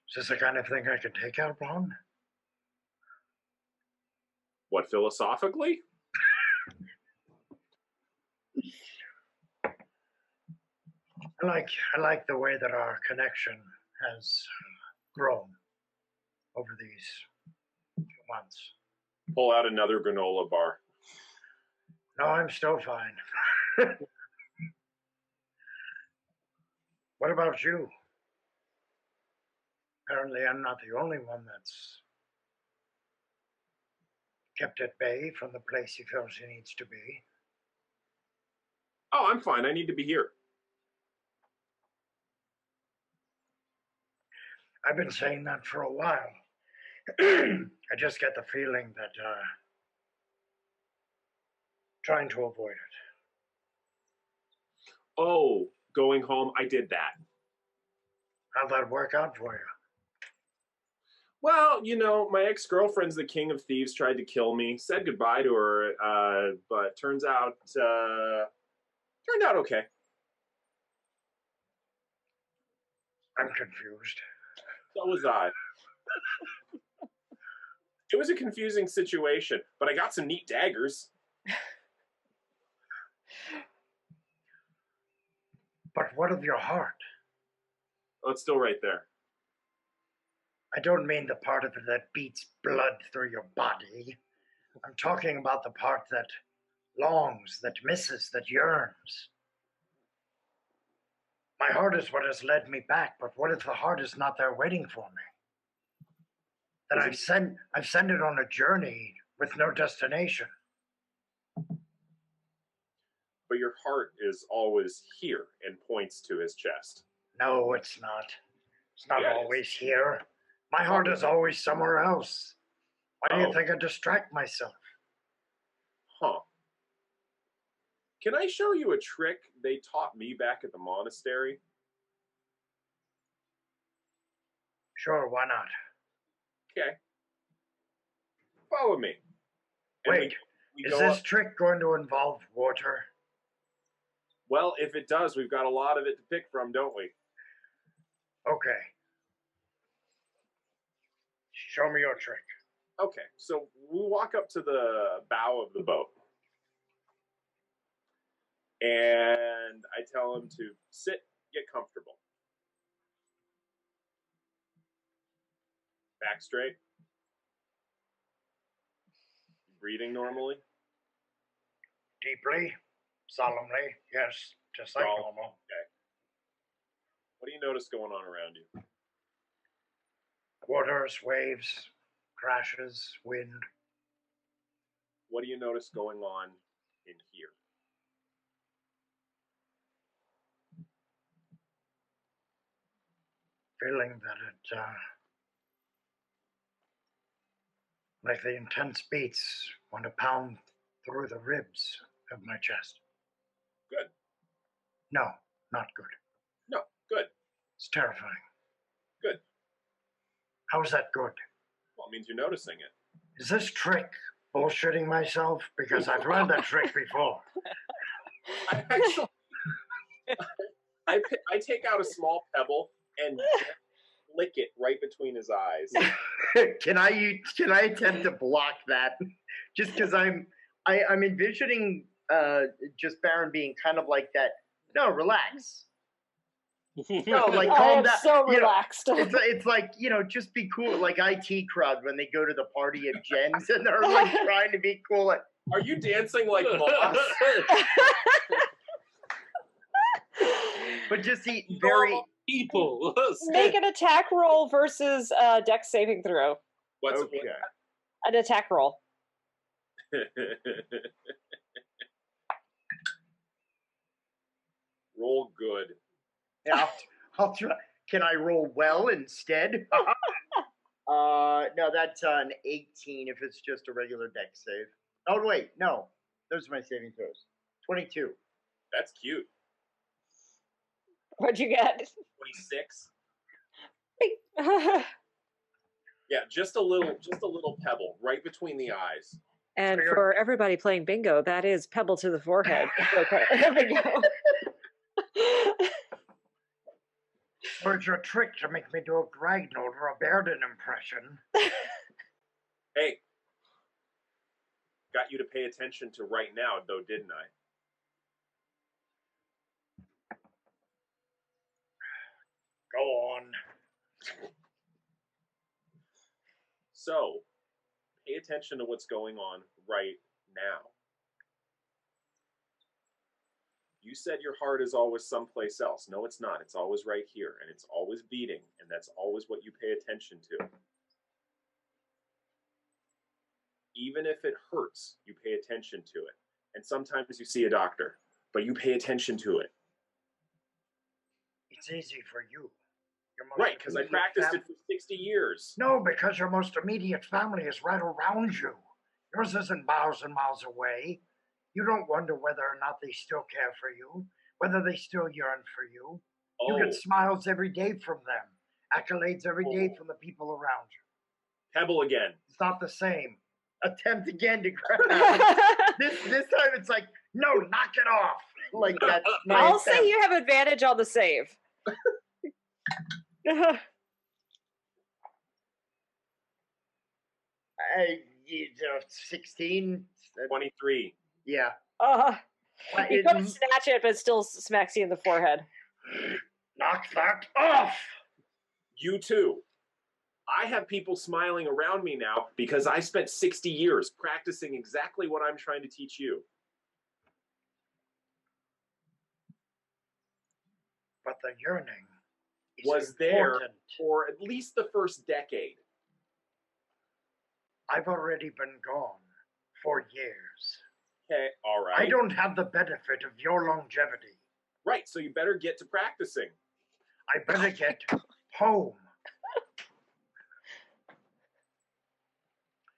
Is this the kind of thing I can take out on? What, philosophically? I like the way that our connection has grown over these few months. Pull out another granola bar. No, I'm still fine. What about you? Apparently, I'm not the only one that's kept at bay from the place he feels he needs to be. Oh, I'm fine. I need to be here. I've been saying that for a while. I just get the feeling that trying to avoid it. Oh, going home, I did that. How'd that work out for you? Well, you know, my ex-girlfriend's the king of thieves, tried to kill me. Said goodbye to her, but turned out okay. I'm confused. So was I. It was a confusing situation, but I got some neat daggers. But what of your heart? Oh, it's still right there. I don't mean the part of it that beats blood through your body. I'm talking about the part that longs, that misses, that yearns. My heart is what has led me back, but what if the heart is not there waiting for me? Then I've sent it on a journey with no destination. But your heart is always here and points to his chest. No, it's not. It's not Yeah, always here. My heart is always somewhere else. Why do you Oh. think I distract myself? Huh. Can I show you a trick they taught me back at the monastery? Sure, why not? Okay. Follow me. And Wait, we is go this up. trick going to involve water? Well, if it does, we've got a lot of it to pick from, don't we? Okay. Show me your trick. Okay, so we walk up to the bow of the boat. And I tell him to sit, get comfortable. Back straight. Breathing normally. Deeply, solemnly, yes, just like Oh, normal. Okay. What do you notice going on around you? Waters, waves, crashes, wind. What do you notice going on in here? Feeling that it, like the intense beats want to pound through the ribs of my chest. Good. No, not good. No, good. It's terrifying. Good. How is that good? Well, it means you're noticing it. Is this trick bullshitting myself? Because I've learned that trick before. I actually, I take out a small pebble and flick it right between his eyes. Can I attempt to block that? Just because I'm envisioning just Baron being kind of like that. No, relax. No, like I calm am down. so You know, relaxed. it's like, just be cool, like IT crowd when they go to the party at Jen's and they're like trying to be cool. Like, Are you dancing like moss? but just very. People. Make an attack roll versus dex saving throw. What's Okay. An attack roll. Roll good. Yeah, I'll try. Can I roll well instead? No, that's an 18 if it's just a regular dex save. Oh wait, no, those are my saving throws. 22. That's cute. What'd you get? 26. And Yeah, just a little pebble right between the eyes. for everybody playing bingo, that is pebble to the forehead. Okay. Bingo. Or it's your trick to make me do a Gragnold or a Baeridin impression. Hey, got you to pay attention to right now, though, didn't I? Go on. So, pay attention to what's going on right now. You said your heart is always someplace else. No, it's not. It's always right here, and it's always beating, and that's always what you pay attention to. Even if it hurts, you pay attention to it. And sometimes you see a doctor, but you pay attention to it. It's easy for you. Your most Right, because I immediate practiced fam- it for 60 years. No, because your most immediate family is right around you. Yours isn't miles and miles away. You don't wonder whether or not they still care for you, whether they still yearn for you. Oh, You get smiles every day from them, accolades every day from the people around you. pebble again. It's not the same. Attempt again to grab. this time it's like, no, knock it off. Like that's my I'll attempt. say you have advantage on the save. 16. 23. Yeah. You couldn't snatch it, but it still smacks you in the forehead. Knock that off! You too. I have people smiling around me now because I spent 60 years practicing exactly what I'm trying to teach you. But the yearning is Was there important. for at least the first decade. I've already been gone for years. Okay, all right. I don't have the benefit of your longevity. Right, so you better get to practicing. I better get home.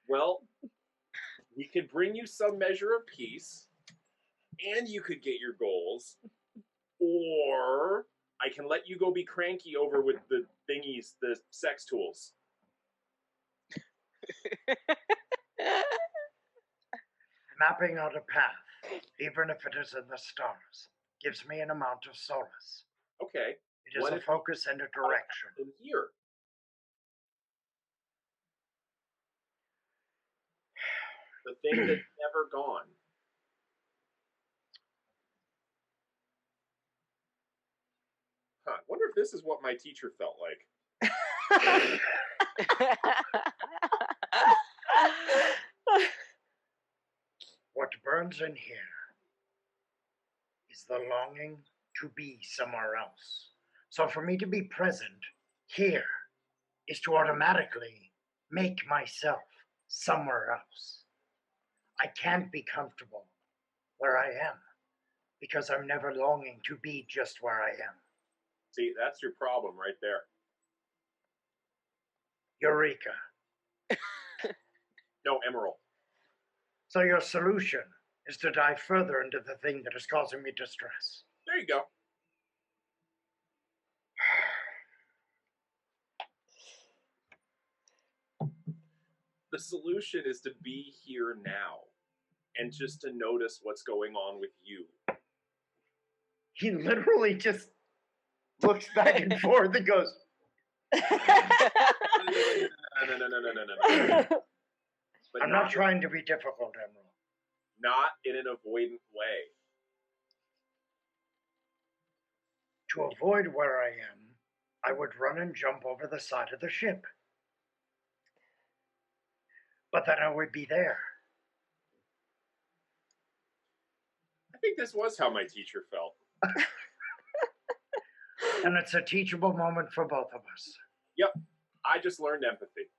Well, we could bring you some measure of peace, and you could get your goals, or I can let you go be cranky over with the thingies, the sex tools. Mapping out a path, even if it is in the stars, gives me an amount of solace. Okay. It is What a if focus and a direction. in here? The thing that's never gone. Huh. Wonder if this is what my teacher felt like. What burns in here is the longing to be somewhere else. So for me to be present here is to automatically make myself somewhere else. I can't be comfortable where I am because I'm never longing to be just where I am. See, that's your problem right there. Eureka. No, Immeral. So your solution is to dive further into the thing that is causing me distress. There you go. The solution is to be here now and just to notice what's going on with you. He literally just looks back and forth and goes, No. But I'm not trying to be difficult, Emerald. Not in an avoidant way. To avoid where I am, I would run and jump over the side of the ship. But then I would be there. I think this was how my teacher felt. And it's a teachable moment for both of us. Yep. I just learned empathy.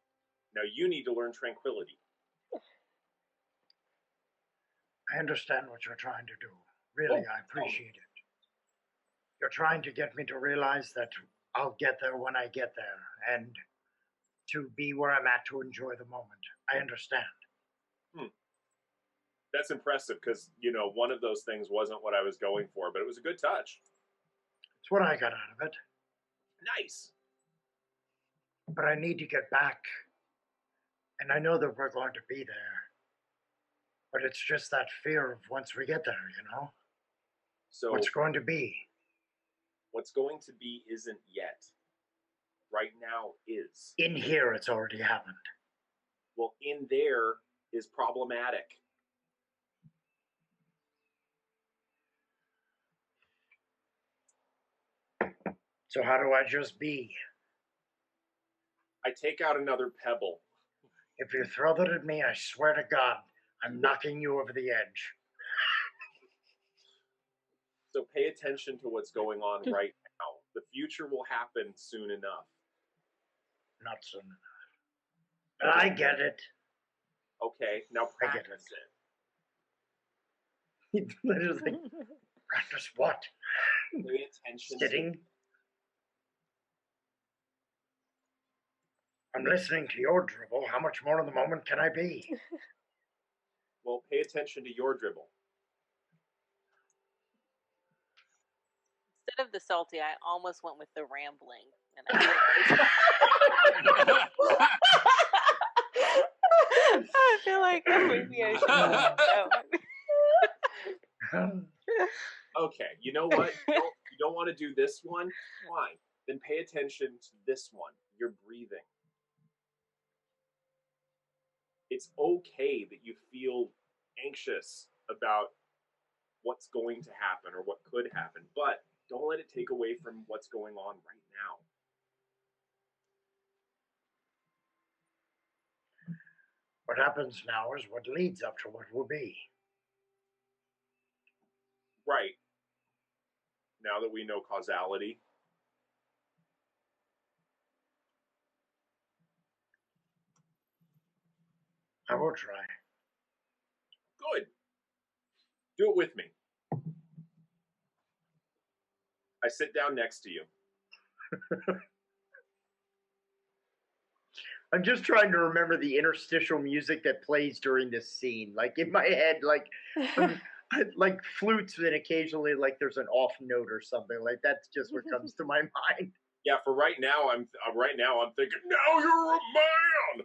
Now you need to learn tranquility. I understand what you're trying to do. Really, I appreciate it. You're trying to get me to realize that I'll get there when I get there, and to be where I'm at to enjoy the moment. I understand. That's impressive because, you know, one of those things wasn't what I was going for, but it was a good touch. It's what I got out of it. Nice. But I need to get back. And I know that we're going to be there. But it's just that fear of once we get there, you know? So What's going to be? what's going to be isn't yet. Right now is. In here, it's already happened. Well, in there is problematic. So how do I just be? I take out another pebble. If you throw that at me, I swear to God, I'm knocking you over the edge. So pay attention to what's going on right now. The future will happen soon enough. Not soon enough. But I get it. Okay, now I get practice it. it. literally, Practice what? Pay attention. Sitting? I'm listening to your dribble. How much more in the moment can I be? Well, pay attention to your dribble. Instead of the salty, I almost went with the rambling. And I feel like maybe I should. Okay, you know what? You don't want to do this one? Fine. Then pay attention to this one. You're breathing. It's okay that you feel anxious about what's going to happen or what could happen, but don't let it take away from what's going on right now. What happens now is what leads up to what will be. Right. Now that we know causality. I will try. Good. Do it with me. I sit down next to you. I'm just trying to remember the interstitial music that plays during this scene. Like in my head, like like flutes, and occasionally like there's an off note or something. Like that's just what comes to my mind. Yeah, for right now, I'm thinking, now you're a man.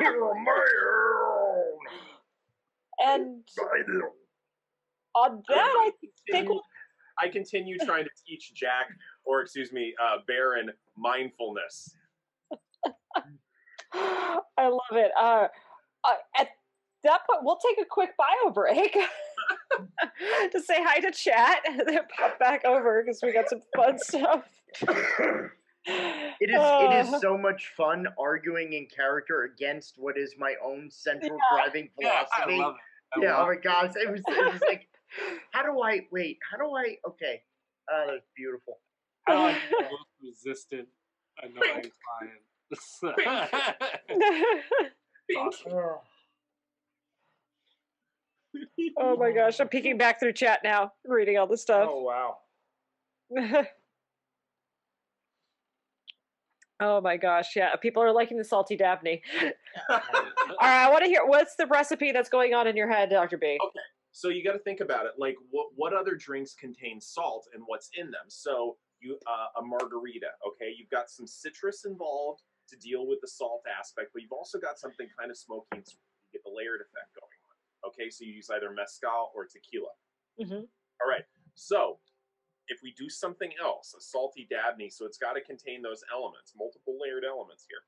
You're a man. And on that, I think I continue trying to teach Jack, or excuse me, Baron, mindfulness. I love it. At that point, we'll take a quick bio break to say hi to chat, and then pop back over because we got some fun stuff. It is so much fun arguing in character against what is my own central driving philosophy. I love it. Oh my gosh, it was like, okay, that's beautiful. I like the most resistant, annoying client. Awesome. Oh my gosh, I'm peeking back through chat now, reading all this stuff. Oh wow. Oh my gosh, yeah, people are liking the salty Daphne. All right, I want to hear, what's the recipe that's going on in your head, Dr. B? Okay, so you got to think about it. Like, what other drinks contain salt and what's in them? So you a margarita. Okay, you've got some citrus involved to deal with the salt aspect, but you've also got something kind of smoky and sweet. You get the layered effect going on. Okay, so you use either mezcal or tequila. Mm-hmm. All right, so if we do something else, a salty Dabney, so it's got to contain those elements, multiple layered elements here.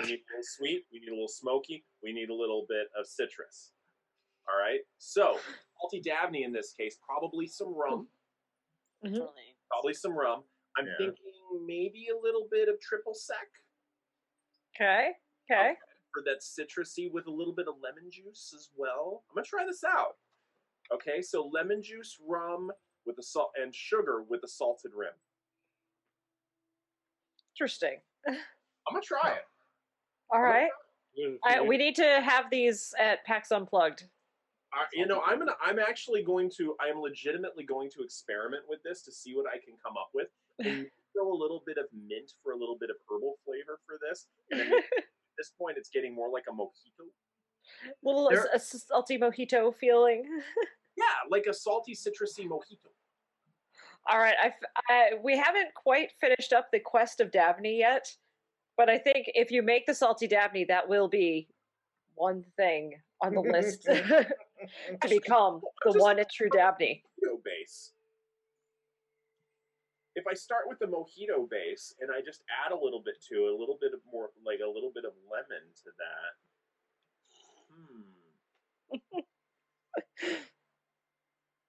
We need a little sweet, we need a little smoky, we need a little bit of citrus. All right, so salty Dabney in this case, probably some rum. Mm-hmm. Probably some rum. I'm thinking maybe a little bit of triple sec. Okay. For that citrusy with a little bit of lemon juice as well. I'm gonna try this out. Okay, so lemon juice, rum with the salt, and sugar with a salted rim. Interesting. I'm gonna try it. All right. We need to have these at PAX Unplugged. I'm legitimately going to experiment with this to see what I can come up with. And throw a little bit of mint for a little bit of herbal flavor for this. And then at this point, it's getting more like a mojito. A salty mojito feeling. Yeah, like a salty, citrusy mojito. All right, we haven't quite finished up the quest of Dabney yet, but I think if you make the salty Dabney, that will be one thing on the list to become the one and true Dabney. Mojito base. If I start with the mojito base and I just add a little bit to it, a little bit of lemon to that.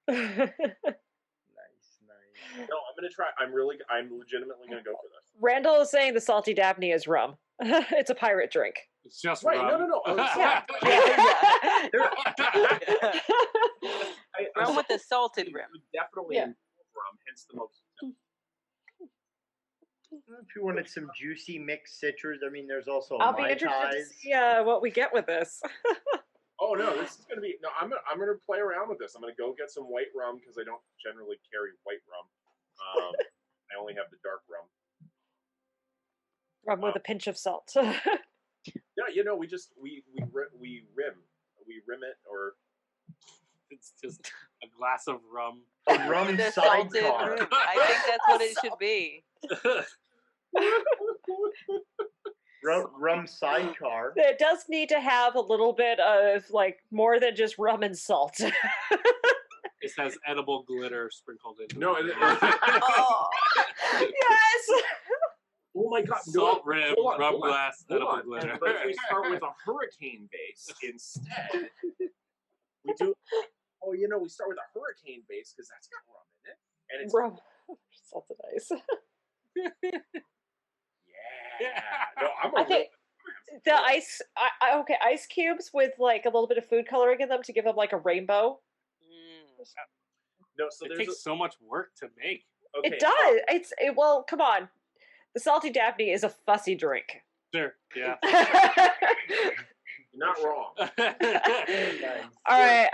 Nice. No, I'm gonna try. I'm legitimately gonna go for this. Randall is saying the salty Dabney is rum. It's a pirate drink. It's just right. rum. No. Rum with the salted rim. Definitely rum, hence the mojito. If you wanted some juicy mixed citrus, I mean, there's also I'll be interested to see what we get with this. Oh no, this is gonna be no. I'm gonna play around with this. I'm gonna go get some white rum because I don't generally carry white rum. I only have the dark rum. Rum with a pinch of salt. Yeah, we rim it, or It's just a glass of rum. A rum With a salted sidecar. rim. I think that's what it should be. Rum sidecar. It does need to have a little bit of more than just rum and salt. This has edible glitter sprinkled in. No, Oh, Yes. oh my god, Salt rim, rum glass, hold edible on. glitter. But if we start with a hurricane base instead, we do. Oh, we start with a hurricane base because that's got rum in it, and it's Rum. Salted ice. yeah. No, I think the ice. Ice cubes with a little bit of food coloring in them to give them a rainbow. No, so It there's takes so much work to make. okay. It does. Well, come on. The salty Daphne is a fussy drink. Sure. Yeah. You're not wrong. All right.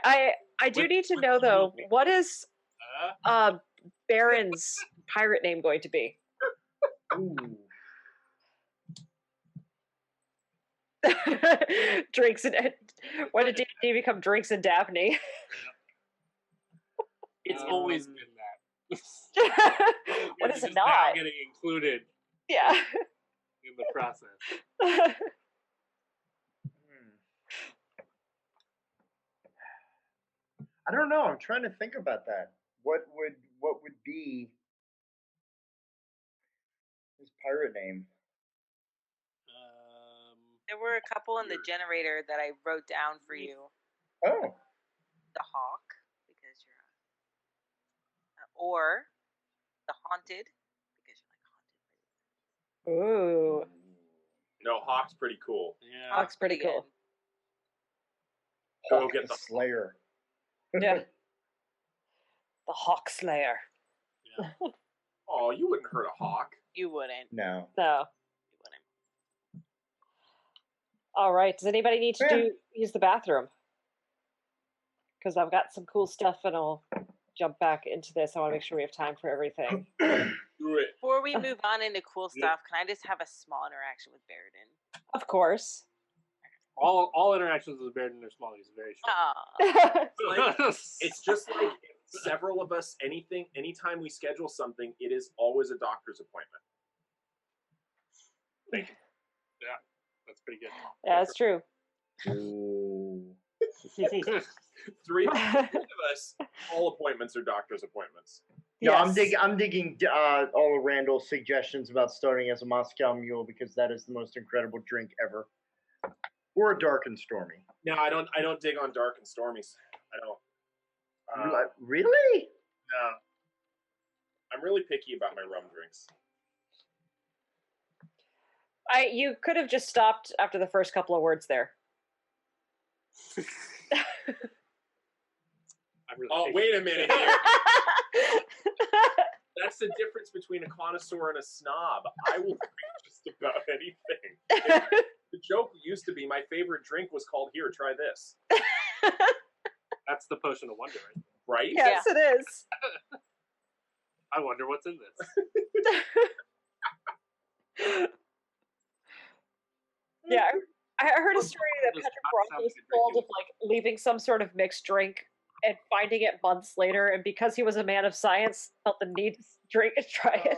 I do need to know though, what is Baron's pirate name going to be? Ooh. Drinks and when did D&D become Drinks and Daphne? It's always been that. What It's is it just now not? getting included Yeah. in the process. I don't know. I'm trying to think about that. What would be his pirate name? There were a couple in the generator that I wrote down for you. Oh, The Hawk, because you're or the Haunted, because you're like haunted. Ooh, No, Hawk's pretty cool. Yeah. Hawk's pretty Pretty cool. Go Hawk get the the Slayer. Yeah. The Hawk Slayer. Oh, you wouldn't hurt a hawk. You wouldn't. No. No. You wouldn't. All right. Does anybody need to use the bathroom? Because I've got some cool stuff, and I'll jump back into this. I want to make sure we have time for everything. Do it. Before we move on into cool stuff, can I just have a small interaction with Baeridin? Of course. All interactions with Baeridin are small. He's very short. It's just like several of us. Anytime we schedule something, it is always a doctor's appointment. Thank you. Yeah, that's pretty good. Yeah, that's true. Ooh. Three of us, all appointments are doctor's appointments. No, Yes. I'm digging all of Randall's suggestions about starting as a Moscow Mule because that is the most incredible drink ever. Or a Dark and Stormy. No, I don't dig on dark and stormies. I don't. Really? No. I'm really picky about my rum drinks. You could have just stopped after the first couple of words there. Wait a minute here. That's the difference between a connoisseur and a snob. I will drink just about anything. The joke used to be my favorite drink was called "Here, try this." That's the potion of wonder, right? Right? Yes, it is. I wonder what's in this. Yeah, I heard a story that Does Patrick not Roth sound was like a told drink of like leaving some sort of mixed drink and finding it months later, and because he was a man of science, felt the need to drink and try it.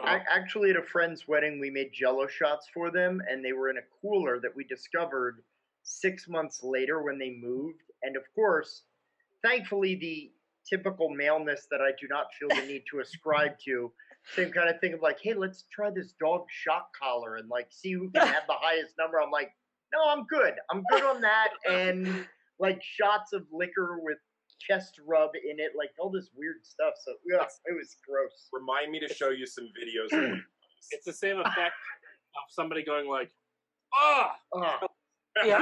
Actually, at a friend's wedding, we made Jello shots for them, and they were in a cooler that we discovered 6 months later when they moved. And of course, thankfully, the typical maleness that I do not feel the need to ascribe to, same kind of thing of like, hey, let's try this dog shock collar and like see who can have the highest number. I'm like, no, I'm good. I'm good on that. And like shots of liquor with chest rub in it, like all this weird stuff. So yeah, it was gross. Remind me to show you some videos. Of It's the same effect of somebody going like, "Ah!" Yeah.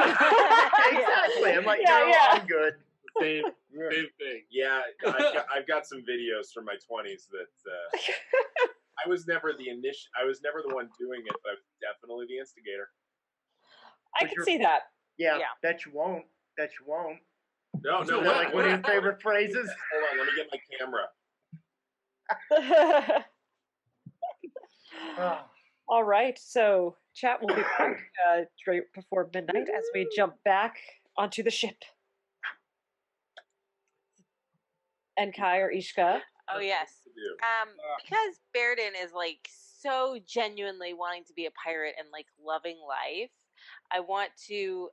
Exactly. I'm like, Yeah, no, yeah. I'm good. Same thing. Yeah, I've got some videos from my 20s that I was never the one doing it, but I was definitely the instigator. I can see that. Yeah, Yeah. bet you won't. Bet you won't. No, Is that like one of your favorite phrases? Hold on, let me get my camera. All right, so chat will be back straight before midnight as we jump back onto the ship. Enkai or Ishka. Oh yes. To do. Because Baeridin is like so genuinely wanting to be a pirate and like loving life, I want to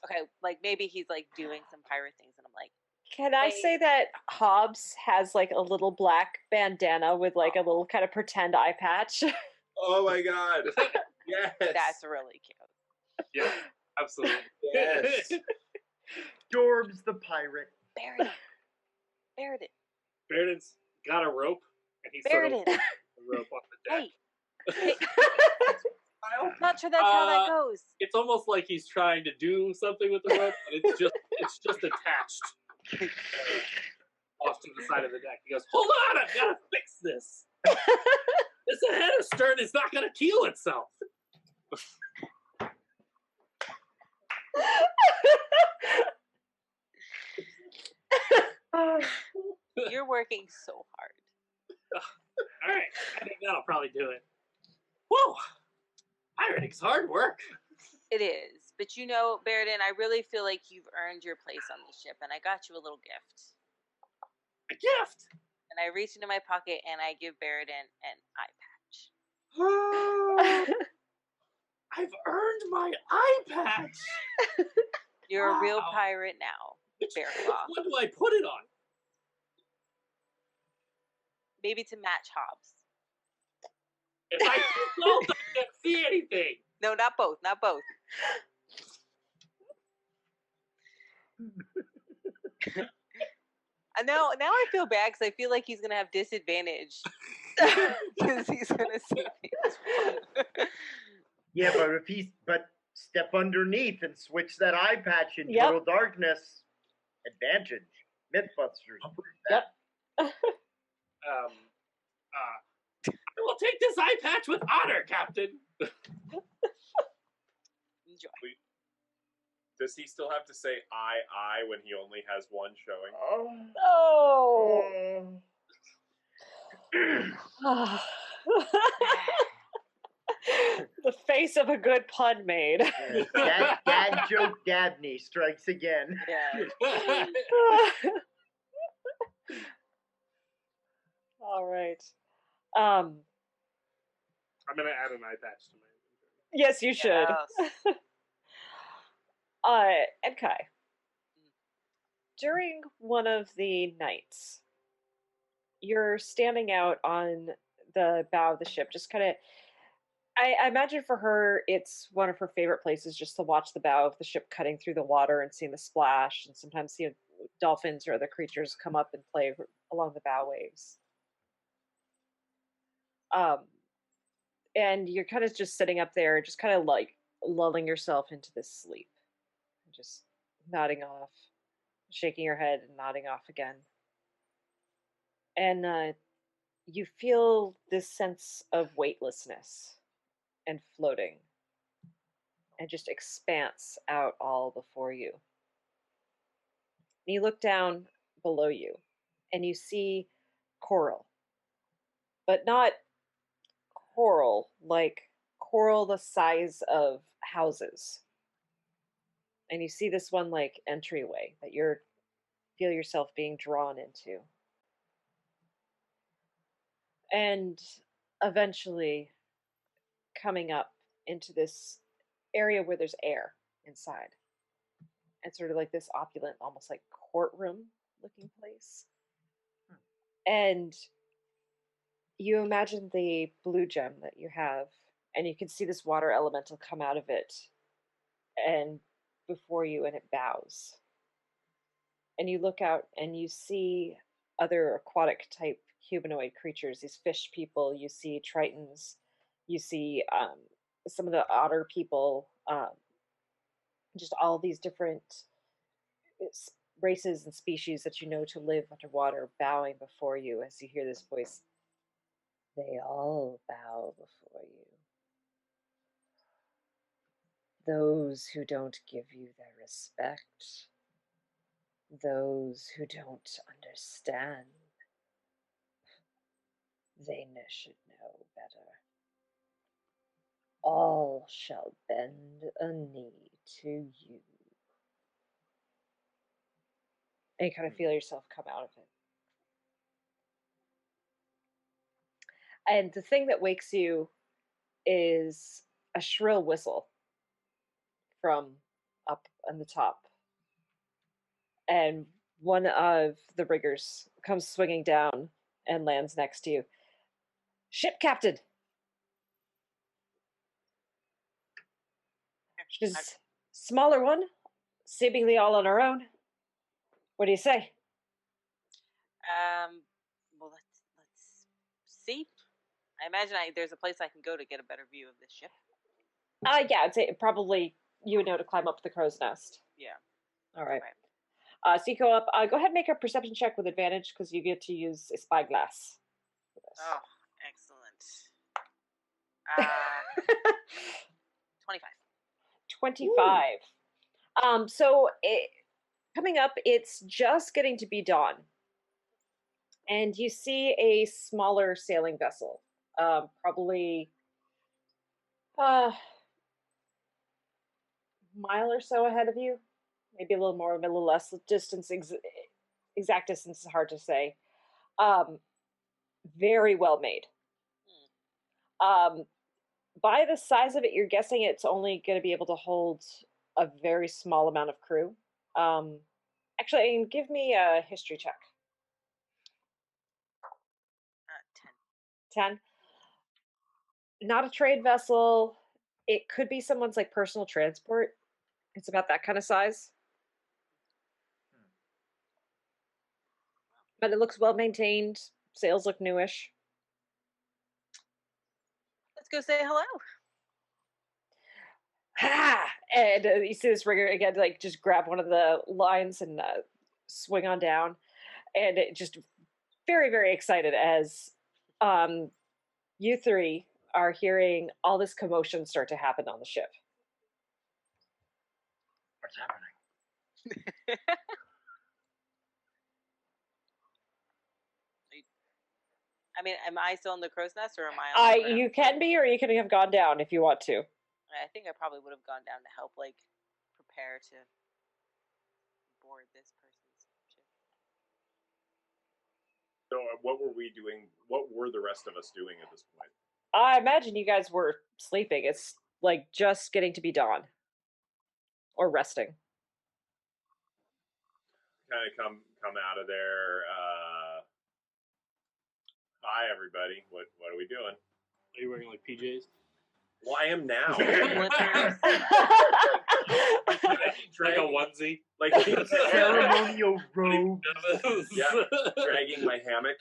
okay, like maybe he's like doing some pirate things and I'm like, Can I Hey. say that Hobbs has like a little black bandana with like a little kind of pretend eye patch? Oh my god. Yes. that's really cute. Yeah, absolutely. Yes. Dorbs the pirate. Baeridin. Baeridin. Baeridin's got a rope, and he's sort of Baeridin. the rope on the deck. Hey. I'm not sure that's how that goes. It's almost like he's trying to do something with the rope, but it's just attached off to the side of the deck. He goes, "Hold on, I've got to fix this. This head of stern is not going to keel itself." You're working so hard. All right, I think that'll probably do it. Whoa! Pirating's hard work. It is. But you know, Baeridin, I really feel like you've earned your place on the ship, and I got you a little gift. A gift. And I reach into my pocket and I give Baeridin an eye patch. I've earned my eye patch. You're a real Wow. pirate now, Bear Which Claw. one do I put it on? Maybe to match Hobbs. If I do both, I can't see anything. No, not both. Not both. Now I feel bad because I feel like he's gonna have disadvantage because he's gonna see things wrong. Yeah, but step underneath and switch that eye patch in Yep. total darkness. Advantage. Mythbusters. Yep. I will take this eye patch with honor, Captain. Enjoy. Does he still have to say I when he only has one showing? Oh. The face of a good pun made. Dad joke Dabney strikes again. Yeah. All right. I'm gonna add an eye patch to my inventory. Yes, you should. Yes. Enkai. During one of the nights, you're standing out on the bow of the ship, just kind of. I imagine for her, it's one of her favorite places just to watch the bow of the ship cutting through the water and seeing the splash, and sometimes see dolphins or other creatures come up and play along the bow waves. And you're kind of just sitting up there, just kind of like lulling yourself into this sleep, just nodding off, shaking your head and nodding off again. And you feel this sense of weightlessness and floating and just expanse out all before you. And you look down below you and you see coral, but not coral like coral the size of houses. And you see this one like entryway that you're feel yourself being drawn into. And eventually coming up into this area where there's air inside. And sort of like this opulent, almost like courtroom looking place. And you imagine the blue gem that you have, and you can see this water elemental come out of it and before you, and it bows. And you look out and you see other aquatic type humanoid creatures, these fish people, you see tritons, you see some of the otter people, just all these different races and species that you know to live underwater bowing before you as you hear this voice. They all bow before you. Those who don't give you their respect, those who don't understand, they should know better. All shall bend a knee to you. And you kind of feel yourself come out of it. And the thing that wakes you is a shrill whistle from up on the top. And one of the riggers comes swinging down and lands next to you. Ship captain! She's smaller one, seemingly all on her own. What do you say? Well, let's see. I imagine there's a place I can go to get a better view of this ship. Yeah, I'd say probably you would know to climb up the crow's nest. Yeah. All right. So you go up. Go ahead and make a perception check with advantage because you get to use a spyglass for this. Oh, excellent. 25. 25. So coming up, it's just getting to be dawn. And you see a smaller sailing vessel, probably Mile or so ahead of you, maybe a little more, a little less. Distance, exact distance is hard to say. Very well made. By the size of it, you're guessing it's only going to be able to hold a very small amount of crew. Actually, give me a history check. 10. Not a trade vessel. It could be someone's like personal transport. It's about that kind of size. But it looks well maintained. Sails look newish. Let's go say hello. Ha! And you see this rigger again, like just grab one of the lines and swing on down, and it just very, very excited as you three are hearing all this commotion start to happen on the ship. What's happening? I mean, am I still in the crow's nest, or am I on the ground? You can be, or you can have gone down if you want to. I think I probably would have gone down to help, like, prepare to board this person's ship. So, what were we doing? What were the rest of us doing at this point? I imagine you guys were sleeping. It's like just getting to be dawn. Or resting. Kind of come out of there. Hi, everybody. What are we doing? Are you wearing like PJs? Well, I am now. Like a onesie, like Ceremonial robe. Yeah, dragging my hammock,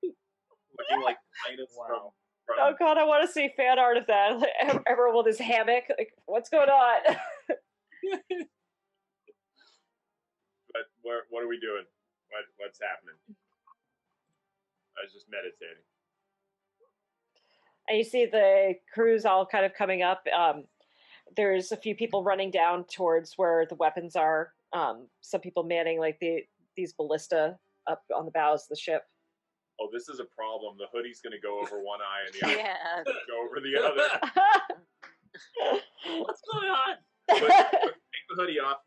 looking like Linus from Oh god, I want to see fan art of that. Like, everyone with his hammock. Like, what's going on? But what are we doing? What's happening? I was just meditating. And you see the crews all kind of coming up. There's a few people running down towards where the weapons are. Some people manning like these ballista up on the bows of the ship. Oh, this is a problem. The hoodie's going to go over one eye and the other go over the other. What's going on? Take the hoodie off.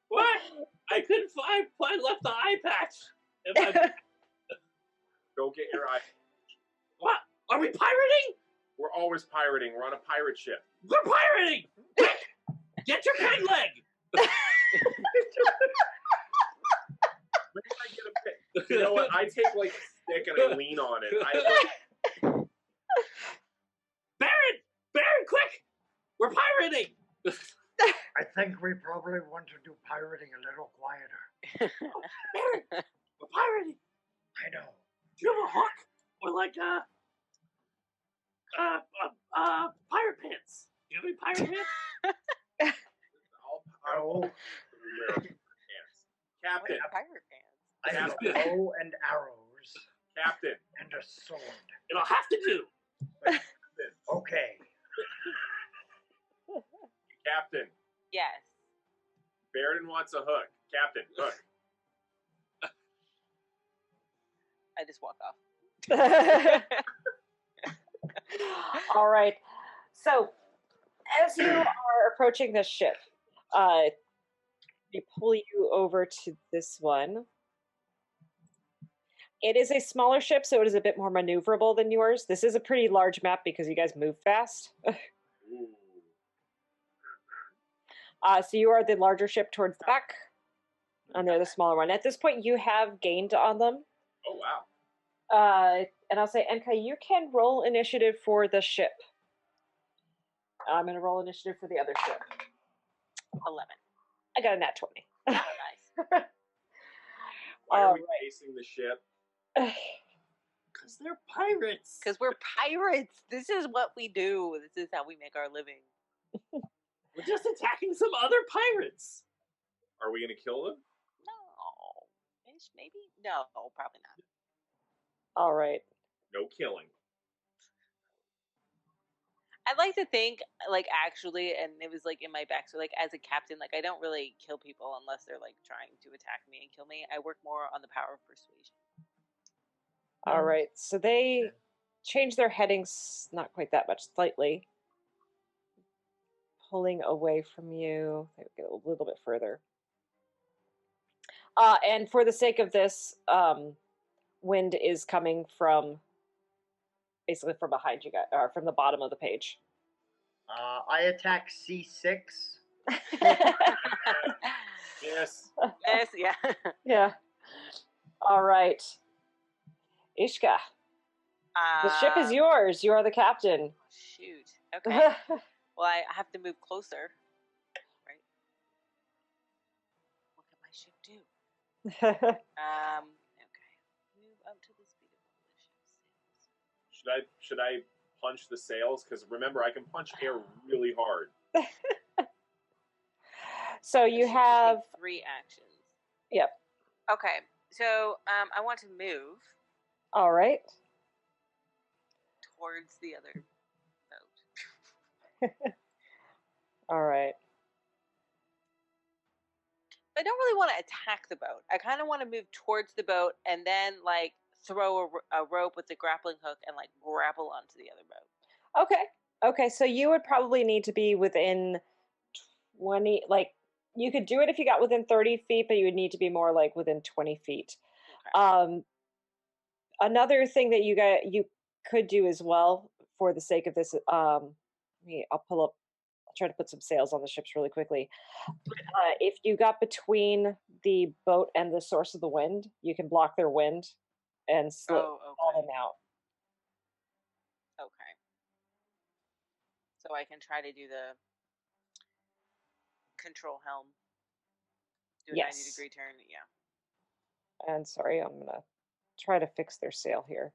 What? I couldn't find. I left the eye patch. Go get your eye. What? Are we pirating? We're always pirating. We're on a pirate ship. We're pirating! Get your peg leg! Maybe I get a peg. You know what? I take like a stick and I lean on it. Baron, quick! We're pirating! I think we probably want to do pirating a little quieter. Baron, we're pirating. I know. Do you have a hook? Or like pirate pants? Do you have any pirate pants? Oh, Captain. Pirate pants. I have a bow and arrows Captain. and a sword. It'll have to do. Okay. Captain. Yes. Baeridin wants a hook. Captain, hook. I just walk off. All right. So, as you are approaching this ship, they pull you over to this one. It is a smaller ship, so it is a bit more maneuverable than yours. This is a pretty large map because you guys move fast. So you are the larger ship towards the back, and they're the smaller one. At this point, you have gained on them. Oh, wow. And I'll say, Enkai, you can roll initiative for the ship. I'm going to roll initiative for the other ship. 11. I got a nat 20. Oh, nice. Why are we facing the ship? Because they're pirates. Because we're pirates. This is what we do. This is how we make our living. We're just attacking some other pirates. Are we going to kill them? No. Maybe? No, probably not. All right. No killing. I'd like to think, like, actually, and it was, like, in my backstory, like, as a captain, like, I don't really kill people unless they're, like, trying to attack me and kill me. I work more on the power of persuasion. All right. So they change their headings, not quite that much, slightly. Pulling away from you. They would get a little bit further. And for the sake of this, wind is coming from basically from behind you guys, or from the bottom of the page. I attack C6. Yes. Yes, yeah. Yeah. All right. Ishka, the ship is yours. You are the captain. Shoot. Okay. Well, I have to move closer. Right. What can my ship do? Okay. Move up to the speed of the ship's sails. Should I punch the sails? Because remember, I can punch air really hard. So I you should just have take 3 actions. Yep. Okay. So I want to move All right. towards the other boat. All right. I don't really want to attack the boat. I kind of want to move towards the boat and then like throw a rope with the grappling hook and like grapple onto the other boat. Okay. So you would probably need to be within 20, like, you could do it if you got within 30 feet, but you would need to be more like within 20 feet. Okay. Another thing that you could do as well, for the sake of this, I'll try to put some sails on the ships really quickly. If you got between the boat and the source of the wind, you can block their wind and all them out. Okay. So I can try to do the control helm. Do a 90-degree turn, yeah. And sorry, I'm going to try to fix their sail here.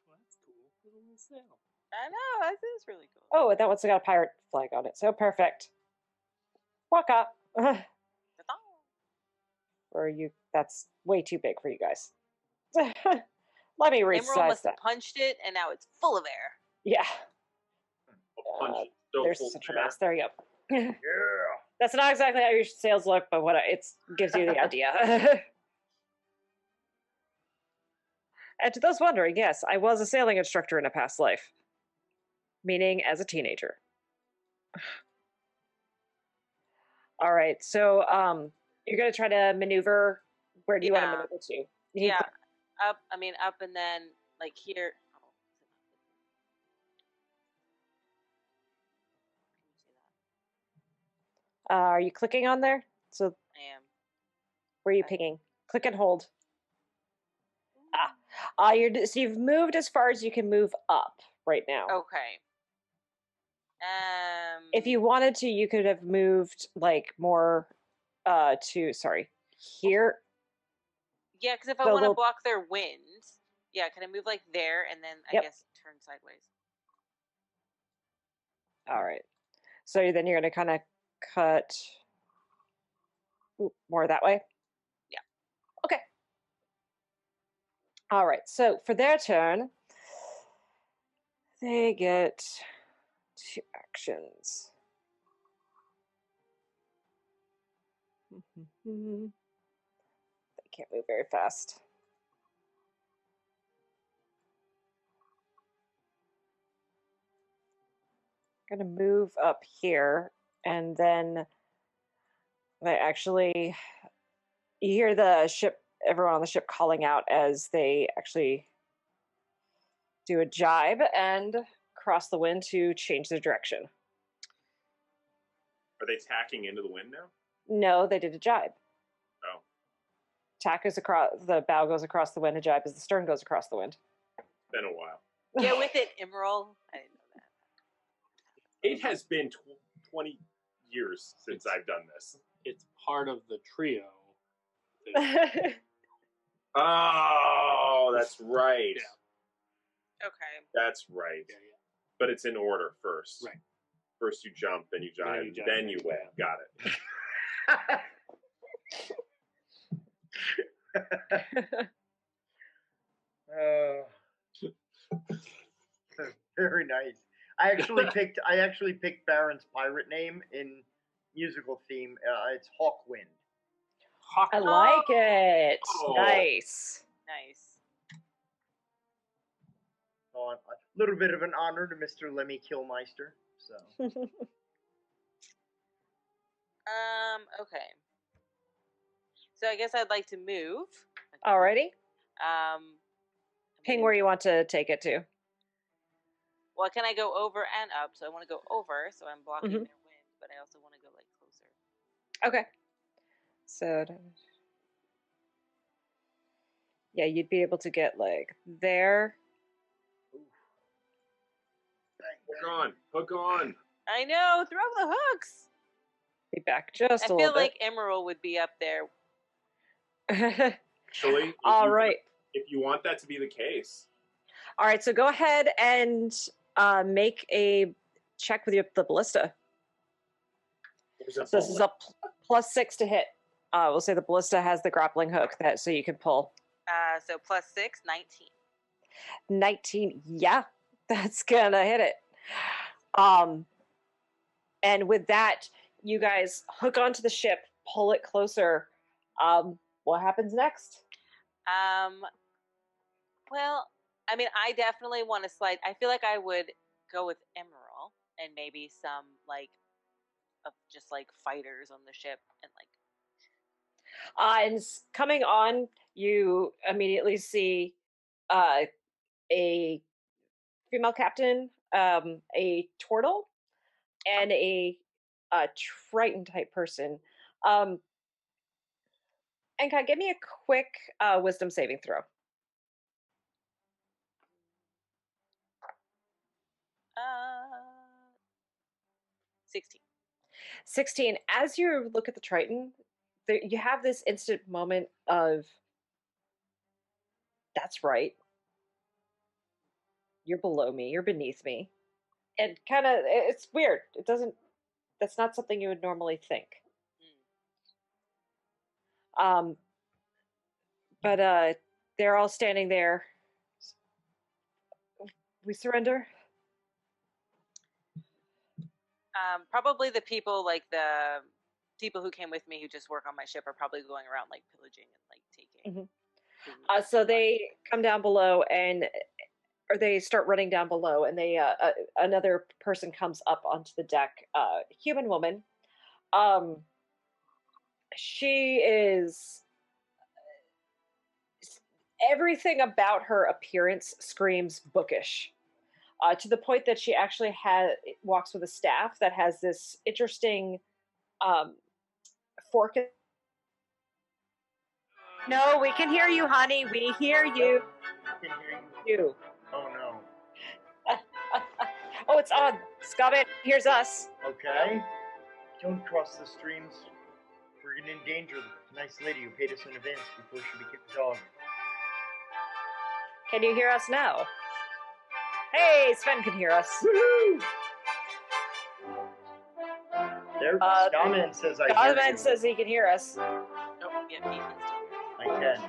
Well, that's cool. Little sail. I know, that is really cool. Oh, that one's got a pirate flag on it, so perfect. Waka. Or that's way too big for you guys. Let me resize Immeral must that. have punched it, and now it's full of air. Yeah. Punch it so There's full the of central air. mass. There you go. Yeah. That's not exactly how your sails look, but it gives you the idea. And to those wondering, yes, I was a sailing instructor in a past life. Meaning as a teenager. All right, so you're going to try to maneuver. Where do you want to maneuver to? Up and then, like, here. Are you clicking on there? So I am. where are you picking? Click and hold. So you've moved as far as you can move up right now. Okay. If you wanted to, you could have moved like more here. Yeah, because if I want to block their wind, can I move like there and then I guess turn sideways? All right. So then you're going to kind of cut more that way? Yeah. Okay. All right. So for their turn, they get 2 actions. They can't move very fast. I'm going to move up here, and then you hear the ship, everyone on the ship calling out as they actually do a jibe and cross the wind to change their direction. Are they tacking into the wind now? No, they did a jibe. Oh. Tack is the bow goes across the wind, a jibe as the stern goes across the wind. It's been a while. Get with it, Immeral. I didn't know that. It has been 20 years since I've done this. It's part of the trio. Oh, that's right. Yeah. Okay. That's right. Yeah. But it's in order first. Right. First you jump, then you jive, then you wave. Got it. Very nice. I actually picked Baron's pirate name in musical theme. It's Hawkwind. I like it. Oh. Nice. Nice. A little bit of an honor to Mr. Lemmy Killmeister. So Okay. So I guess I'd like to move. Alrighty. Ping I'm where gonna- you want to take it to. Well, can I go over and up? So I want to go over, so I'm blocking their wind, but I also want to go like closer. Okay. So, yeah, you'd be able to get like there. Hook on. I know, throw the hooks. Be back just I a feel little like Immeral would be up there. bit. Actually, All right. if you want that to be the case. All right, so go ahead and make a check with the ballista. So this is a +6 to hit. We'll say the ballista has the grappling hook so you can pull. So +6, 19. 19, yeah, that's gonna hit it. And with that, you guys hook onto the ship, pull it closer. What happens next? Well, I mean, I definitely want to slide. I feel like I would go with Immeral and maybe some of just fighters on the ship and And coming on, you immediately see a female captain, a turtle, and a Triton type person. Enkai, give me a quick wisdom saving throw. 16. 16. As you look at the Triton, you have this instant moment of, that's right. You're below me. You're beneath me. And kind of, it's weird. That's not something you would normally think. But they're all standing there. We surrender? Probably the people the people who came with me who just work on my ship are probably going around pillaging and taking. So they come down below or they start running down below, and they another person comes up onto the deck. Human woman. She is. Everything about her appearance screams bookish. To the point that she actually walks with a staff that has this interesting fork. No, we can hear you, honey. We hear you. I can hear You. Oh no. Oh, it's on. Scubbit hears us. Okay. Don't cross the streams. We're gonna endanger the nice lady who paid us in advance before she became a dog. Can you hear us now? Hey, Sven can hear us. Woohoo! There, Skyman says I hear Scubbit you. says he can hear us. Nope, yeah, he can still hear. I can.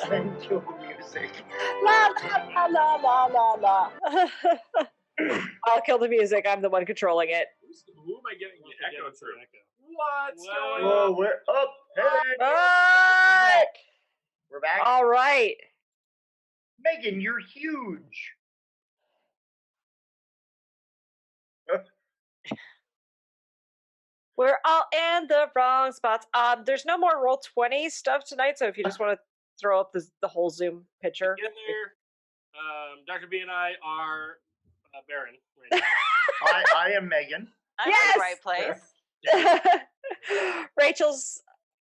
Then kill the music. La la la la la la la. I'll kill the music. I'm the one controlling it. Who am I getting the echo through? What's going Whoa, on? we're up. Hey, What? we're back. All right. Megan, you're huge. We're all in the wrong spots. There's no more roll 20 stuff tonight, so if you just want to throw up the whole Zoom picture. Get in there. Dr. B and I are Baron right now. I am Megan. I'm in Yes! the right place. Rachel's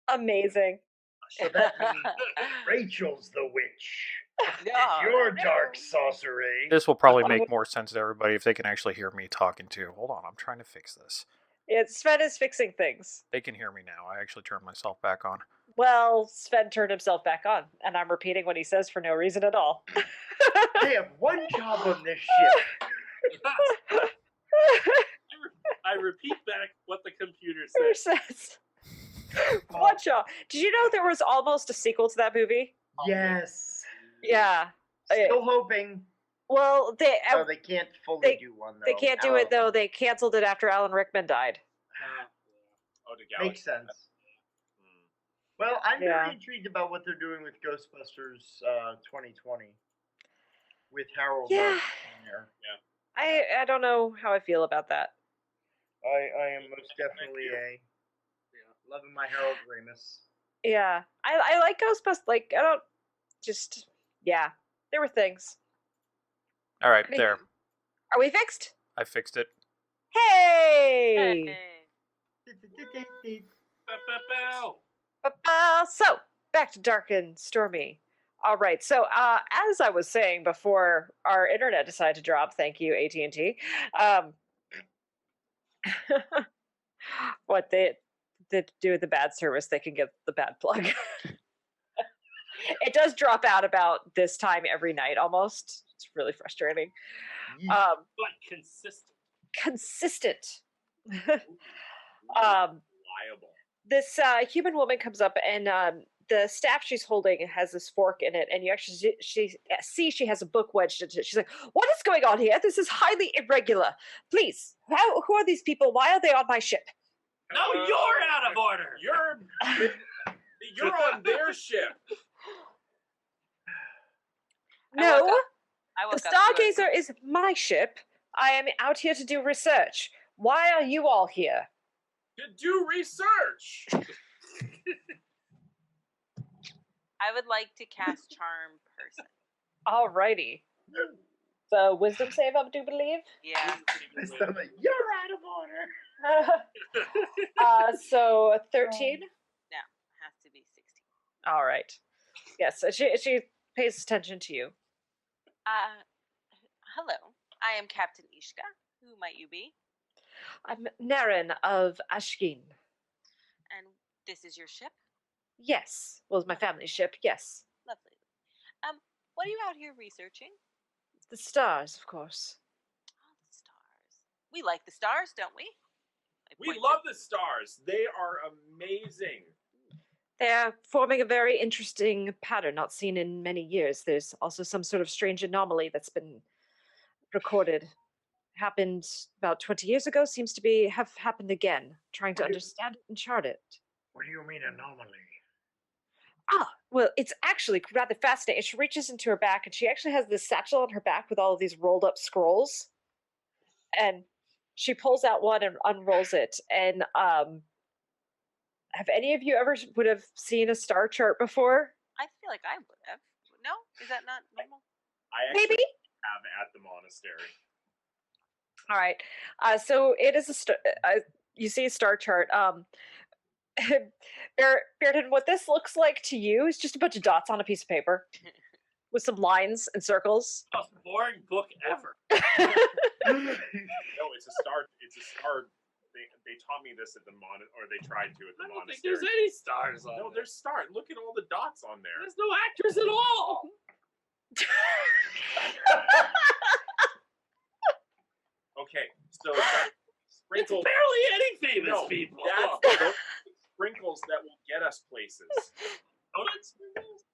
amazing. So that means Rachel's the witch. Yeah, Your no. dark sorcery. This will probably make more sense to everybody if they can actually hear me talking too. Hold on, I'm trying to fix this. Sven is fixing things. They can hear me now. I actually turned myself back on. Well, Sven turned himself back on, and I'm repeating what he says for no reason at all. I have one job on this ship. I repeat back what the computer Who says. says? Watch out. Did you know there was almost a sequel to that movie? Yes. Yeah. Still hoping. Well, they can't fully they- do one, though. they can't do it, though. They canceled it after Alan Rickman died. Oh, to Galaxy. Makes sense. Well, I'm Yeah. very intrigued about what they're doing with Ghostbusters 2020 with Harold Yeah. in there. I don't know how I feel about that. I am most definitely loving my Harold Ramis. Yeah, I like Ghostbusters. Like, I don't just, yeah, there were things. All right, Anywho, there. Are we fixed? I fixed it. Hey! So, back to dark and stormy. All right. So, as I was saying before our internet decided to drop, thank you AT&T. What they do with the bad service, they can get the bad plug. It does drop out about this time every night almost. It's really frustrating. But consistent. Reliable. This human woman comes up and the staff she's holding has this fork in it, and you actually see she has a book wedged into it. She's like, "What is going on here? This is highly irregular. Please, who are these people? Why are they on my ship?" No, you're out of order. You're on their ship. No, I the woke up to it. Stargazer is my ship. I am out here to do research. Why are you all here? To do research. I would like to cast Charm Person. Alrighty. The wisdom save, I do believe. Yeah. You're out of order. So 13. No, has to be 16. All right. Yes, she pays attention to you. Hello. I am Captain Ishka. Who might you be? I'm Naren of Ashkin. And this is your ship? Yes. Well, it's my family's ship. Yes. Lovely. What are you out here researching? The stars, of course. Oh, the stars. We like the stars, don't we? We love the stars. They are amazing. They're forming a very interesting pattern not seen in many years. There's also some sort of strange anomaly that's been recorded. Happened about 20 years ago, seems to have happened again. Trying to understand it and chart it. What do you mean anomaly? Well, it's actually rather fascinating. She reaches into her back and she actually has this satchel on her back with all of these rolled up scrolls. And she pulls out one and unrolls it. And have any of you ever would have seen a star chart before? I feel like I would have. No? Is that not normal? I actually Maybe. have at the monastery. All right. So it is you see a star chart. Baeridin, what this looks like to you is just a bunch of dots on a piece of paper with some lines and circles. Most boring book ever. No, it's a star. It's a star. They taught me this at the or they tried to at the I don't think monastery. there's any stars on No, there. there's stars. Look at all the dots on there. There's no actors at all. Okay, so It's sprinkles. barely any famous No, people. that's those sprinkles that will get us places. Donut sprinkles?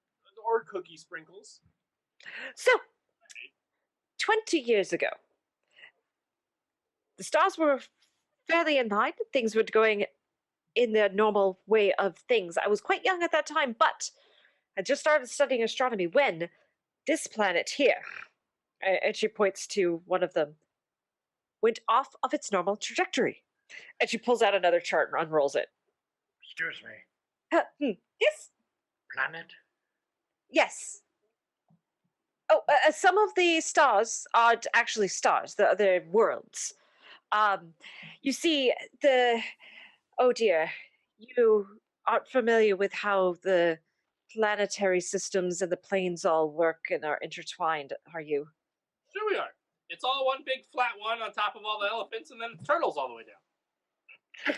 Or cookie sprinkles. So, 20 years ago, the stars were fairly in line. Things were going in their normal way of things. I was quite young at that time, but I just started studying astronomy when this planet here, and she points to one of them, went off of its normal trajectory. And she pulls out another chart and unrolls it. Excuse me. Yes? Planet? Yes. Oh, some of the stars aren't actually stars. They're worlds. You see, oh dear, you aren't familiar with how the planetary systems and the planes all work and are intertwined, are you? Sure we are. It's all one big flat one on top of all the elephants, and then turtles all the way down. Oh.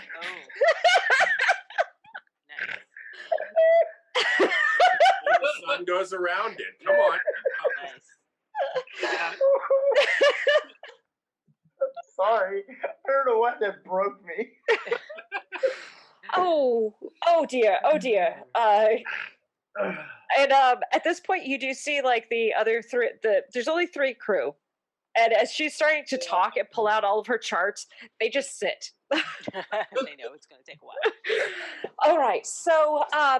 Nice. The sun goes around it. Come on. Nice. Sorry, I don't know what that broke me. Oh dear. And at this point, you do see like the other three. There's only 3 crew. And as she's starting to talk and pull out all of her charts, they just sit. They know it's going to take a while. All right, so I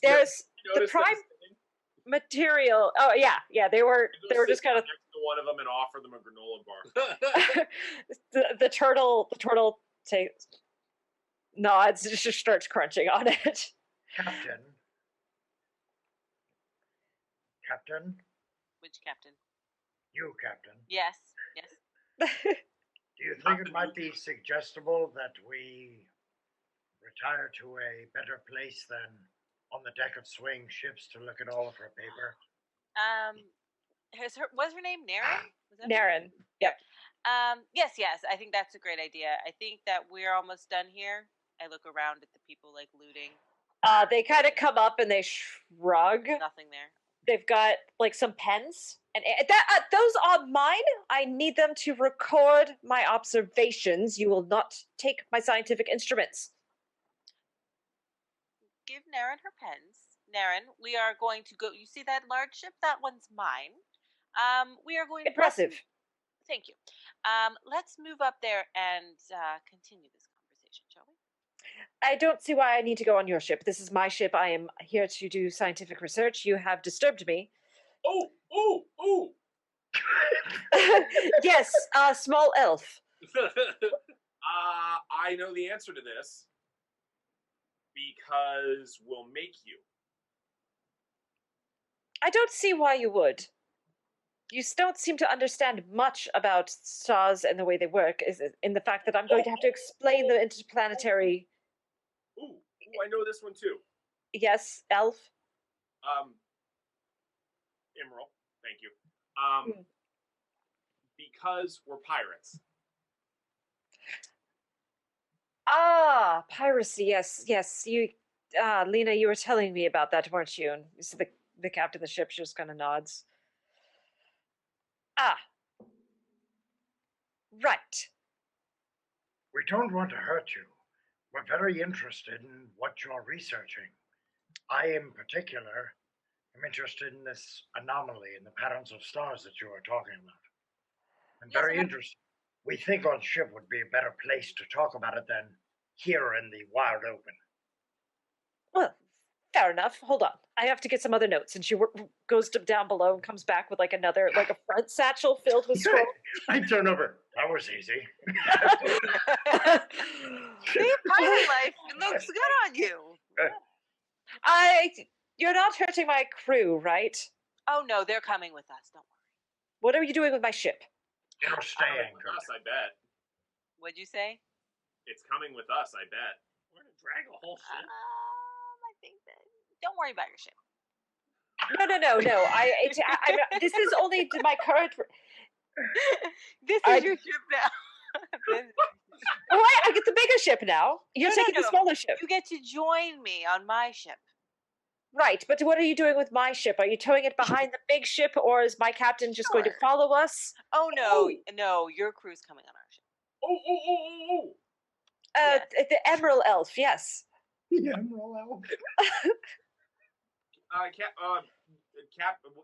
there's the noticed prime them sitting. material. Oh yeah, they were just kind of next to one of them and offer them a granola bar. the turtle takes nods, just starts crunching on it. Captain, Which captain? you, Captain. Yes. Do you think it might be suggestible that we retire to a better place than on the deck of swing ships to look at all of her paper? Was her name Naren? Naren. Yep. Yes. I think that's a great idea. I think that we're almost done here. I look around at the people like looting. They kind of come up and they shrug. Nothing there. They've got like some pens, and those are mine. I need them to record my observations. You will not take my scientific instruments. Give Naren her pens. Naren, we are going to go. You see that large ship? That one's mine. We are going. Impressive. Thank you. Let's move up there and continue this conversation, shall we? I don't see why I need to go on your ship. This is my ship. I am here to do scientific research. You have disturbed me. Oh! Yes, small elf. I know the answer to this because we'll make you. I don't see why you would. You don't seem to understand much about stars and the way they work, is in the fact that I'm going to have to explain the interplanetary. Ooh, I know this one too. Yes, elf. Immeral, thank you. Because we're pirates. Ah, piracy. Yes. You, Lena, you were telling me about that, weren't you? And so the captain of the ship just kind of nods. Ah, right. We don't want to hurt you. We're very interested in what you're researching. I, in particular, am interested in this anomaly in the patterns of stars that you are talking about. I'm very interested. We think on ship would be a better place to talk about it than here in the wild open. Well, fair enough. Hold on. I have to get some other notes. And she goes down below and comes back with like a front satchel filled with scrolls. I turn over. That was easy. See, pirate life, it looks good on you. You're not hurting my crew, right? Oh no, they're coming with us. Don't worry. What are you doing with my ship? It'll stay Coming with anchored. us, I bet. What'd you say? It's coming with us, I bet. We're gonna drag a whole ship. I think that. Don't worry about your ship. No. This is only my current. This is your ship now. I get the bigger ship now. You're taking the smaller ship. You get to join me on my ship. Right, but what are you doing with my ship? Are you towing it behind the big ship, or is my captain just going to follow us? Oh no, your crew's coming on our ship. Oh! Yes. The Emerald Elf, yes. The Emerald Elf.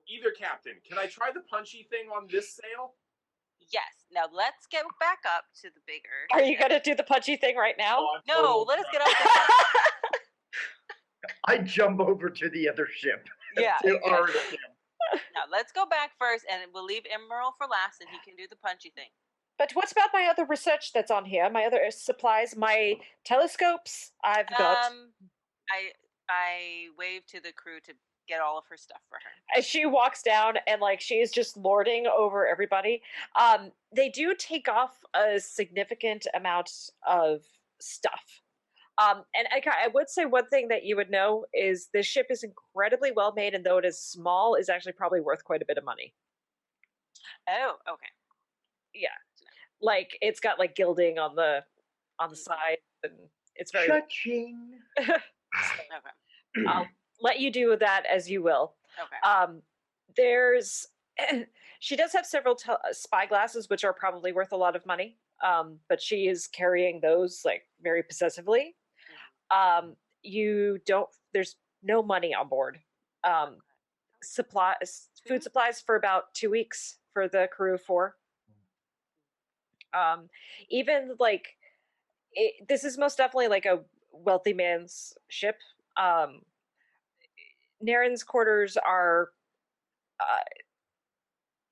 Either captain. Can I try the punchy thing on this sail? Yes. Now let's get back up to the bigger. Are you gonna do the punchy thing right now? No, let us get up. I jump over to the other ship. Yeah. To our ship. Now let's go back first, and we'll leave Immeral for last, and he can do the punchy thing. But what about my other research that's on here? My other supplies, my telescopes. I've got. I wave to the crew to get all of her stuff for her. As she walks down and she is just lording over everybody. They do take off a significant amount of stuff. And I would say one thing that you would know is this ship is incredibly well made, and though it is small, is actually probably worth quite a bit of money. Oh, okay. Yeah, it's got like gilding on the side, and it's very. Cha-ching. Okay. I'll let you do that as you will. Okay. There's she does have several spy glasses, which are probably worth a lot of money. But she is carrying those very possessively. There's no money on board. Food supplies for about 2 weeks for the crew of 4. Even like this is most definitely like a wealthy man's ship. Naren's quarters are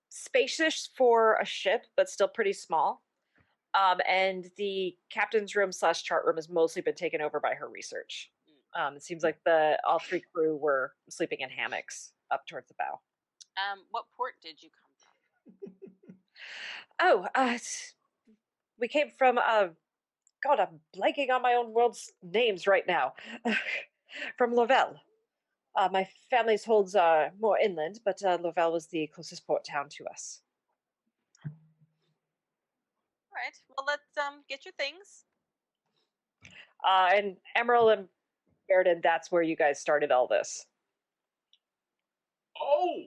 spacious for a ship, but still pretty small. And the captain's room / chart room has mostly been taken over by her research. It seems like all 3 crew were sleeping in hammocks up towards the bow. What port did you come from? We came from God, I'm blanking on my own world's names right now. From Lovell. My family's holds more inland, but Lovell was the closest port town to us. All right. Well, let's get your things. And Immeral and Baeridin, that's where you guys started all this. Oh.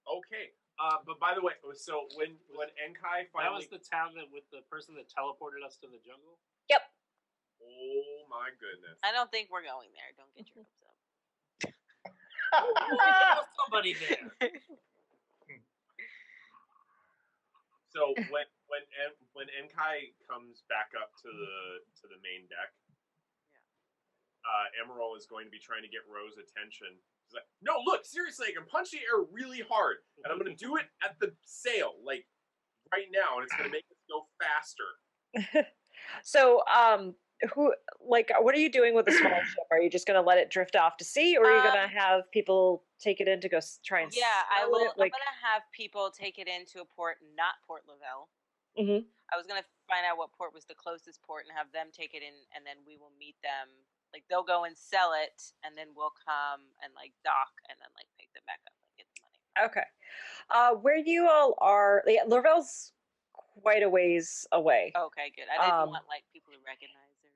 Okay. But by the way, so when Enkai finally, That was the town with the person that teleported us to the jungle. Yep. Oh my goodness. I don't think we're going there. Don't get your hopes up. Somebody there. So when Enkai comes back up to the main deck, Immeral is going to be trying to get Rose's attention. He's like, "No, look, seriously, I can punch the air really hard, and I'm going to do it at the sail, like right now, and it's going to make it go faster." So, what are you doing with the small ship? Are you just going to let it drift off to sea, or are you going to have people take it in to go try and I sell will. it? I'm going to have people take it into a port, not Port Lovell. Mm-hmm. I was going to find out what port was the closest port and have them take it in, and then we will meet them. Like, they'll go and sell it, and then we'll come and, like, dock and then, like, pick them back up and get the money. Okay. Where you all are, Lovell's quite a ways away. Okay, good. I didn't want, like, people to recognize her.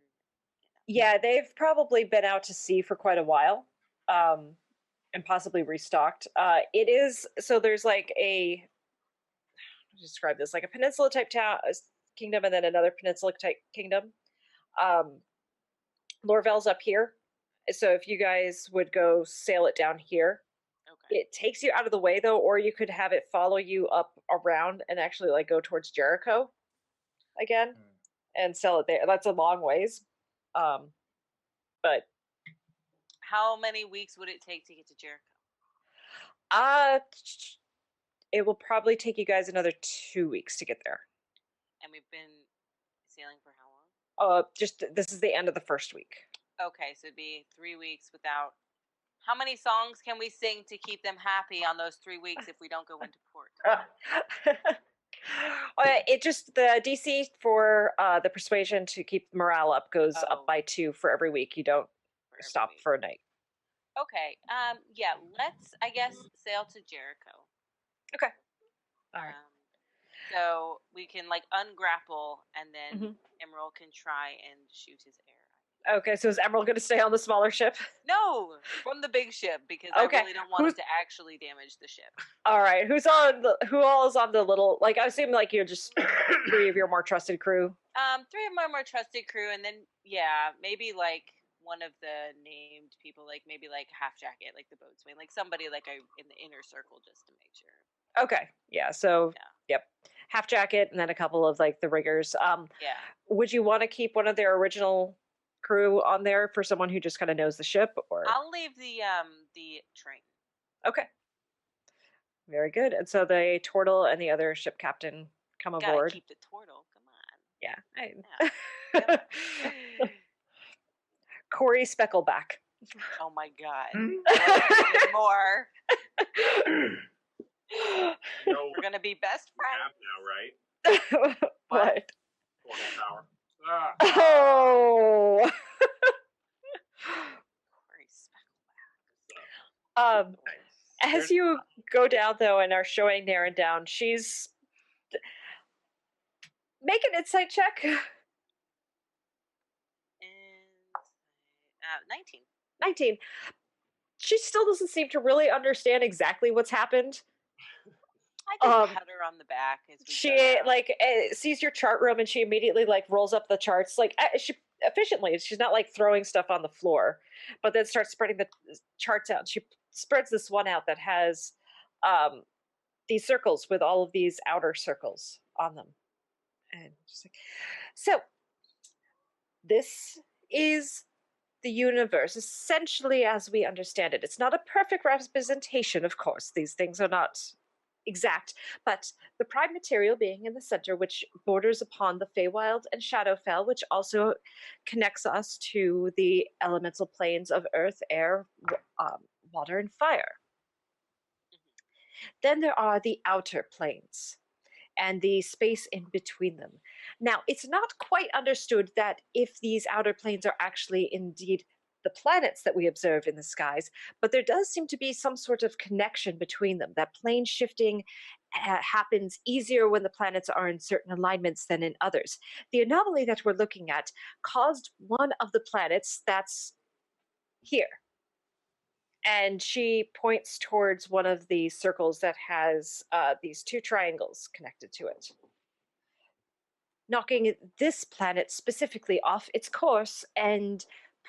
Yeah, they've probably been out to sea for quite a while, and possibly restocked. It is, so there's like how to describe this, like a peninsula type town, kingdom, and then another peninsula type kingdom. Lorvel's up here, so if you guys would go sail it down here, Okay. it takes you out of the way though, or you could have it follow you up around and actually like go towards Jericho again and sell it there. That's a long ways, but how many weeks would it take to get to Jericho? It will probably take you guys another 2 weeks to get there. And we've been sailing for how long? Just this is the end of the first week. Okay, so it'd be 3 weeks without. How many songs can we sing to keep them happy on those 3 weeks if we don't go into port? It just the DC for the persuasion to keep morale up goes up by 2 for every week. You don't stop for a night. Okay. Yeah. Let's, I guess, sail to Jericho. Okay. All right. So we can like ungrapple, and then Immeral can try and shoot his arrow. Okay. So is Immeral going to stay on the smaller ship? No, from the big ship, because I really don't want him to actually damage the ship. All right. Who all is on the little? Like I assume like you're just 3 of your more trusted crew. 3 of my more trusted crew, and then maybe like one of the named people, like maybe like Half Jacket, like the boatswain, like somebody like in the inner circle, just to make sure. Okay. Yeah. So yep, Half Jacket, and then a couple of like the riggers. Would you want to keep one of their original crew on there for someone who just kind of knows the ship, or I'll leave the train. Okay. Very good. And so the Tortle and the other ship captain come aboard. Gotta keep the Tortle. Come on. Yeah. Corey Speckleback. Oh my god. Even more. We're gonna be best friends now, right? What? Power. Oh. Corey Speckleback. As you go down though and are showing Naren down, she's make an insight check. 19. She still doesn't seem to really understand exactly what's happened. I just Um, pat her on the back as we She go down. like sees your chart room and she immediately like rolls up the charts like she efficiently. She's not like throwing stuff on the floor, but then starts spreading the charts out. She spreads this one out that has these circles with all of these outer circles on them, and she's like, so this is the universe essentially as we understand it. It's not a perfect representation, of course. These things are not exact, but the prime material being in the center, which borders upon the Feywild and Shadowfell, which also connects us to the elemental planes of earth, air, water, and fire. Then there are the outer planes and the space in between them. Now, it's not quite understood that if these outer planes are actually indeed the planets that we observe in the skies, but there does seem to be some sort of connection between them. That plane shifting happens easier when the planets are in certain alignments than in others. The anomaly that we're looking at caused one of the planets that's here. And she points towards one of the circles that has these two triangles connected to it, knocking this planet specifically off its course and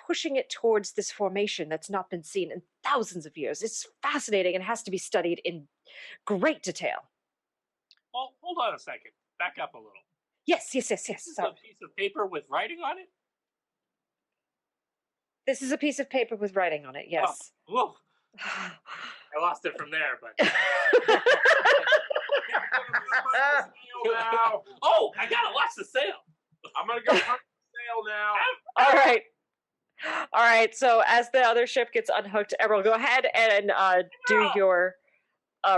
pushing it towards this formation that's not been seen in thousands of years. It's fascinating and has to be studied in great detail. Well, hold on a second. Back up a little. Yes. This is So, a piece of paper with writing on it? this is a piece of paper with writing on it, yes. Oh, I lost it from there, but... Now. Oh, I gotta watch the sale. I'm gonna go hunt the sale now. All right. So as the other ship gets unhooked, Emerald, go ahead and do your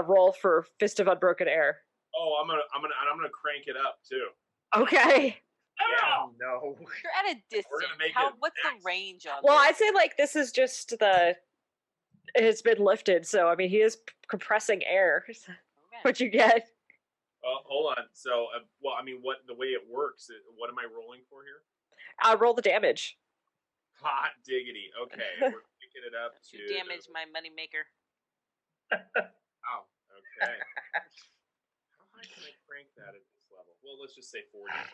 roll for Fist of Unbroken Air. Oh, I'm gonna crank it up too. Okay. Oh, no. You're at a distance. We're gonna make How? it What's next. the range on Well, this? I'd say like this is just it's been lifted, so I mean he is compressing air. Okay. What'd you get? Hold on. So, well, I mean, what the way it works? What am I rolling for here? Roll the damage. Hot diggity. Okay, we're picking it up to You damage my moneymaker. Oh, okay. How high can I crank that at this level? Well, let's just say 40. Okay.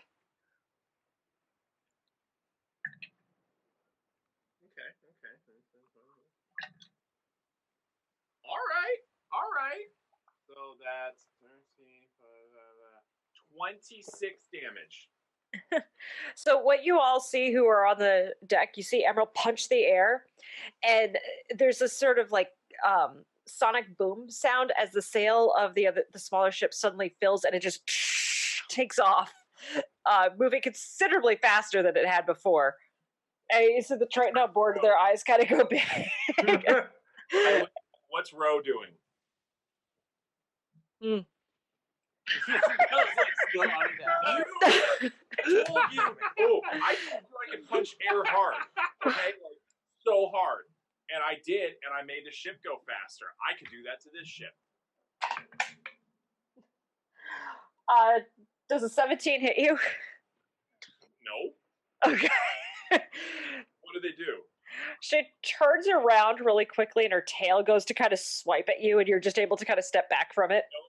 All right. So that's 26 damage. So what you all see who are on the deck, you see Emerald punch the air, and there's a sort of like sonic boom sound as the sail of the smaller ship suddenly fills and it just takes off, moving considerably faster than it had before. And so the Triton on board, their eyes kind of go big. What's Ro doing? Oh, I told you I could punch air hard. Okay? Like, so hard. And I did, and I made the ship go faster. I could do that to this ship. Does a 17 hit you? No. Okay. What do they do? She turns around really quickly and her tail goes to kind of swipe at you and you're just able to kind of step back from it. No.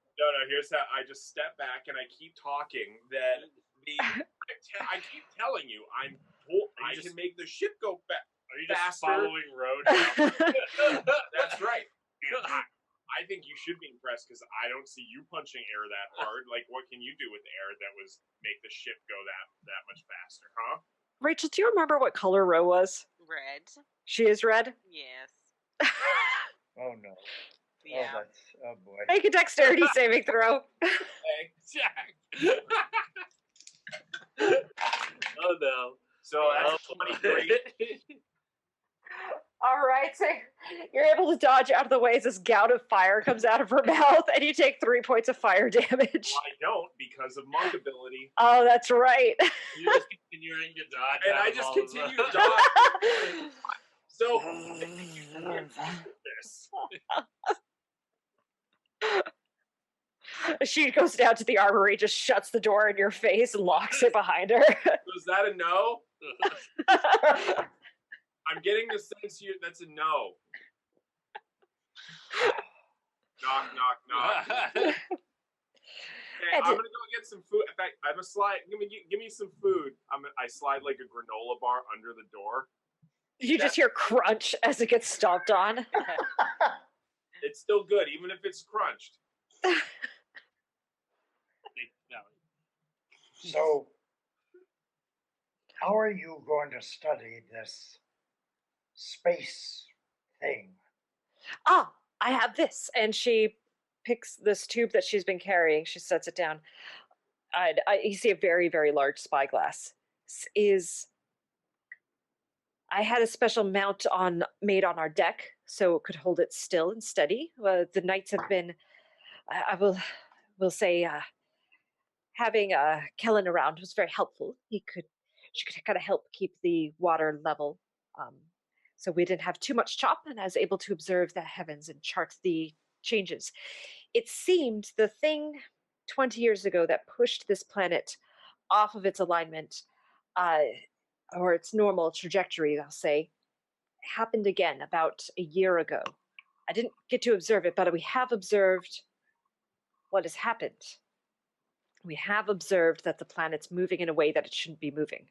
Here's how I just step back and I keep talking. That I keep telling you, I can make the ship go faster. Are you just faster. following road? That's right. I think you should be impressed because I don't see you punching air that hard. Like, what can you do with air that was make the ship go that much faster, huh? Rachel, do you remember what color Ro was? Red. She is red? Yes. Oh, no. Yeah. Oh, boy. Make a dexterity saving throw. Hey, Jack. Oh no. so that's 23. All right, so you're able to dodge out of the way as this gout of fire comes out of her mouth, and you take 3 points of fire damage. Well, I don't because of monk ability. Oh, that's right. You're just continuing to dodge. And out I of just all of continue them. to dodge. So, this. She goes down to the armory, just shuts the door in your face, and locks it behind her. Was that a no? I'm getting the sense that's a no. Knock. And I'm gonna go get some food. In fact, I'm a slide. Give me some food. I slide like a granola bar under the door. you just hear crunch as it gets stomped on. It's still good, even if it's crunched. So, how are you going to study this space thing? Ah, I have this. And she picks this tube that she's been carrying. She sets it down. You see a very, very large spyglass. I had a special mount made on our deck so it could hold it still and steady. The knights have been, I will say, having Kellen around was very helpful. She could kind of help keep the water level, so we didn't have too much chop, and I was able to observe the heavens and chart the changes. It seemed the thing 20 years ago that pushed this planet off of its alignment, or its normal trajectory, I'll say, happened again about a year ago. I didn't get to observe it, but we have observed what has happened. We have observed that the planet's moving in a way that it shouldn't be moving.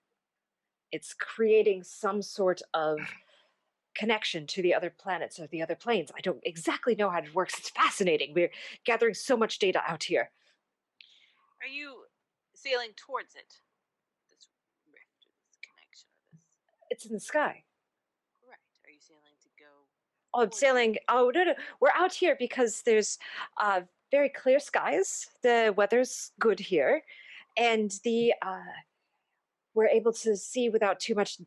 It's creating some sort of connection to the other planets or the other planes. I don't exactly know how it works. It's fascinating. We're gathering so much data out here. Are you sailing towards it? This rift, or this connection, or this? It's in the sky. Right. Are you sailing to go? Oh, I'm sailing. Oh, no. We're out here because there's very clear skies. The weather's good here. And we're able to see without too much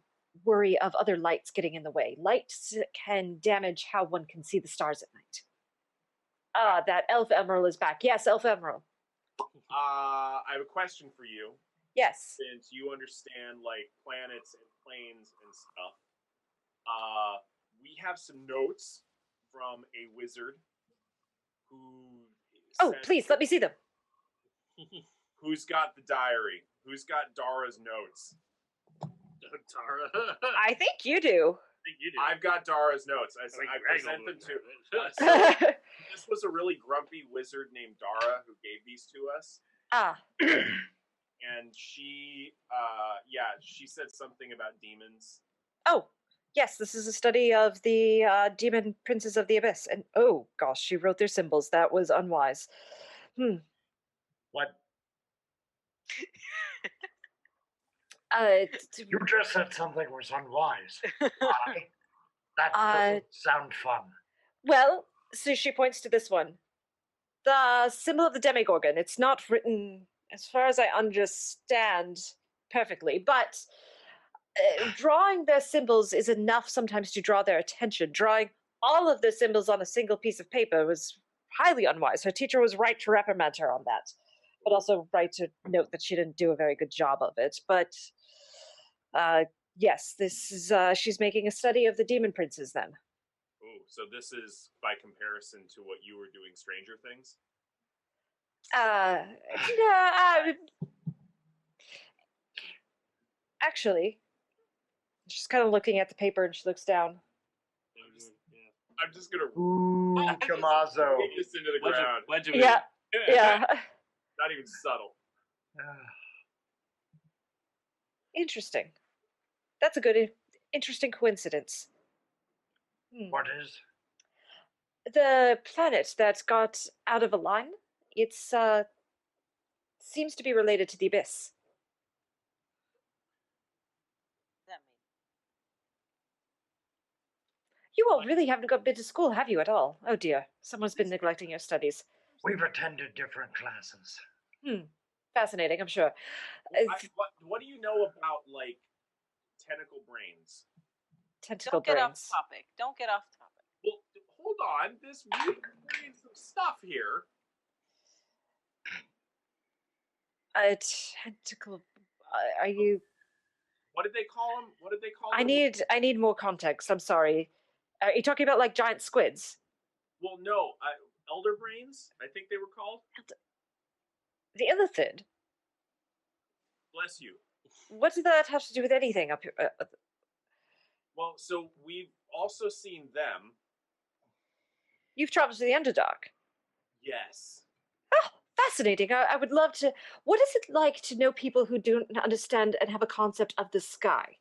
worry of other lights getting in the way. Lights can damage how one can see the stars at night. That Elf Emerald is back. Yes, Elf Emerald. I have a question for you. Yes. Since you understand like planets and planes and stuff, we have some notes from a wizard who. Please let me see them. Who's got the diary? Who's got Dara's notes? Dara. I think you do. I think you do. I've got Dara's notes. I present them to. So this was a really grumpy wizard named Dara who gave these to us. And she said something about demons. Oh, yes, this is a study of the demon princes of the abyss. And oh gosh, she wrote their symbols. That was unwise. What? You just said something was unwise. Why? That doesn't sound fun. Well, so she points to this one. The symbol of the demigorgon. It's not written, as far as I understand, perfectly, but drawing their symbols is enough sometimes to draw their attention. Drawing all of the symbols on a single piece of paper was highly unwise. Her teacher was right to reprimand her on that, but also right to note that she didn't do a very good job of it. But yes, this is she's making a study of the demon princes then. Oh, so this is by comparison to what you were doing, Stranger Things? Actually, she's kind of looking at the paper and she looks down. I'm just gonna Tommaso. kick this into the ground. Yeah. Not even subtle. Interesting. That's a good, interesting coincidence. What is? The planet that got out of a line, it's seems to be related to the abyss. That means You all really haven't been to school, have you, at all? Oh dear, someone's been neglecting your studies. We've attended different classes. Fascinating, I'm sure. What do you know about, like, tentacle brains? Tentacle don't get off brains. topic. Don't get off topic. Well, hold on. We've learning some stuff here. Tentacle. Are you? What did they call them? I need more context. I'm sorry. Are you talking about like giant squids? Well, no. Elder brains, I think they were called. The illithid. Bless you. What did that have to do with anything up here? Well, so we've also seen them. You've traveled to the Underdark. Yes. Oh, fascinating. I would love to. What is it like to know people who don't understand and have a concept of the sky?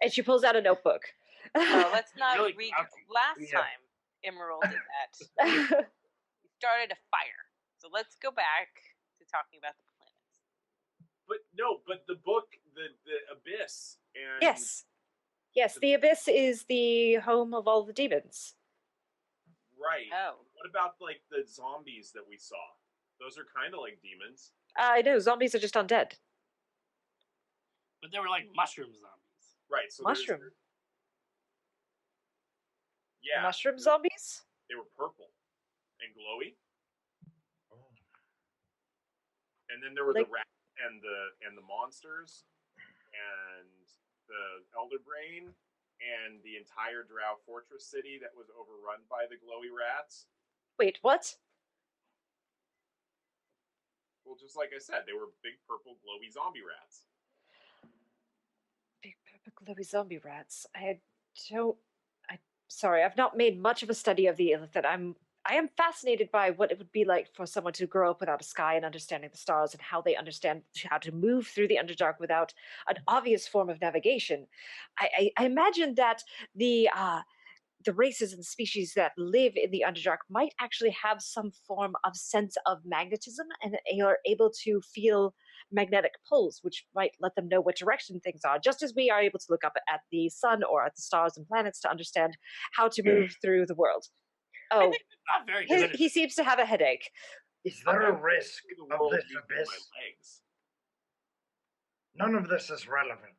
And she pulls out a notebook. Well, let's not Really re. grouchy. Last Yeah. time Immeral did that, he started a fire. So let's go back to talking about the planets. But the book, the Abyss, and Yes. Yes, the Abyss is the home of all the demons. right. Oh. What about like the zombies that we saw? Those are kind of like demons. I know, zombies are just undead. But they were like mushroom zombies. Right. So Mushroom. Yeah. Mushroom zombies? They were purple and glowy. And then there were Like- the rats and the monsters and the Elder Brain and the entire Drow Fortress city that was overrun by the glowy rats. Wait, what? Well, just like I said, they were big purple glowy zombie rats. Big purple glowy zombie rats. Sorry, I've not made much of a study of the Illithid. I am fascinated by what it would be like for someone to grow up without a sky and understanding the stars and how they understand how to move through the Underdark without an obvious form of navigation. I imagine that the races and species that live in the Underdark might actually have some form of sense of magnetism and are able to feel magnetic pulls, which might let them know what direction things are, just as we are able to look up at the sun or at the stars and planets to understand how to move through the world. Oh, Not very good. he seems to have a headache. Is there a risk The of world this using abyss? my legs. None of this is relevant.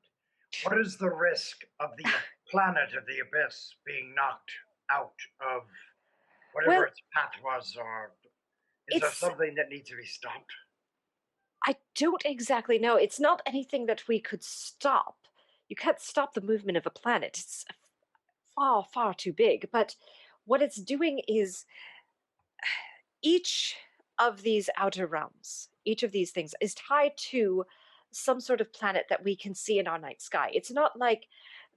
What is the risk of the planet of the abyss being knocked out of whatever Well, its path was, or is there it's- something that needs to be stopped? I don't exactly know. It's not anything that we could stop. You can't stop the movement of a planet. It's far, far too big. But what it's doing is each of these outer realms, each of these things is tied to some sort of planet that we can see in our night sky. It's not like,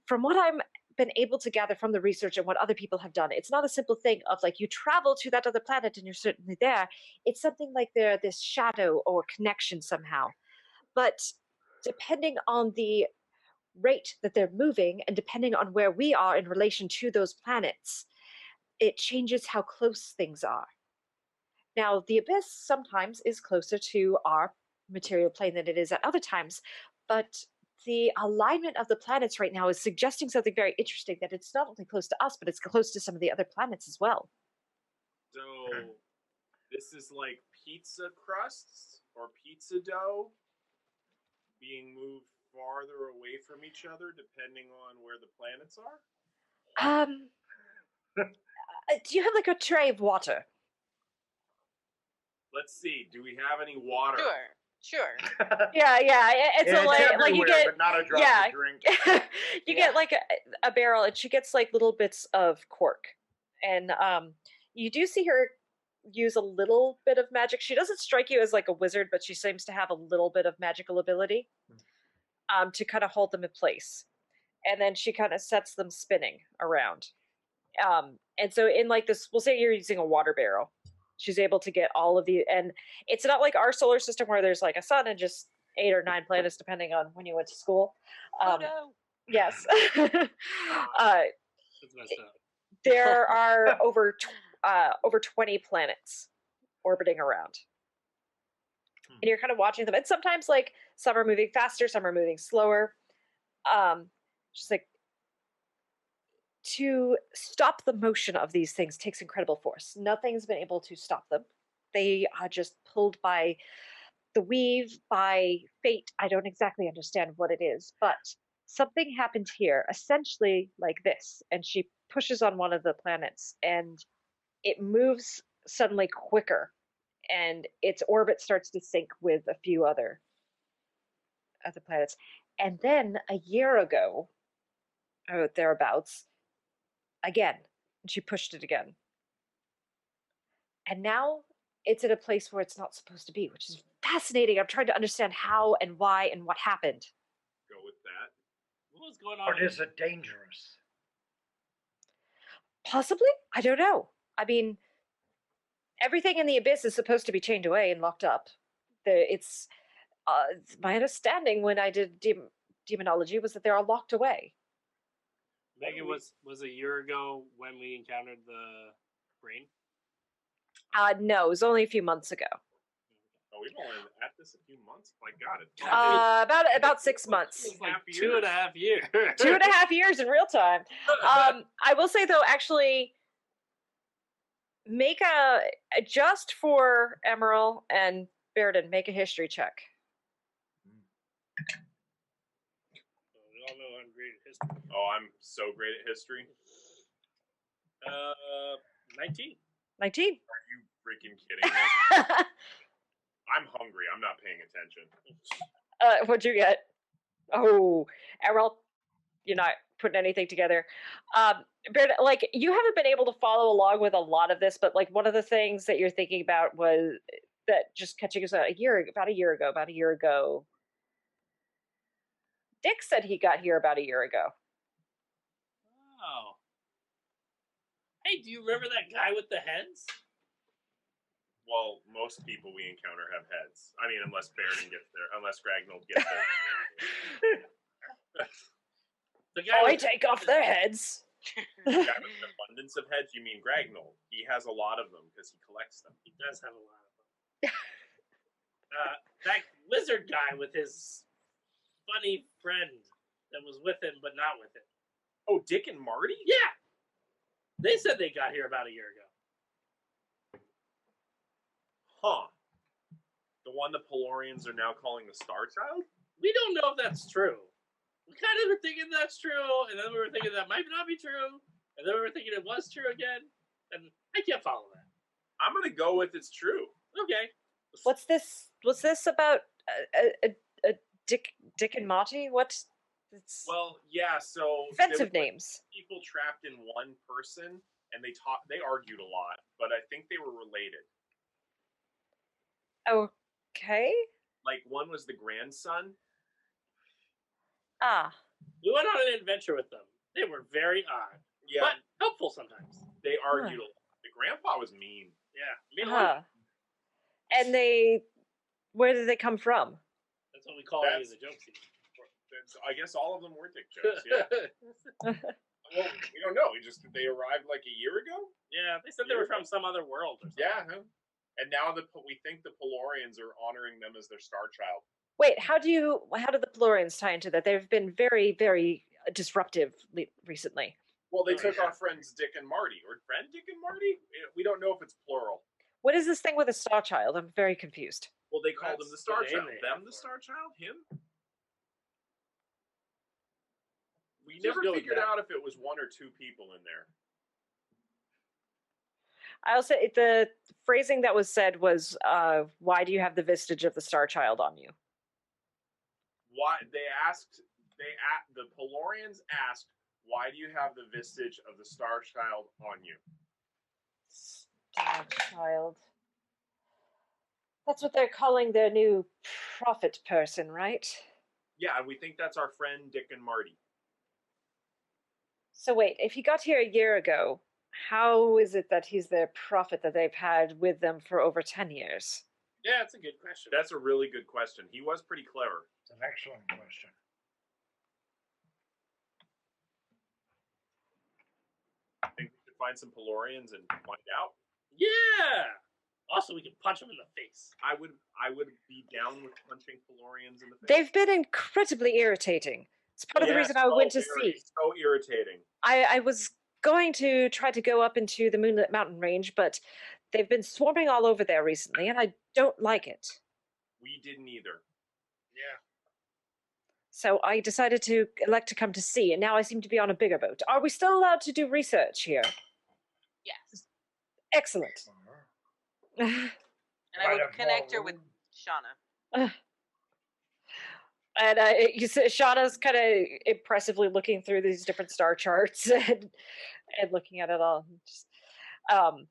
from what I'm been able to gather from the research and what other people have done, it's not a simple thing of like you travel to that other planet and you're certainly there. It's something like they're this shadow or connection somehow. But depending on the rate that they're moving and depending on where we are in relation to those planets, it changes how close things are. Now, the abyss sometimes is closer to our material plane than it is at other times, but the alignment of the planets right now is suggesting something very interesting, that it's not only close to us, but it's close to some of the other planets as well. So this is like pizza crusts or pizza dough being moved farther away from each other depending on where the planets are? Do you have like a tray of water? Let's see. Do we have any water? Sure. Yeah, it's Yeah, a like you everywhere, get but not a drop yeah. to drink. you get like a barrel, and she gets like little bits of cork, and you do see her use a little bit of magic. She doesn't strike you as like a wizard, but she seems to have a little bit of magical ability to kind of hold them in place, and then she kind of sets them spinning around. And so in like this, we'll say you're using a water barrel. She's able to get all of the, and it's not like our solar system where there's like a sun and just 8 or 9 planets depending on when you went to school. Pluto. Yes. That's messed up. There are over 20 planets orbiting around. And you're kind of watching them. And sometimes like some are moving faster, some are moving slower. Just like to stop the motion of these things takes incredible force. Nothing's been able to stop them. They are just pulled by the weave, by fate. I don't exactly understand what it is, but something happened here, essentially like this. And she pushes on one of the planets, and it moves suddenly quicker, and its orbit starts to sync with a few other planets. And then a year ago, or thereabouts, again, and she pushed it again. And now it's at a place where it's not supposed to be, which is fascinating. I'm trying to understand how and why and what happened. Go with that. What was going on? Or is it dangerous? Possibly? I don't know. I mean, Everything in the abyss is supposed to be chained away and locked up. It's my understanding when I did demonology was that they're all locked away. Megan was a year ago when we encountered the brain. No, it was only a few months ago. Oh, we've only been at this a few months. My God, About 6 months. It's like 2.5 years. 2.5 years in real time. I will say though, actually, make just for Immeral and Baeridin, make a history check. We all know I'm great at history. Oh, I'm so great at history. 19. 19. Are you freaking kidding me? I'm hungry. I'm not paying attention. What'd you get? Oh, Errol, you're not putting anything together. Baeridin, like, you haven't been able to follow along with a lot of this, but like one of the things that you're thinking about was that just catching us about a year ago. Dick said he got here about a year ago. Oh. Hey, do you remember that guy with the heads? Well, most people we encounter have heads. I mean, unless Baeridin gets there, unless Gragnold gets there. The guy I take off their heads. The guy with an abundance of heads, you mean Gragnold. He has a lot of them because he collects them. He does have a lot of them. That lizard guy with his funny friend that was with him but not with him. Oh, Dick and Marty? Yeah! They said they got here about a year ago. Huh. The one the Pelorians are now calling the Star Child? We don't know if that's true. We kind of were thinking that's true, and then we were thinking that might not be true, and then we were thinking it was true again, and I can't follow that. I'm gonna go with it's true. Okay. What's this? What's this about? A Dick and Marty? What? It's Well, yeah. So offensive there were names. people trapped in one person, and they argued a lot, but I think they were related. Okay. Like one was the grandson. Ah. We went on an adventure with them. They were very odd, Yeah, but helpful sometimes. they argued a lot. The grandpa was mean. Yeah, And where did they come from? that's what we call any of the jokes. I guess all of them were dick jokes. Yeah. Well, we don't know. They arrived like a year ago. Yeah, they said they were from some other world or something. Yeah, and now we think the Pelorians are honoring them as their star child. Wait, how did the Pelorians tie into that? They've been very, very disruptive recently. Well, they took our friends Dick and Marty, or friend Dick and Marty. We don't know if it's plural. What is this thing with a star child? I'm very confused. Well, they called him the Star the name Child. they Them have the for Star Child? Him? We Just never go with figured that. out if it was one or two people in there. I'll say the phrasing that was said was, "Why do you have the vestige of the star child on you?" Why the Pelorians asked, "Why do you have the vestige of the Star Child on you?" Star child. That's what they're calling their new prophet person, right? Yeah, and we think that's our friend Dick and Marty. So wait, if he got here a year ago, how is it that he's their prophet that they've had with them for over 10 years? Yeah, that's a good question. That's a really good question. He was pretty clever. It's an excellent question. I think we should find some Pelorians and find out. Yeah. Also, we can punch them in the face. I would be down with punching Pelorians in the face. They've been incredibly irritating. It's part of the reason I went to see. So irritating. I was going to try to go up into the Moonlit Mountain Range, but they've been swarming all over there recently, and I don't like it. We didn't either. Yeah. So I decided to elect to come to sea, and now I seem to be on a bigger boat. Are we still allowed to do research here? Yes. Excellent. And I will connect her with Shauna. And you see, Shauna's kind of impressively looking through these different star charts and looking at it all. Just, and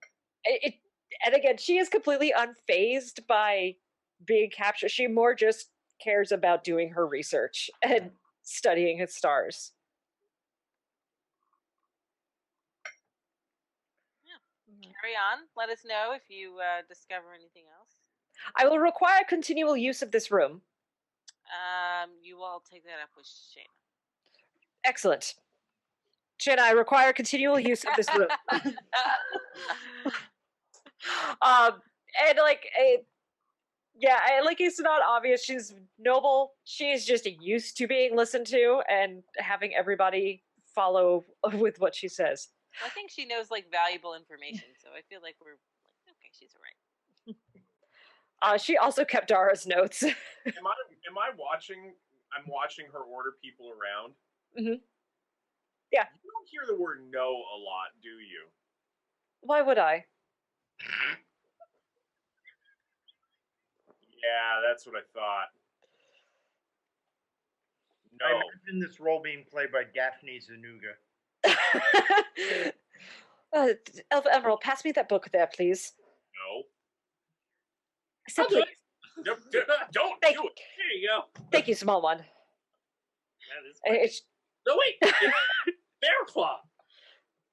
again, she is completely unfazed by being captured. She more just cares about doing her research and studying his stars. Carry on. Let us know if you discover anything else. I will require continual use of this room. You all take that up with Shayna. Excellent. Jenna, I require continual use of this room. And like, like it's not obvious. She's noble. She's just used to being listened to and having everybody follow with what she says. I think she knows like valuable information, so I feel like we're like, okay, she's alright. She also kept Dara's notes. Am I watching? I'm watching her order people around. Mm-hmm. Yeah. You don't hear the word "no" a lot, do you? Why would I? Yeah, that's what I thought. No. I imagine this role being played by Daphne Zanuga. Elf Emerald, pass me that book there, please. No. I said, I'll do please. Don't Thank do you. it. There you go. Thank you, small one. That is no, wait. Bear Claw.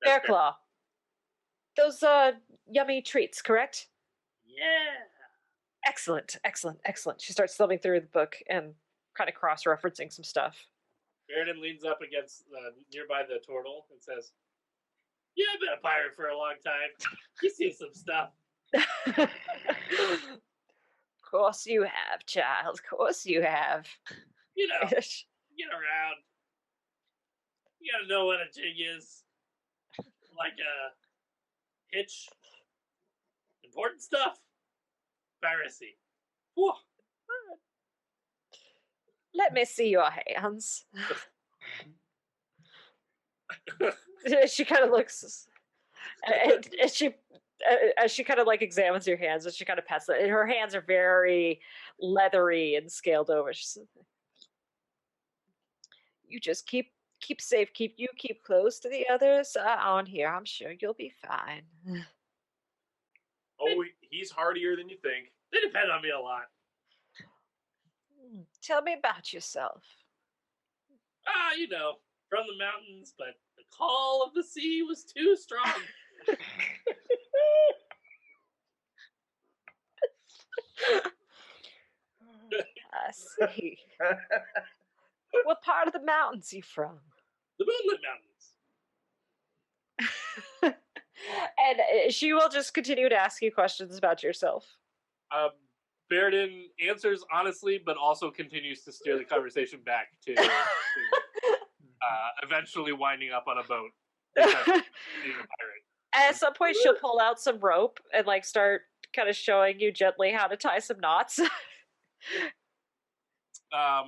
Bear Claw. Those yummy treats, correct? Yeah. Excellent. She starts thumbing through the book and kind of cross-referencing some stuff. Baeridin leans up against nearby the turtle and says, "Yeah, I've been a pirate for a long time. You see some stuff." Of course you have, child. Of course you have. You know, get around. You gotta know what a jig is. Like a hitch. Important stuff. Piracy. Whew. Let me see your hands. She kind of looks, and she kind of like examines your hands, and she kind of pats them. And her hands are very leathery and scaled over. She says, "You just keep safe. Keep close to the others on here. I'm sure you'll be fine." Oh, he's hardier than you think. They depend on me a lot. Tell me about yourself. You know, from the mountains, but the call of the sea was too strong. I see. What part of the mountains you from? The Moonlit Mountains. And she will just continue to ask you questions about yourself. Baeridin answers honestly, but also continues to steer the conversation back to eventually winding up on a boat. Being a pirate. At some point, she'll pull out some rope and like start kind of showing you gently how to tie some knots. I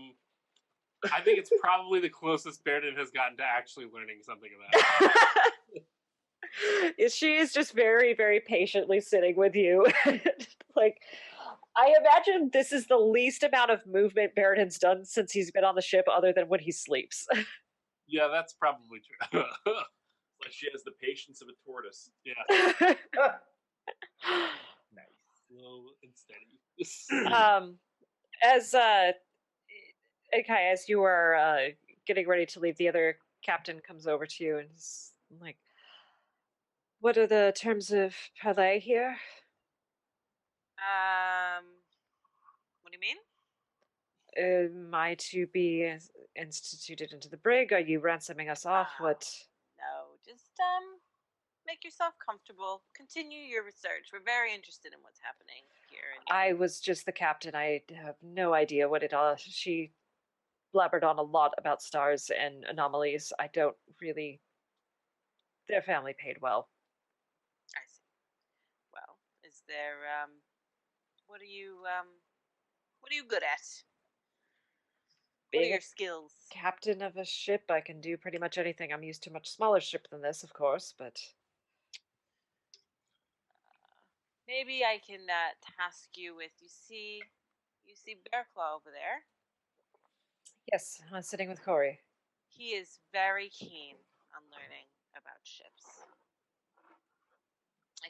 think it's probably the closest Baeridin has gotten to actually learning something about it. She is just very, very patiently sitting with you. Like, I imagine this is the least amount of movement Baeridin's done since he's been on the ship, other than when he sleeps. Yeah, that's probably true. Like she has the patience of a tortoise. Yeah. Nice. Slow and steady. As Enkai, as you are getting ready to leave, the other captain comes over to you and is like, "What are the terms of parley here?" What do you mean? Am I to be instituted into the brig? Are you ransoming us off? What? No, just make yourself comfortable. Continue your research. We're very interested in what's happening here. I was just the captain. I have no idea what it all. She blabbered on a lot about stars and anomalies. I don't really. Their family paid well. I see. Well, is there what are you good at? What are your skills? Captain of a ship, I can do pretty much anything. I'm used to a much smaller ship than this, of course, but maybe I can task you with. You see Bearclaw over there. yes, I'm sitting with Corey. He is very keen on learning about ships.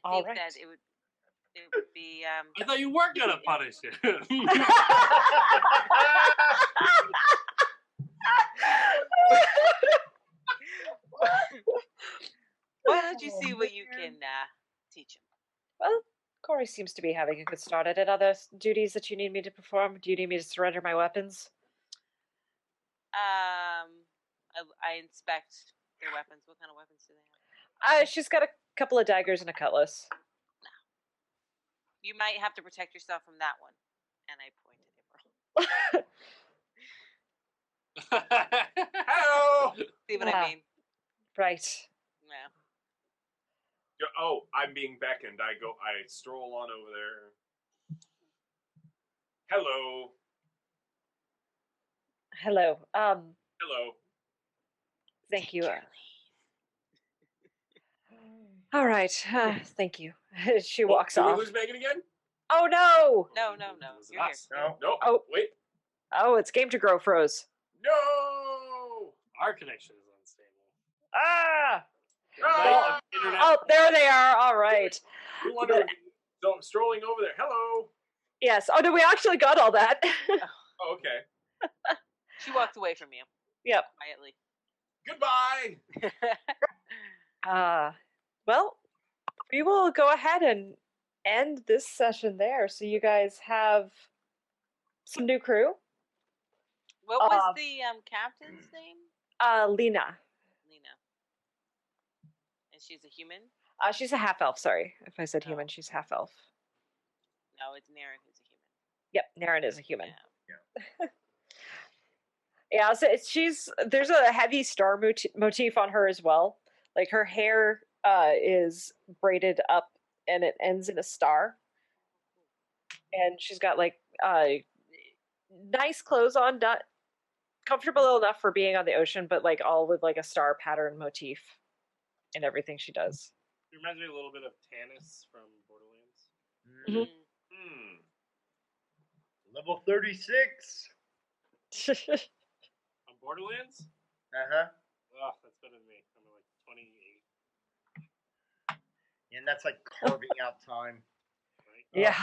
I think that it would be. I thought you weren't gonna punish him. Why don't you see what you can teach him. Well, Corey seems to be having a good start at it. Other duties that you need me to perform? Do you need me to surrender my weapons? I inspect their weapons. What kind of weapons do they have? She's got a couple of daggers and a cutlass. You might have to protect yourself from that one. And I point at Immeral. Hello. See what I mean? Right. Yeah. Oh, I'm being beckoned. I stroll on over there. Hello. Hello. Hello. Thank you. All right. Thank you. She walks Did off. we lose Megan again? Oh no! No. Was it You're here. us? No. No. Oh. Wait. Oh, it's Game to Grow froze. No. Our connection is unstable. Ah! Ah! Internet. Oh, there they are. All right. We wonder. So I'm strolling over there. Hello. Yes. Oh, no, we actually got all that. Oh, okay. She walked away from you. Yep. Quietly. Goodbye. Well, we will go ahead and end this session there. So you guys have some new crew. What was the captain's name? Lena. Lena. And she's a human? She's a half elf. Sorry, if I said human, she's half elf. No, it's Naren who's a human. Yep, Naren is a human. Yeah. Yeah, so there's a heavy star motif on her as well. Like her hair is braided up and it ends in a star. And she's got like nice clothes on, not comfortable enough for being on the ocean, but like all with like a star pattern motif in everything she does. It reminds me a little bit of Tannis from Borderlands. Mhm. Level 36. On Borderlands? Uh-huh. Oh, that's better than me. I'm like 28. And that's like carving out time. Right? Yeah.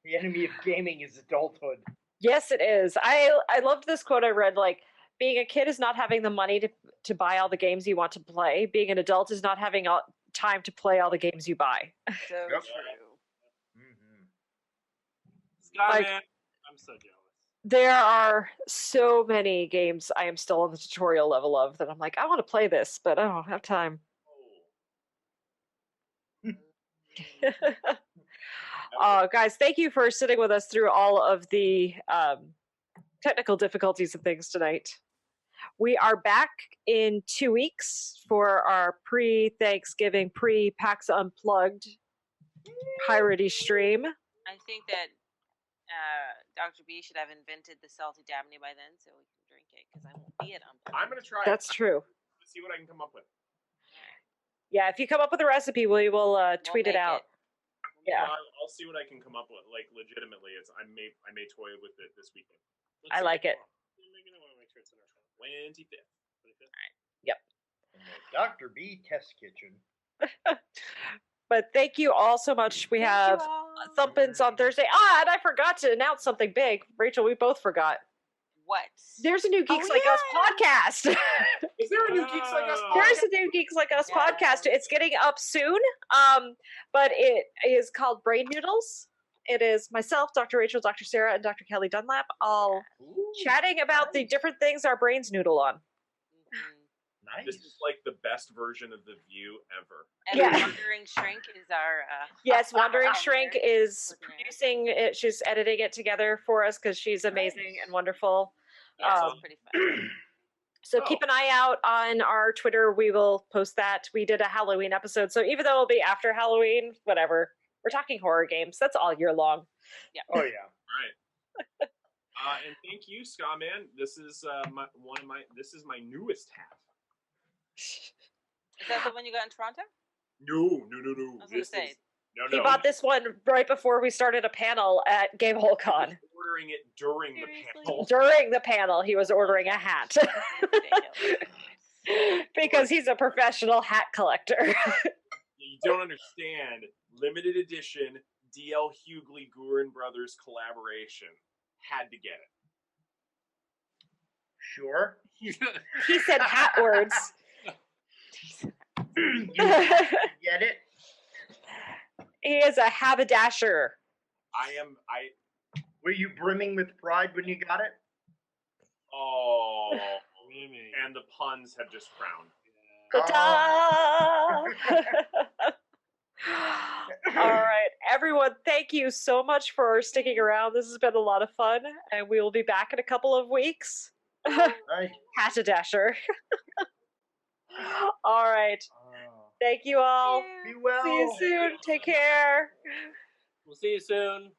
The enemy of gaming is adulthood. Yes, it is. I loved this quote I read, like, being a kid is not having the money to buy all the games you want to play. Being an adult is not having time to play all the games you buy. So Yep. true. Mm-hmm. Skyman, I'm so jealous. There are so many games I am still on the tutorial level of that I'm like, I want to play this, but I don't have time. Guys, thank you for sitting with us through all of the technical difficulties and things tonight. We are back in 2 weeks for our pre-Thanksgiving, pre-PAX Unplugged piratey stream. I think that Dr. B should have invented the salty Dabney by then so we can drink it because I won't be at Unplugged. I'm gonna try. That's true. Let's see what I can come up with. Yeah, if you come up with a recipe, we will tweet it out. Yeah. I'll see what I can come up with. Like legitimately, I may toy with it this weekend. I like it. I want to make sure it's in our channel. 25th. Yep. In the Dr. B test kitchen. But thank you all so much. We have Thumpins on Thursday. And I forgot to announce something big. Rachel, we both forgot. What? There's a new Geeks Like Us podcast. Is there a new Geeks Like Us podcast? There's a new Geeks Like Us podcast. It's getting up soon. But it is called Brain Noodles. It is myself, Dr. Rachel, Dr. Sarah, and Dr. Kelly Dunlap all chatting about the different things our brains noodle on. Nice. This is like the best version of The View ever. And Yeah. Wandering Shrink is our... Yes, Wandering Shrink is Listener. producing it. She's editing it together for us because she's amazing and wonderful. Yeah, it's pretty fun. So keep an eye out on our Twitter. We will post that. We did a Halloween episode. So even though it'll be after Halloween, whatever. We're talking horror games. That's all year long. Yeah. Oh, yeah. Right. And thank you, Ska Man. This is this is my newest hat. Is that the one you got in Toronto? No. I was going to say. No. He bought this one right before we started a panel at Game Hole Con. Ordering it during Seriously? the panel. During the panel, he was ordering a hat. Ridiculous. Because he's a professional hat collector. You don't understand. Limited edition D.L. Hughley Gurin Brothers collaboration. Had to get it. Sure. He said hat words. You get it? He is a haberdasher. Were you brimming with pride when you got it? Oh, and the puns have just frowned. Ta-da! All right, everyone, thank you so much for sticking around. This has been a lot of fun, and we will be back in a couple of weeks. Right. Hatchadasher. All right. Thank you all. Be well. See you soon. Take care. We'll see you soon.